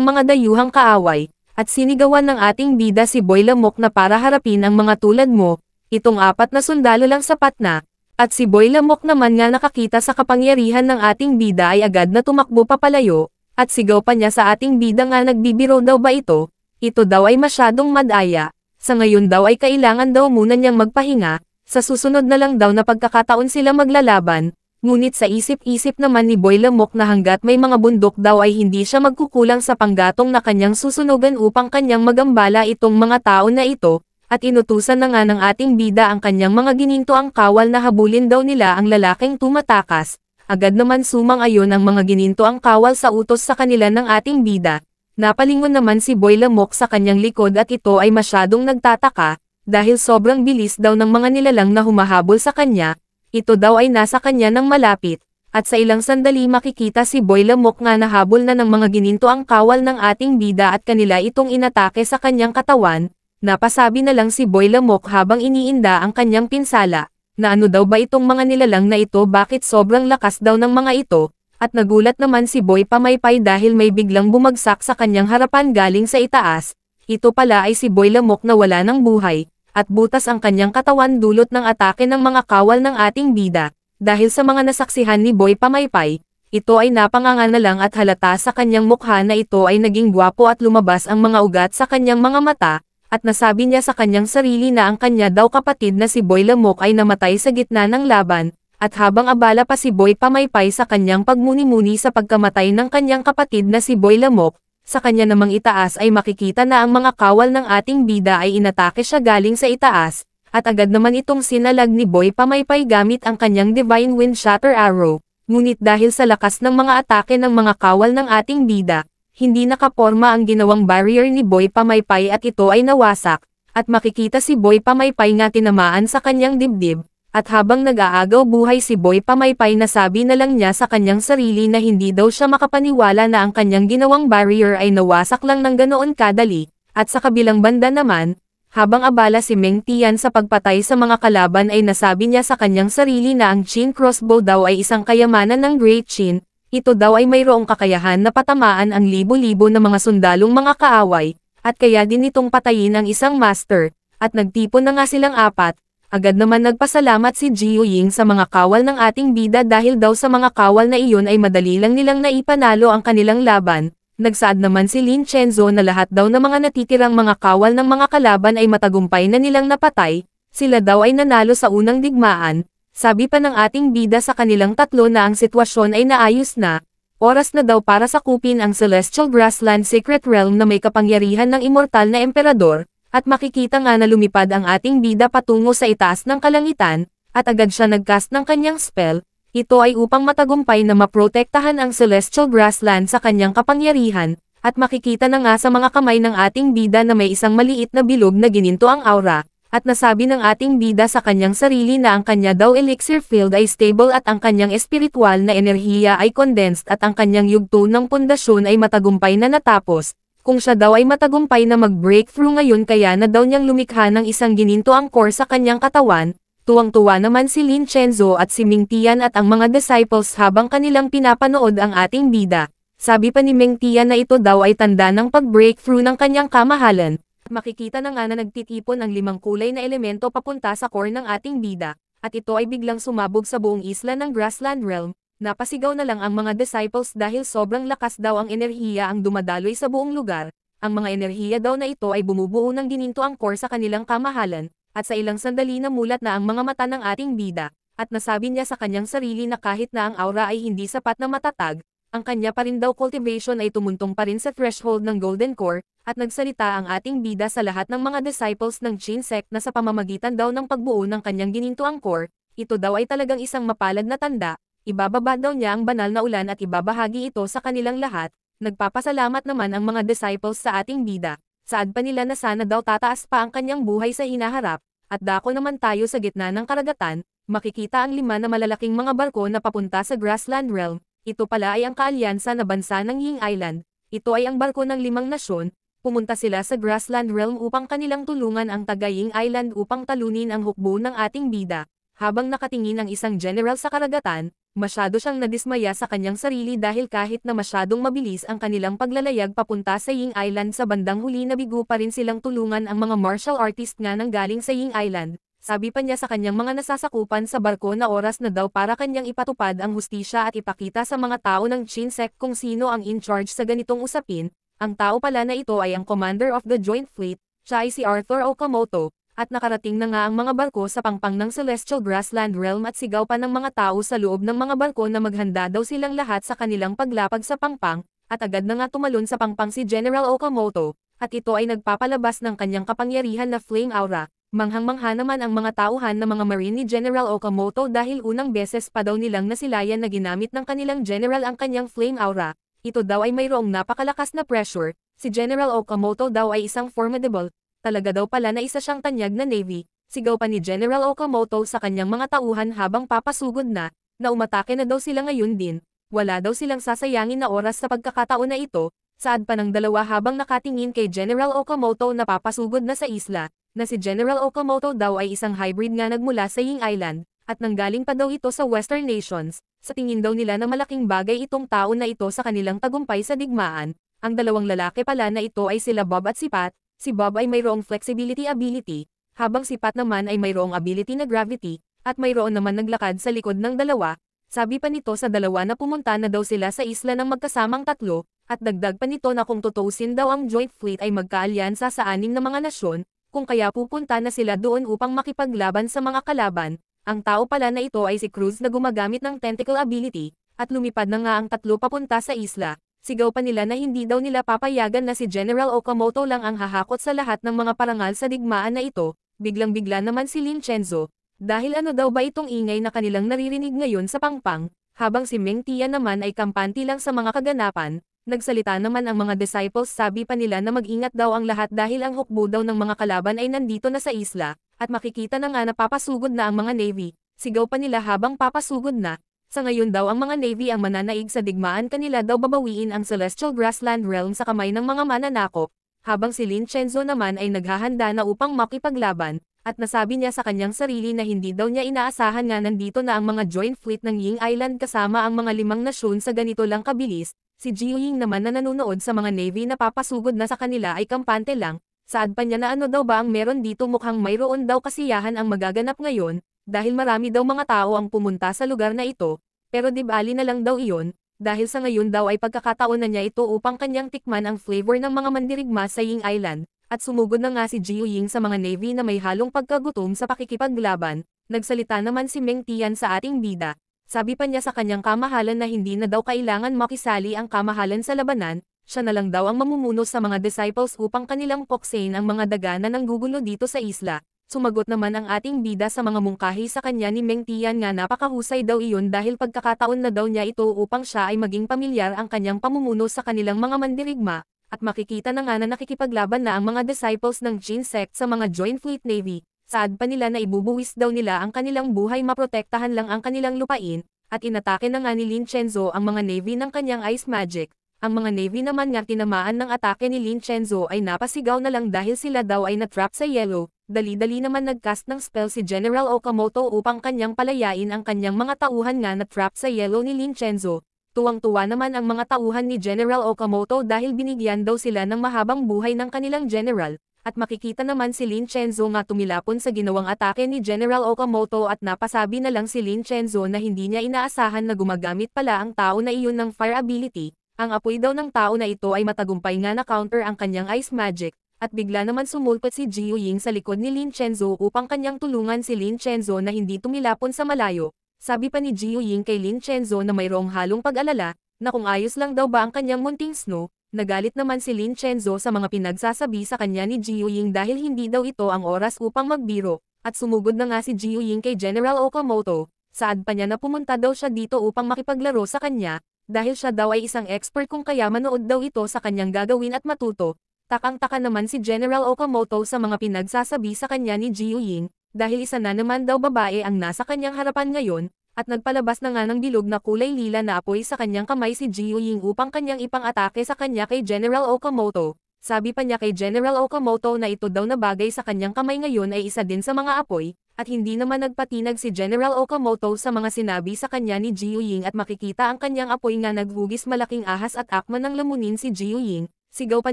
mga dayuhang kaaway, at sinigawan ng ating bida si Boy Lamok na para harapin ang mga tulad mo, itong 4 na sundalo lang sapat na. At si Boy Lamok naman nga nakakita sa kapangyarihan ng ating bida ay agad na tumakbo papalayo. At sigaw pa niya sa ating bida nga nagbibiro daw ba ito? Ito daw ay masyadong madaya. Sa ngayon daw ay kailangan daw muna niyang magpahinga, sa susunod na lang daw na pagkakataon sila maglalaban, ngunit sa isip-isip naman ni Boy Lamok na hanggat may mga bundok daw ay hindi siya magkukulang sa panggatong na kanyang susunugan upang kanyang magambala itong mga tao na ito, at inutusan na nga ng ating bida ang kanyang mga ginintoang kawal na habulin daw nila ang lalaking tumatakas. Agad naman sumang-ayon ang mga ginintoang kawal sa utos sa kanila ng ating bida. Napalingon naman si Boy Lamok sa kanyang likod at ito ay masyadong nagtataka, dahil sobrang bilis daw ng mga nilalang na humahabol sa kanya, ito daw ay nasa kanya ng malapit, at sa ilang sandali makikita si Boy Lamok nga nahabol na ng mga gininto ang kawal ng ating bida at kanila itong inatake sa kanyang katawan. Napasabi na lang si Boy Lamok habang iniinda ang kanyang pinsala, na ano daw ba itong mga nilalang na ito, bakit sobrang lakas daw ng mga ito. At nagulat naman si Boy Pamaypay dahil may biglang bumagsak sa kanyang harapan galing sa itaas. Ito pala ay si Boy Lamok na wala ng buhay, at butas ang kanyang katawan dulot ng atake ng mga kawal ng ating bida. Dahil sa mga nasaksihan ni Boy Pamaypay, ito ay napanganga na lang at halata sa kanyang mukha na ito ay naging gwapo at lumabas ang mga ugat sa kanyang mga mata, at nasabi niya sa kanyang sarili na ang kanya daw kapatid na si Boy Lamok ay namatay sa gitna ng laban. At habang abala pa si Boy Pamaypay sa kanyang pagmuni-muni sa pagkamatay ng kanyang kapatid na si Boy Lamok, sa kanya namang itaas ay makikita na ang mga kawal ng ating bida ay inatake siya galing sa itaas, at agad naman itong sinalag ni Boy Pamaypay gamit ang kanyang Divine Wind Shatter Arrow. Ngunit dahil sa lakas ng mga atake ng mga kawal ng ating bida, hindi nakaporma ang ginawang barrier ni Boy Pamaypay at ito ay nawasak, at makikita si Boy Pamaypay nga tinamaan sa kanyang dibdib. At habang nag-aagaw buhay si Boy Pamaypay, nasabi na lang niya sa kanyang sarili na hindi daw siya makapaniwala na ang kanyang ginawang barrier ay nawasak lang ng ganoon kadali, at sa kabilang banda naman, habang abala si Meng Tian sa pagpatay sa mga kalaban ay nasabi niya sa kanyang sarili na ang Qin Crossbow daw ay isang kayamanan ng Great Qin, ito daw ay mayroong kakayahan na patamaan ang libo-libo na mga sundalong mga kaaway, at kaya din itong patayin ang isang master, at nagtipon na nga silang apat. Agad naman nagpasalamat si Jiu Ying sa mga kawal ng ating bida dahil daw sa mga kawal na iyon ay madali lang nilang naipanalo ang kanilang laban. Nagsaad naman si Lin Chenzo na lahat daw ng mga natitirang mga kawal ng mga kalaban ay matagumpay na nilang napatay, sila daw ay nanalo sa unang digmaan. Sabi pa ng ating bida sa kanilang tatlo na ang sitwasyon ay naayos na, oras na daw para sakupin ang Celestial Grassland Secret Realm na may kapangyarihan ng immortal na emperador. At makikita nga na lumipad ang ating bida patungo sa itaas ng kalangitan, at agad siya nagcast ng kanyang spell. Ito ay upang matagumpay na maprotektahan ang Celestial Grassland sa kanyang kapangyarihan, at makikita na nga sa mga kamay ng ating bida na may isang maliit na bilog na gininto ang aura, at nasabi ng ating bida sa kanyang sarili na ang kanya daw elixir field ay stable at ang kanyang espiritual na enerhiya ay condensed at ang kanyang yugto ng pundasyon ay matagumpay na natapos. Kung siya daw ay matagumpay na mag-breakthrough ngayon kaya na daw niyang lumikha ng isang gininto ang core sa kanyang katawan, tuwang-tuwa naman si Lin Chenzo at si Meng Tian at ang mga disciples habang kanilang pinapanood ang ating bida. Sabi pa ni Meng Tian na ito daw ay tanda ng pag-breakthrough ng kanyang kamahalan. Makikita na nga na nagtitipon ang 5 kulay na elemento papunta sa core ng ating bida, at ito ay biglang sumabog sa buong isla ng Grassland Realm. Napasigaw na lang ang mga disciples dahil sobrang lakas daw ang enerhiya ang dumadaloy sa buong lugar. Ang mga enerhiya daw na ito ay bumubuo ng gininto ang core sa kanilang kamahalan, at sa ilang sandali namulat na ang mga mata ng ating bida, at nasabi niya sa kanyang sarili na kahit na ang aura ay hindi sapat na matatag, ang kanya pa rin daw cultivation ay tumuntong pa rin sa threshold ng Golden Core, at nagsalita ang ating bida sa lahat ng mga disciples ng Qin sect na sa pamamagitan daw ng pagbuo ng kanyang gininto ang core, ito daw ay talagang isang mapalad na tanda. Ibababa daw niya ang banal na ulan at ibabahagi ito sa kanilang lahat. Nagpapasalamat naman ang mga disciples sa ating bida. Saad pa nila na sana daw tataas pa ang kanyang buhay sa hinaharap, at dako naman tayo sa gitna ng karagatan, makikita ang 5 na malalaking mga barko na papunta sa Grassland Realm. Ito pala ay ang kaalyansa na bansa ng Ying Island. Ito ay ang barko ng 5 nasyon. Pumunta sila sa Grassland Realm upang kanilang tulungan ang taga Ying Island upang talunin ang hukbo ng ating bida. Habang nakatingin ang isang general sa karagatan, masyado siyang nadismaya sa kanyang sarili dahil kahit na masyadong mabilis ang kanilang paglalayag papunta sa Ying Island sa bandang huli nabigo pa rin silang tulungan ang mga martial artist nga nang galing sa Ying Island. Sabi pa niya sa kanyang mga nasasakupan sa barko na oras na daw para kanyang ipatupad ang hustisya at ipakita sa mga tao ng Chinsec kung sino ang in charge sa ganitong usapin. Ang tao pala na ito ay ang Commander of the Joint Fleet, siya ay si Arthur Okamoto, at nakarating na nga ang mga barko sa pangpang ng Celestial Grassland Realm at sigaw pa ng mga tao sa loob ng mga barko na maghanda daw silang lahat sa kanilang paglapag sa pangpang, at agad na nga tumalon sa pangpang si General Okamoto, at ito ay nagpapalabas ng kanyang kapangyarihan na flame aura. Manghang-mangha naman ang mga tauhan na mga marine ni General Okamoto dahil unang beses pa daw nilang nasilayan na ginamit ng kanilang general ang kanyang flame aura. Ito daw ay mayroong napakalakas na pressure. Si General Okamoto daw ay isang formidable. Talaga daw pala na isa siyang tanyag na navy. Sigaw pa ni General Okamoto sa kanyang mga tauhan habang papasugod na umatake na daw sila ngayon din. Wala daw silang sasayangin na oras sa pagkakataon na ito. Saad pa ng dalawa habang nakatingin kay General Okamoto na papasugod na sa isla, na si General Okamoto daw ay isang hybrid nga nagmula sa Ying Island, at nanggaling pa daw ito sa Western Nations. Sa tingin daw nila na malaking bagay itong tao na ito sa kanilang tagumpay sa digmaan. Ang dalawang lalaki pala na ito ay sila Bob at si Pat. Si Bob ay mayroong flexibility ability, habang si Pat naman ay mayroong ability na gravity, at mayroon naman naglakad sa likod ng dalawa. Sabi pa nito sa dalawa na pumunta na daw sila sa isla ng magkasamang tatlo, at dagdag pa nito na kung tutuusin daw ang Joint Fleet ay magkaalyansa sa 6 na mga nasyon, kung kaya pupunta na sila doon upang makipaglaban sa mga kalaban. Ang tao pala na ito ay si Cruz na gumagamit ng tentacle ability, at lumipad na nga ang tatlo papunta sa isla. Sigaw pa nila na hindi daw nila papayagan na si General Okamoto lang ang hahakot sa lahat ng mga parangal sa digmaan na ito. Biglang-bigla naman si Lin Chenzo. Dahil ano daw ba itong ingay na kanilang naririnig ngayon sa pangpang, habang si Meng Tian naman ay kampante lang sa mga kaganapan. Nagsalita naman ang mga disciples, sabi pa nila na mag-ingat daw ang lahat dahil ang hukbo daw ng mga kalaban ay nandito na sa isla, at makikita na nga na papasugod na ang mga navy. Sigaw pa nila habang papasugod na. Sa ngayon daw ang mga navy ang mananaig sa digmaan, kanila daw babawiin ang Celestial Grassland Realm sa kamay ng mga mananakop, habang si Lin Chenzo naman ay naghahanda na upang makipaglaban, at nasabi niya sa kanyang sarili na hindi daw niya inaasahan nga nandito na ang mga Joint Fleet ng Ying Island kasama ang mga 5 nasyon sa ganito lang kabilis. Si Jiu Ying naman na nanonood sa mga navy na papasugod na sa kanila ay kampante lang. Saad pa niya na ano daw ba ang meron dito, mukhang mayroon daw kasiyahan ang magaganap ngayon, dahil marami daw mga tao ang pumunta sa lugar na ito, pero dibali na lang daw iyon, dahil sa ngayon daw ay pagkakataon na niya ito upang kanyang tikman ang flavor ng mga mandirigma sa Ying Island, at sumugod na nga si Jiu Ying sa mga navy na may halong pagkagutom sa pakikipaglaban. Nagsalita naman si Meng Tian sa ating bida. Sabi pa niya sa kanyang kamahalan na hindi na daw kailangan makisali ang kamahalan sa labanan, siya na lang daw ang mamumuno sa mga disciples upang kanilang poksain ang mga daga na nanggugulo dito sa isla. Sumagot naman ang ating bida sa mga mungkahi sa kanya ni Meng Tian nga napakahusay daw iyon dahil pagkakataon na daw niya ito upang siya ay maging pamilyar ang kanyang pamumuno sa kanilang mga mandirigma, at makikita na nga na nakikipaglaban na ang mga disciples ng Jin Sect sa mga Joint Fleet Navy. Saad pa nila na ibubuwis daw nila ang kanilang buhay, maprotektahan lang ang kanilang lupain, at inatake na nga ni Lin Chenzo ang mga navy ng kanyang ice magic. Ang mga navy naman nga tinamaan ng atake ni Lin Chenzo ay napasigaw na lang dahil sila daw ay natrap sa yellow. Dali-dali naman nagcast ng spell si General Okamoto upang kanyang palayain ang kanyang mga tauhan nga na trap sa yellow ni Lin Chenzo. Tuwang-tuwa naman ang mga tauhan ni General Okamoto dahil binigyan daw sila ng mahabang buhay ng kanilang general. At makikita naman si Lin Chenzo nga tumilapon sa ginawang atake ni General Okamoto at napasabi na lang si Lin Chenzo na hindi niya inaasahan na gumagamit pala ang tao na iyon ng fire ability. Ang apoy daw ng tao na ito ay matagumpay nga na counter ang kanyang ice magic, at bigla naman sumulpot si Jiu Ying sa likod ni Lin Chenzo upang kanyang tulungan si Lin Chenzo na hindi tumilapon sa malayo. Sabi pa ni Jiu Ying kay Lin Chenzo na mayroong halong pag-alala, na kung ayos lang daw ba ang kanyang munting snow. Nagalit naman si Lin Chenzo sa mga pinagsasabi sa kanya ni Jiu Ying dahil hindi daw ito ang oras upang magbiro, at sumugod na nga si Jiu Ying kay General Okamoto. Saad pa niya na pumunta daw siya dito upang makipaglaro sa kanya, dahil siya daw ay isang expert kung kaya manood daw ito sa kanyang gagawin at matuto. Takang-taka naman si General Okamoto sa mga pinagsasabi sa kanya ni Jiu Ying, dahil isa na naman daw babae ang nasa kanyang harapan ngayon, at nagpalabas na nga ng bilog na kulay lila na apoy sa kanyang kamay si Jiu Ying upang kanyang ipang-atake sa kanya kay General Okamoto. Sabi pa niya kay General Okamoto na ito daw na bagay sa kanyang kamay ngayon ay isa din sa mga apoy, at hindi naman nagpatinag si General Okamoto sa mga sinabi sa kanya ni Jiu Ying at makikita ang kanyang apoy nga naghugis malaking ahas at akman ng lamunin si Jiu Ying. Sigaw pa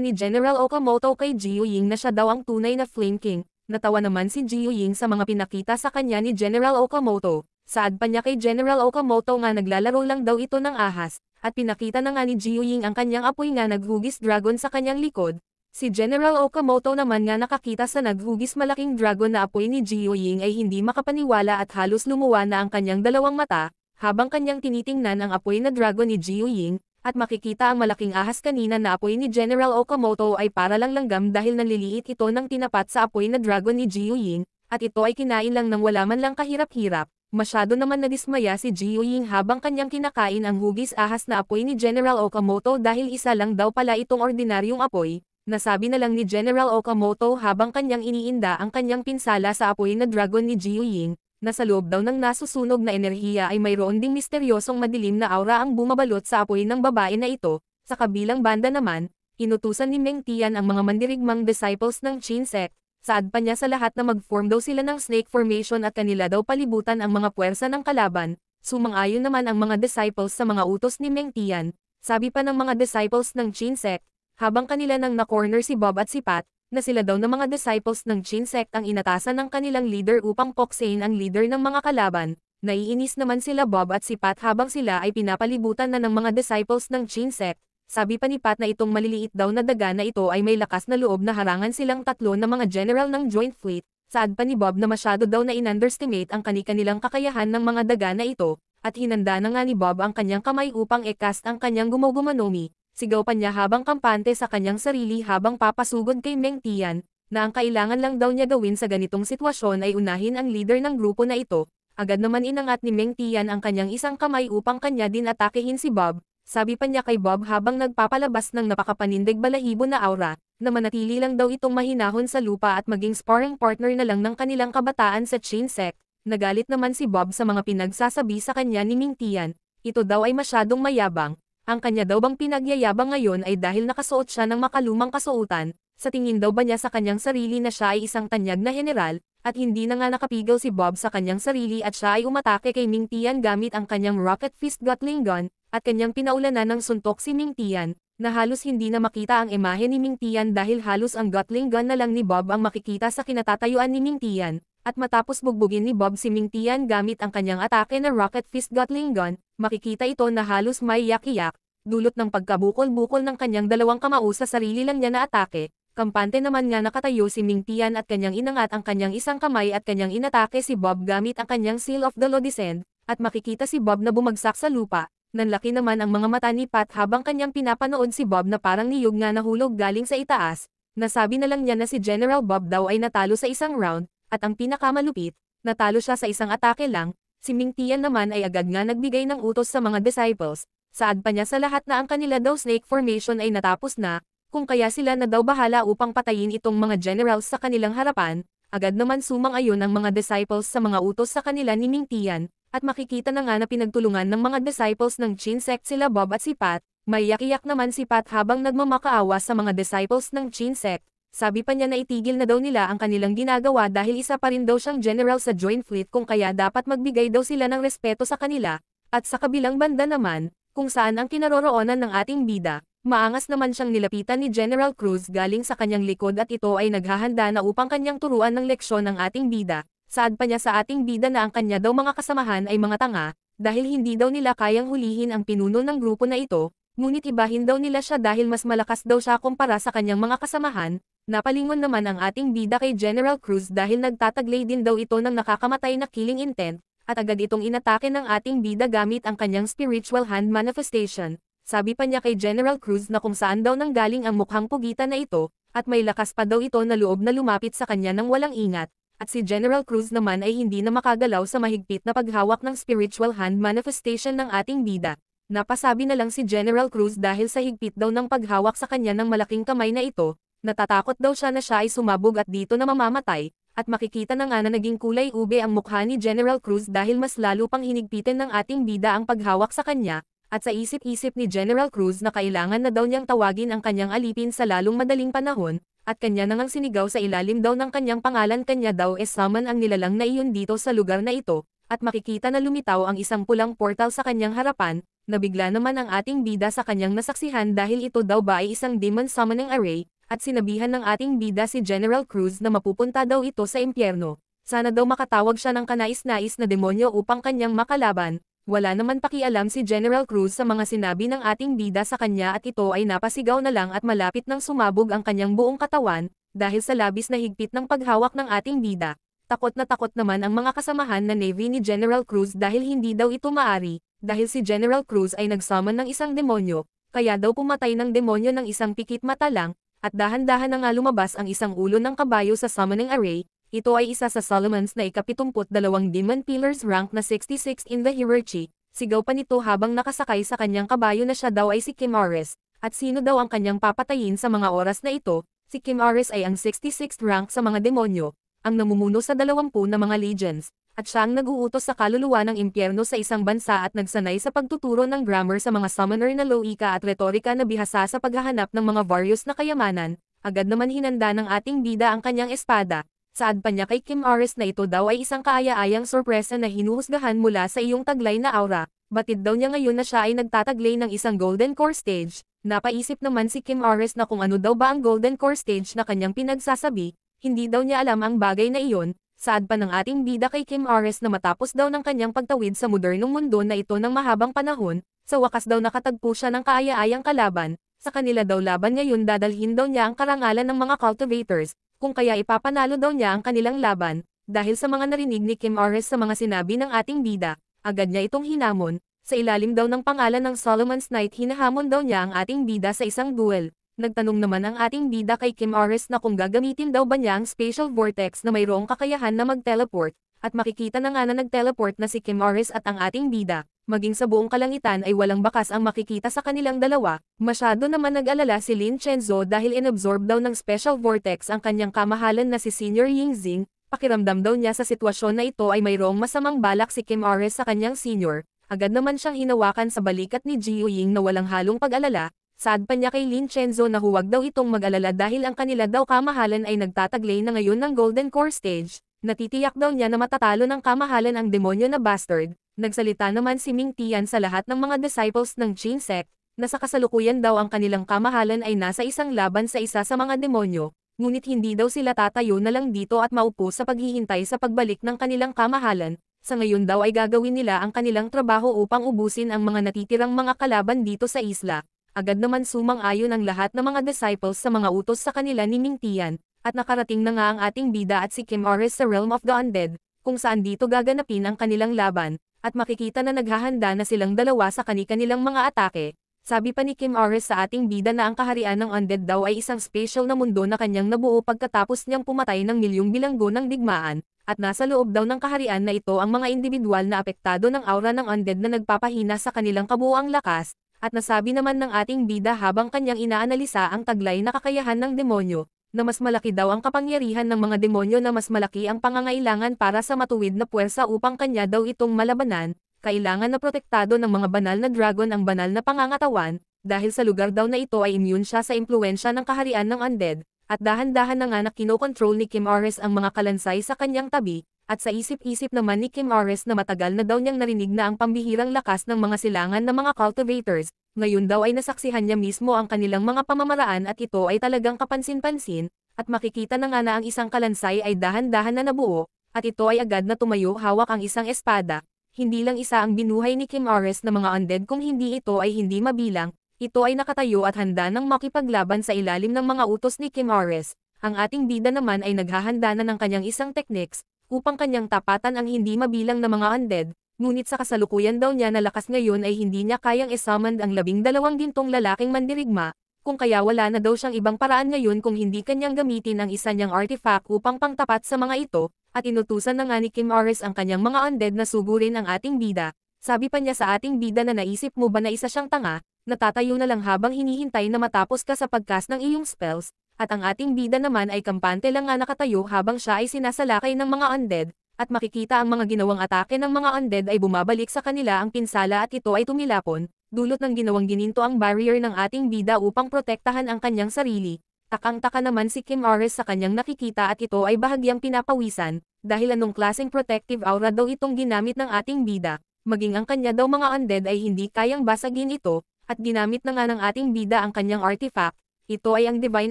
ni General Okamoto kay Jiu Ying na siya daw ang tunay na Flame King. Natawa naman si Jiu Ying sa mga pinakita sa kanya ni General Okamoto. Saad pa niya kay General Okamoto nga naglalaro lang daw ito ng ahas, at pinakita na nga ni Jiu Ying ang kanyang apoy nga naghugis dragon sa kanyang likod. Si General Okamoto naman nga nakakita sa naghugis malaking dragon na apoy ni Jiu Ying ay hindi makapaniwala at halos lumuwa na ang kanyang dalawang mata, habang kanyang tinitingnan ang apoy na dragon ni Jiu Ying, at makikita ang malaking ahas kanina na apoy ni General Okamoto ay para lang langgam dahil nanliliit ito ng tinapat sa apoy na dragon ni Jiu Ying, at ito ay kinain lang ng wala man lang kahirap-hirap. Masyado naman nadismaya si Jiu Ying habang kanyang kinakain ang hugis ahas na apoy ni General Okamoto dahil isa lang daw pala itong ordinaryong apoy. Nasabi na lang ni General Okamoto habang kanyang iniinda ang kanyang pinsala sa apoy na dragon ni Jiu Ying, na sa loob daw ng nasusunog na enerhiya ay mayroon ding misteryosong madilim na aura ang bumabalot sa apoy ng babae na ito. Sa kabilang banda naman, inutusan ni Meng Tian ang mga mandirigmang disciples ng Qin sect. Saad pa niya sa lahat na mag-form daw sila ng snake formation at kanila daw palibutan ang mga puwersa ng kalaban. Sumang-ayon naman ang mga disciples sa mga utos ni Meng Tian. Sabi pa ng mga disciples ng Qin sect, habang kanila nang na-corner si Bob at si Pat, na sila daw ng mga disciples ng Qin sect ang inatasan ng kanilang leader upang poksain ang leader ng mga kalaban. Naiinis naman sila Bob at si Pat habang sila ay pinapalibutan na ng mga disciples ng Qin sect. Sabi pa ni Pat na itong maliliit daw na daga na ito ay may lakas na loob na harangan silang tatlo na mga general ng Joint Fleet. Saad pa ni Bob na masyado daw na in-underestimate ang kani-kanilang kakayahan ng mga daga na ito, at hinanda na nga ni Bob ang kanyang kamay upang i-cast ang kanyang gumagumanomi. Sigaw pa niya habang kampante sa kanyang sarili habang papasugod kay Meng Tian, na ang kailangan lang daw niya gawin sa ganitong sitwasyon ay unahin ang leader ng grupo na ito. Agad naman inangat ni Meng Tian ang kanyang isang kamay upang kanya din atakehin si Bob. Sabi pa niya kay Bob habang nagpapalabas ng napakapanindig balahibo na aura, na manatili lang daw itong mahinahon sa lupa at maging sparring partner na lang ng kanilang kabataan sa Qin sect. Nagalit naman si Bob sa mga pinagsasabi sa kanya ni Meng Tian. Ito daw ay masyadong mayabang. Ang kanya daw bang pinagyayabang ngayon ay dahil nakasuot siya ng makalumang kasuotan. Sa tingin daw ba niya sa kanyang sarili na siya ay isang tanyag na general, at hindi na nga nakapigil si Bob sa kanyang sarili at siya ay umatake kay Meng Tian gamit ang kanyang rocket fist Gatling gun, at kanyang pinaulanan ng suntok si Meng Tian, na halos hindi na makita ang imahe ni Meng Tian dahil halos ang Gatling gun na lang ni Bob ang makikita sa kinatatayuan ni Meng Tian, at matapos bugbugin ni Bob si Meng Tian gamit ang kanyang atake na rocket fist Gatling gun, makikita ito na halos may yak-iyak, dulot ng pagkabukol-bukol ng kanyang dalawang kamao sa sarili lang niya na atake. Kampante naman nga nakatayo si Meng Tian at kanyang inangat ang kanyang isang kamay at kanyang inatake si Bob gamit ang kanyang Seal of the Law Descent, at makikita si Bob na bumagsak sa lupa. Nanlaki naman ang mga mata ni Pat habang kanyang pinapanood si Bob na parang niyog nga nahulog galing sa itaas. Nasabi na lang niya na si General Bob daw ay natalo sa isang round, at ang pinakamalupit, natalo siya sa isang atake lang. Si Meng Tian naman ay agad nga nagbigay ng utos sa mga disciples. Saad pa niya sa lahat na ang kanila daw snake formation ay natapos na, kung kaya sila na daw bahala upang patayin itong mga generals sa kanilang harapan. Agad naman sumang-ayon ang mga disciples sa mga utos sa kanila ni Meng Tian. At makikita na nga na pinagtulungan ng mga disciples ng Qin sect sila Bob at si Pat. May yak-iyak naman si Pat habang nagmamakaawa sa mga disciples ng Qin sect. Sabi pa niya na itigil na daw nila ang kanilang ginagawa dahil isa pa rin daw siyang general sa Joint Fleet kung kaya dapat magbigay daw sila ng respeto sa kanila. At sa kabilang banda naman, kung saan ang kinaroroonan ng ating bida, maangas naman siyang nilapitan ni General Cruz galing sa kanyang likod at ito ay naghahanda na upang kanyang turuan ng leksyon ng ating bida. Saad pa niya sa ating bida na ang kanya daw mga kasamahan ay mga tanga, dahil hindi daw nila kayang hulihin ang pinuno ng grupo na ito, ngunit ibahin daw nila siya dahil mas malakas daw siya kumpara sa kanyang mga kasamahan. Napalingon naman ang ating bida kay General Cruz dahil nagtataglay din daw ito ng nakakamatay na killing intent, at agad itong inatake ng ating bida gamit ang kanyang spiritual hand manifestation. Sabi pa niya kay General Cruz na kung saan daw nanggaling ang mukhang pugitan na ito, at may lakas pa daw ito na loob na lumapit sa kanya ng walang ingat. At si General Cruz naman ay hindi na makagalaw sa mahigpit na paghawak ng spiritual hand manifestation ng ating bida. Napasabi na lang si General Cruz dahil sa higpit daw ng paghawak sa kanya ng malaking kamay na ito, natatakot daw siya na siya ay sumabog at dito na mamamatay, at makikita na nga na naging kulay ube ang mukha ni General Cruz dahil mas lalo pang hinigpitin ng ating bida ang paghawak sa kanya, at sa isip-isip ni General Cruz na kailangan na daw niyang tawagin ang kanyang alipin sa lalong madaling panahon, at kanya nang sinigaw sa ilalim daw ng kanyang pangalan kanya daw summon ang nilalang na iyon dito sa lugar na ito, at makikita na lumitaw ang isang pulang portal sa kanyang harapan, nabigla naman ang ating bida sa kanyang nasaksihan dahil ito daw ba ay isang demon summoning array, at sinabihan ng ating bida si General Cruz na mapupunta daw ito sa impyerno. Sana daw makatawag siya ng kanais-nais na demonyo upang kanyang makalaban. Wala naman pakialam si General Cruz sa mga sinabi ng ating bida sa kanya at ito ay napasigaw na lang at malapit nang sumabog ang kanyang buong katawan, dahil sa labis na higpit ng paghawak ng ating bida. Takot naman ang mga kasamahan na Navy ni General Cruz dahil hindi daw ito maari, dahil si General Cruz ay nagsummon ng isang demonyo, kaya daw pumatay ng demonyo ng isang pikit mata lang, at dahan-dahan na nga lumabas ang isang ulo ng kabayo sa summoning array. Ito ay isa sa Solomon's na ika-72 Demon Pillars rank na 66 in the hierarchy. Sigaw pa nito habang nakasakay sa kanyang kabayo na siya daw ay si Kim Ares, at sino daw ang kanyang papatayin sa mga oras na ito. Si Kim Ares ay ang 66th rank sa mga demonyo, ang namumuno sa 20 na mga legions, at siya ang nag-uutos sa kaluluwa ng impyerno sa isang bansa at nagsanay sa pagtuturo ng grammar sa mga summoner na loika at retorika na bihasa sa paghahanap ng mga various na kayamanan. Agad naman hinanda ng ating bida ang kanyang espada. Saad pa niya kay Kim Ares na ito daw ay isang kaaya-ayang sorpresa na hinuhusgahan mula sa iyong taglay na aura. Batid daw niya ngayon na siya ay nagtataglay ng isang Golden Core Stage. Napaisip naman si Kim Ares na kung ano daw ba ang Golden Core Stage na kanyang pinagsasabi. Hindi daw niya alam ang bagay na iyon. Saad pa ng ating bida kay Kim Ares na matapos daw ng kanyang pagtawid sa modernong mundo na ito ng mahabang panahon, sa wakas daw nakatagpo siya ng kaaya-ayang kalaban. Sa kanila daw laban ngayon dadalhin daw niya ang karangalan ng mga cultivators, kung kaya ipapanalo daw niya ang kanilang laban. Dahil sa mga narinig ni Kim Ares sa mga sinabi ng ating bida, agad niya itong hinamon. Sa ilalim daw ng pangalan ng Solomon's Knight hinahamon daw niya ang ating bida sa isang duel. Nagtanong naman ang ating bida kay Kim Ares na kung gagamitin daw ba niya ang spatial vortex na mayroong kakayahan na mag-teleport, at makikita na nga na nag-teleport na si Kim Ares at ang ating bida, maging sa buong kalangitan ay walang bakas ang makikita sa kanilang dalawa. Masyado naman nag-alala si Lin Chenzo dahil inabsorb daw ng special vortex ang kanyang kamahalan na si Senior Yingxing. Pakiramdam daw niya sa sitwasyon na ito ay mayroong masamang balak si Kim Ares sa kanyang senior. Agad naman siyang hinawakan sa balikat ni Jiu Ying na walang halong pag-alala. Saad pa niya kay Lin Chenzo na huwag daw itong mag-alala dahil ang kanila daw kamahalan ay nagtataglay na ngayon ng Golden Core Stage. Natitiyak daw niya na matatalo ng kamahalan ang demonyo na bastard. Nagsalita naman si Ming Tian sa lahat ng mga disciples ng Qin Sect, na sa kasalukuyan daw ang kanilang kamahalan ay nasa isang laban sa isa sa mga demonyo, ngunit hindi daw sila tatayo na lang dito at maupo sa paghihintay sa pagbalik ng kanilang kamahalan. Sa ngayon daw ay gagawin nila ang kanilang trabaho upang ubusin ang mga natitirang mga kalaban dito sa isla. Agad naman sumang-ayon ang lahat ng mga disciples sa mga utos sa kanila ni Ming Tian, at nakarating na nga ang ating bida at si Kim Ares sa Realm of the Undead, kung saan dito gaganapin ang kanilang laban, at makikita na naghahanda na silang dalawa sa kani-kanilang mga atake. Sabi pa ni Kim Ares sa ating bida na ang kaharian ng Undead daw ay isang special na mundo na kanyang nabuo pagkatapos niyang pumatay ng milyong bilanggo ng digmaan, at nasa loob daw ng kaharian na ito ang mga individual na apektado ng aura ng Undead na nagpapahina sa kanilang kabuuang lakas. At nasabi naman ng ating bida habang kanyang inaanalisa ang taglay na kakayahan ng demonyo, na mas malaki daw ang kapangyarihan ng mga demonyo na mas malaki ang pangangailangan para sa matuwid na puwersa upang kanya daw itong malabanan. Kailangan na protektado ng mga banal na dragon ang banal na pangangatawan, dahil sa lugar daw na ito ay immune siya sa impluensya ng kaharian ng Undead, at dahan-dahan na nga na kinokontrol ni Kim Ares ang mga kalansay sa kanyang tabi. At sa isip-isip naman ni Kim Ares na matagal na daw niyang narinig na ang pambihirang lakas ng mga silangan ng mga cultivators, ngayon daw ay nasaksihan niya mismo ang kanilang mga pamamaraan at ito ay talagang kapansin-pansin, at makikita na nga na ang isang kalansay ay dahan-dahan na nabuo, at ito ay agad na tumayo hawak ang isang espada. Hindi lang isa ang binuhay ni Kim Ares na mga undead kung hindi ito ay hindi mabilang, ito ay nakatayo at handa ng makipaglaban sa ilalim ng mga utos ni Kim Ares. Ang ating bida naman ay naghahanda na ng kanyang isang techniques, upang kanyang tapatan ang hindi mabilang na mga undead, ngunit sa kasalukuyan daw niya na lakas ngayon ay hindi niya kayang isummon ang 12 gintong lalaking mandirigma, kung kaya wala na daw siyang ibang paraan ngayon kung hindi kanyang gamitin ang isa niyang artifact upang pangtapat sa mga ito, at inutusan na nga ni Kim Ares ang kanyang mga undead na sugurin ang ating bida. Sabi pa niya sa ating bida na naisip mo ba na isa siyang tanga, natatayo na lang habang hinihintay na matapos ka sa pagcast ng iyong spells, at ang ating bida naman ay kampante lang nga nakatayo habang siya ay sinasalakay ng mga undead, at makikita ang mga ginawang atake ng mga undead ay bumabalik sa kanila ang pinsala at ito ay tumilapon, dulot ng ginawang gininto ang barrier ng ating bida upang protektahan ang kanyang sarili. Takang-taka naman si Kim Ares sa kanyang nakikita at ito ay bahagyang pinapawisan, dahil anong klaseng protective aura daw itong ginamit ng ating bida, maging ang kanya daw mga undead ay hindi kayang basagin ito, at ginamit na nga ng ating bida ang kanyang artifact. Ito ay ang Divine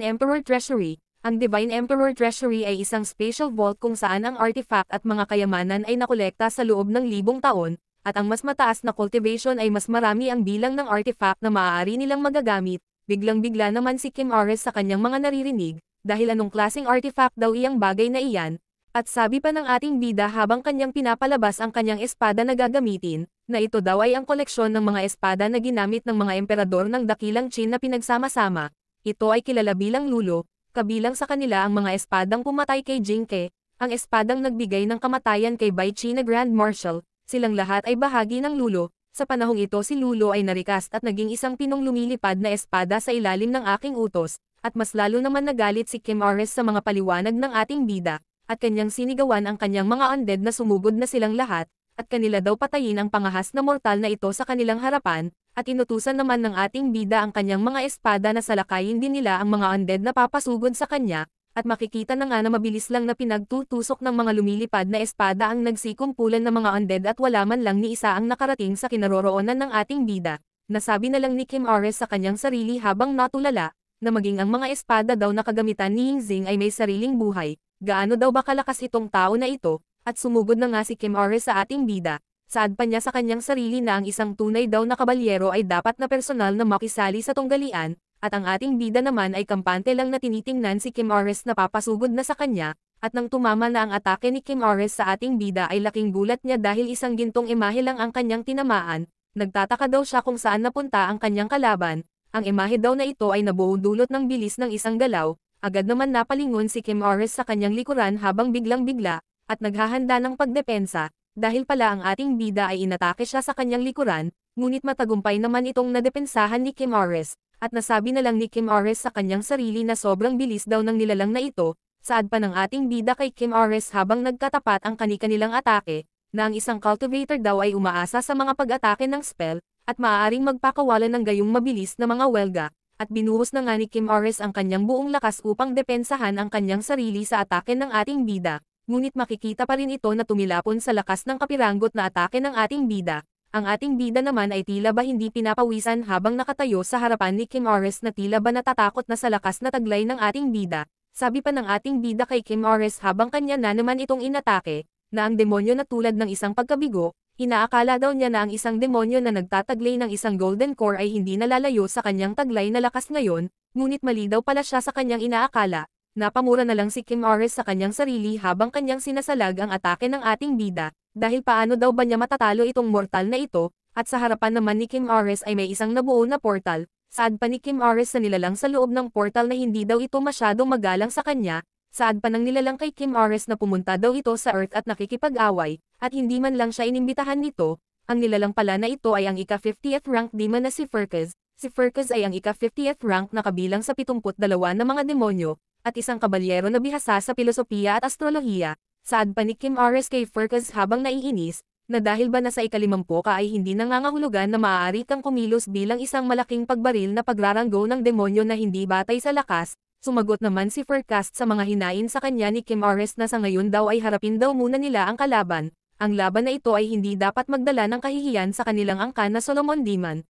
Emperor Treasury. Ang Divine Emperor Treasury ay isang special vault kung saan ang artifact at mga kayamanan ay nakolekta sa loob ng libong taon, at ang mas mataas na cultivation ay mas marami ang bilang ng artifact na maaari nilang magagamit. Biglang-bigla naman si Kim Ares sa kanyang mga naririnig, dahil anong klaseng artifact daw iyang bagay na iyan, at sabi pa ng ating bida habang kanyang pinapalabas ang kanyang espada na gagamitin, na ito daw ay ang koleksyon ng mga espada na ginamit ng mga emperador ng dakilang Qin na pinagsama-sama. Ito ay kilala bilang lulo, kabilang sa kanila ang mga espadang pumatay kay Jing Ke, ang espadang nagbigay ng kamatayan kay Bai Qi na Grand Marshal, silang lahat ay bahagi ng lulo. Sa panahong ito si Lulo ay narikast at naging isang pinong lumilipad na espada sa ilalim ng aking utos, at mas lalo naman nagalit si Kim Ares sa mga paliwanag ng ating bida, at kanyang sinigawan ang kanyang mga undead na sumugod na silang lahat, at kanila daw patayin ang pangahas na mortal na ito sa kanilang harapan, at inutusan naman ng ating bida ang kanyang mga espada na salakayin din nila ang mga undead na papasugod sa kanya, at makikita na nga na mabilis lang na pinagtutusok ng mga lumilipad na espada ang nagsikumpulan ng mga undead at wala man lang ni isa ang nakarating sa kinaroroonan ng ating bida. Nasabi na lang ni Kim Ares sa kanyang sarili habang natulala, na maging ang mga espada daw na kagamitan ni Yingxing ay may sariling buhay, gaano daw ba kalakas itong tao na ito, at sumugod na nga si Kim Ares sa ating bida. Saad pa niya sa kanyang sarili na ang isang tunay daw na kabalyero ay dapat na personal na makisali sa tunggalian, at ang ating bida naman ay kampante lang na tinitingnan si Kim Ares na papasugod na sa kanya, at nang tumama na ang atake ni Kim Ares sa ating bida ay laking gulat niya dahil isang gintong imahe lang ang kanyang tinamaan, nagtataka daw siya kung saan napunta ang kanyang kalaban, ang imahe daw na ito ay nabuudulot ng bilis ng isang galaw, agad naman napalingon si Kim Ares sa kanyang likuran habang biglang-bigla, at naghahanda ng pagdepensa, dahil pala ang ating bida ay inatake siya sa kanyang likuran, ngunit matagumpay naman itong nadepensahan ni Kim Ares. At nasabi na lang ni Kim Ares sa kanyang sarili na sobrang bilis daw ng nilalang na ito, saad pa ng ating bida kay Kim Ares habang nagkatapat ang kani-kanilang atake, na ang isang cultivator daw ay umaasa sa mga pag-atake ng spell, at maaaring magpakawalan ng gayong mabilis na mga welga, at binuhos na nga ni Kim Ares ang kanyang buong lakas upang depensahan ang kanyang sarili sa atake ng ating bida, ngunit makikita pa rin ito na tumilapon sa lakas ng kapiranggot na atake ng ating bida. Ang ating bida naman ay tila ba hindi pinapawisan habang nakatayo sa harapan ni Kim Ares na tila ba natatakot na sa lakas na taglay ng ating bida. Sabi pa ng ating bida kay Kim Ares habang kanya na naman itong inatake, na ang demonyo na tulad ng isang pagkabigo, inaakala daw niya na ang isang demonyo na nagtataglay ng isang golden core ay hindi nalalayo sa kanyang taglay na lakas ngayon, ngunit mali daw pala siya sa kanyang inaakala. Napamura na lang si Kim Ares sa kanyang sarili habang kanyang sinasalag ang atake ng ating bida. Dahil paano daw ba niya matatalo itong mortal na ito, at sa harapan naman ni Kim Ares ay may isang nabuo na portal, saad pa ni Kim Ares sa nilalang sa loob ng portal na hindi daw ito masyadong magalang sa kanya, saad pa ng nilalang kay Kim Ares na pumunta daw ito sa Earth at nakikipag-away, at hindi man lang siya inimbitahan nito, ang nilalang pala na ito ay ang ika-50th rank demon na si Firkaz. Si Firkaz ay ang ika-50th rank na kabilang sa 72 na mga demonyo, at isang kabalyero na bihasa sa filosofiya at astrolohiya. Saad pa ni Kim Ares kay Firkaz habang naiinis, na dahil ba nasa ika-50 ka ay hindi nangangahulugan na maaari kang kumilos bilang isang malaking pagbaril na pagraranggo ng demonyo na hindi batay sa lakas, sumagot naman si Firkaz sa mga hinain sa kanya ni Kim Ares na sa ngayon daw ay harapin daw muna nila ang kalaban, ang laban na ito ay hindi dapat magdala ng kahihiyan sa kanilang angkan na Solomon Demon.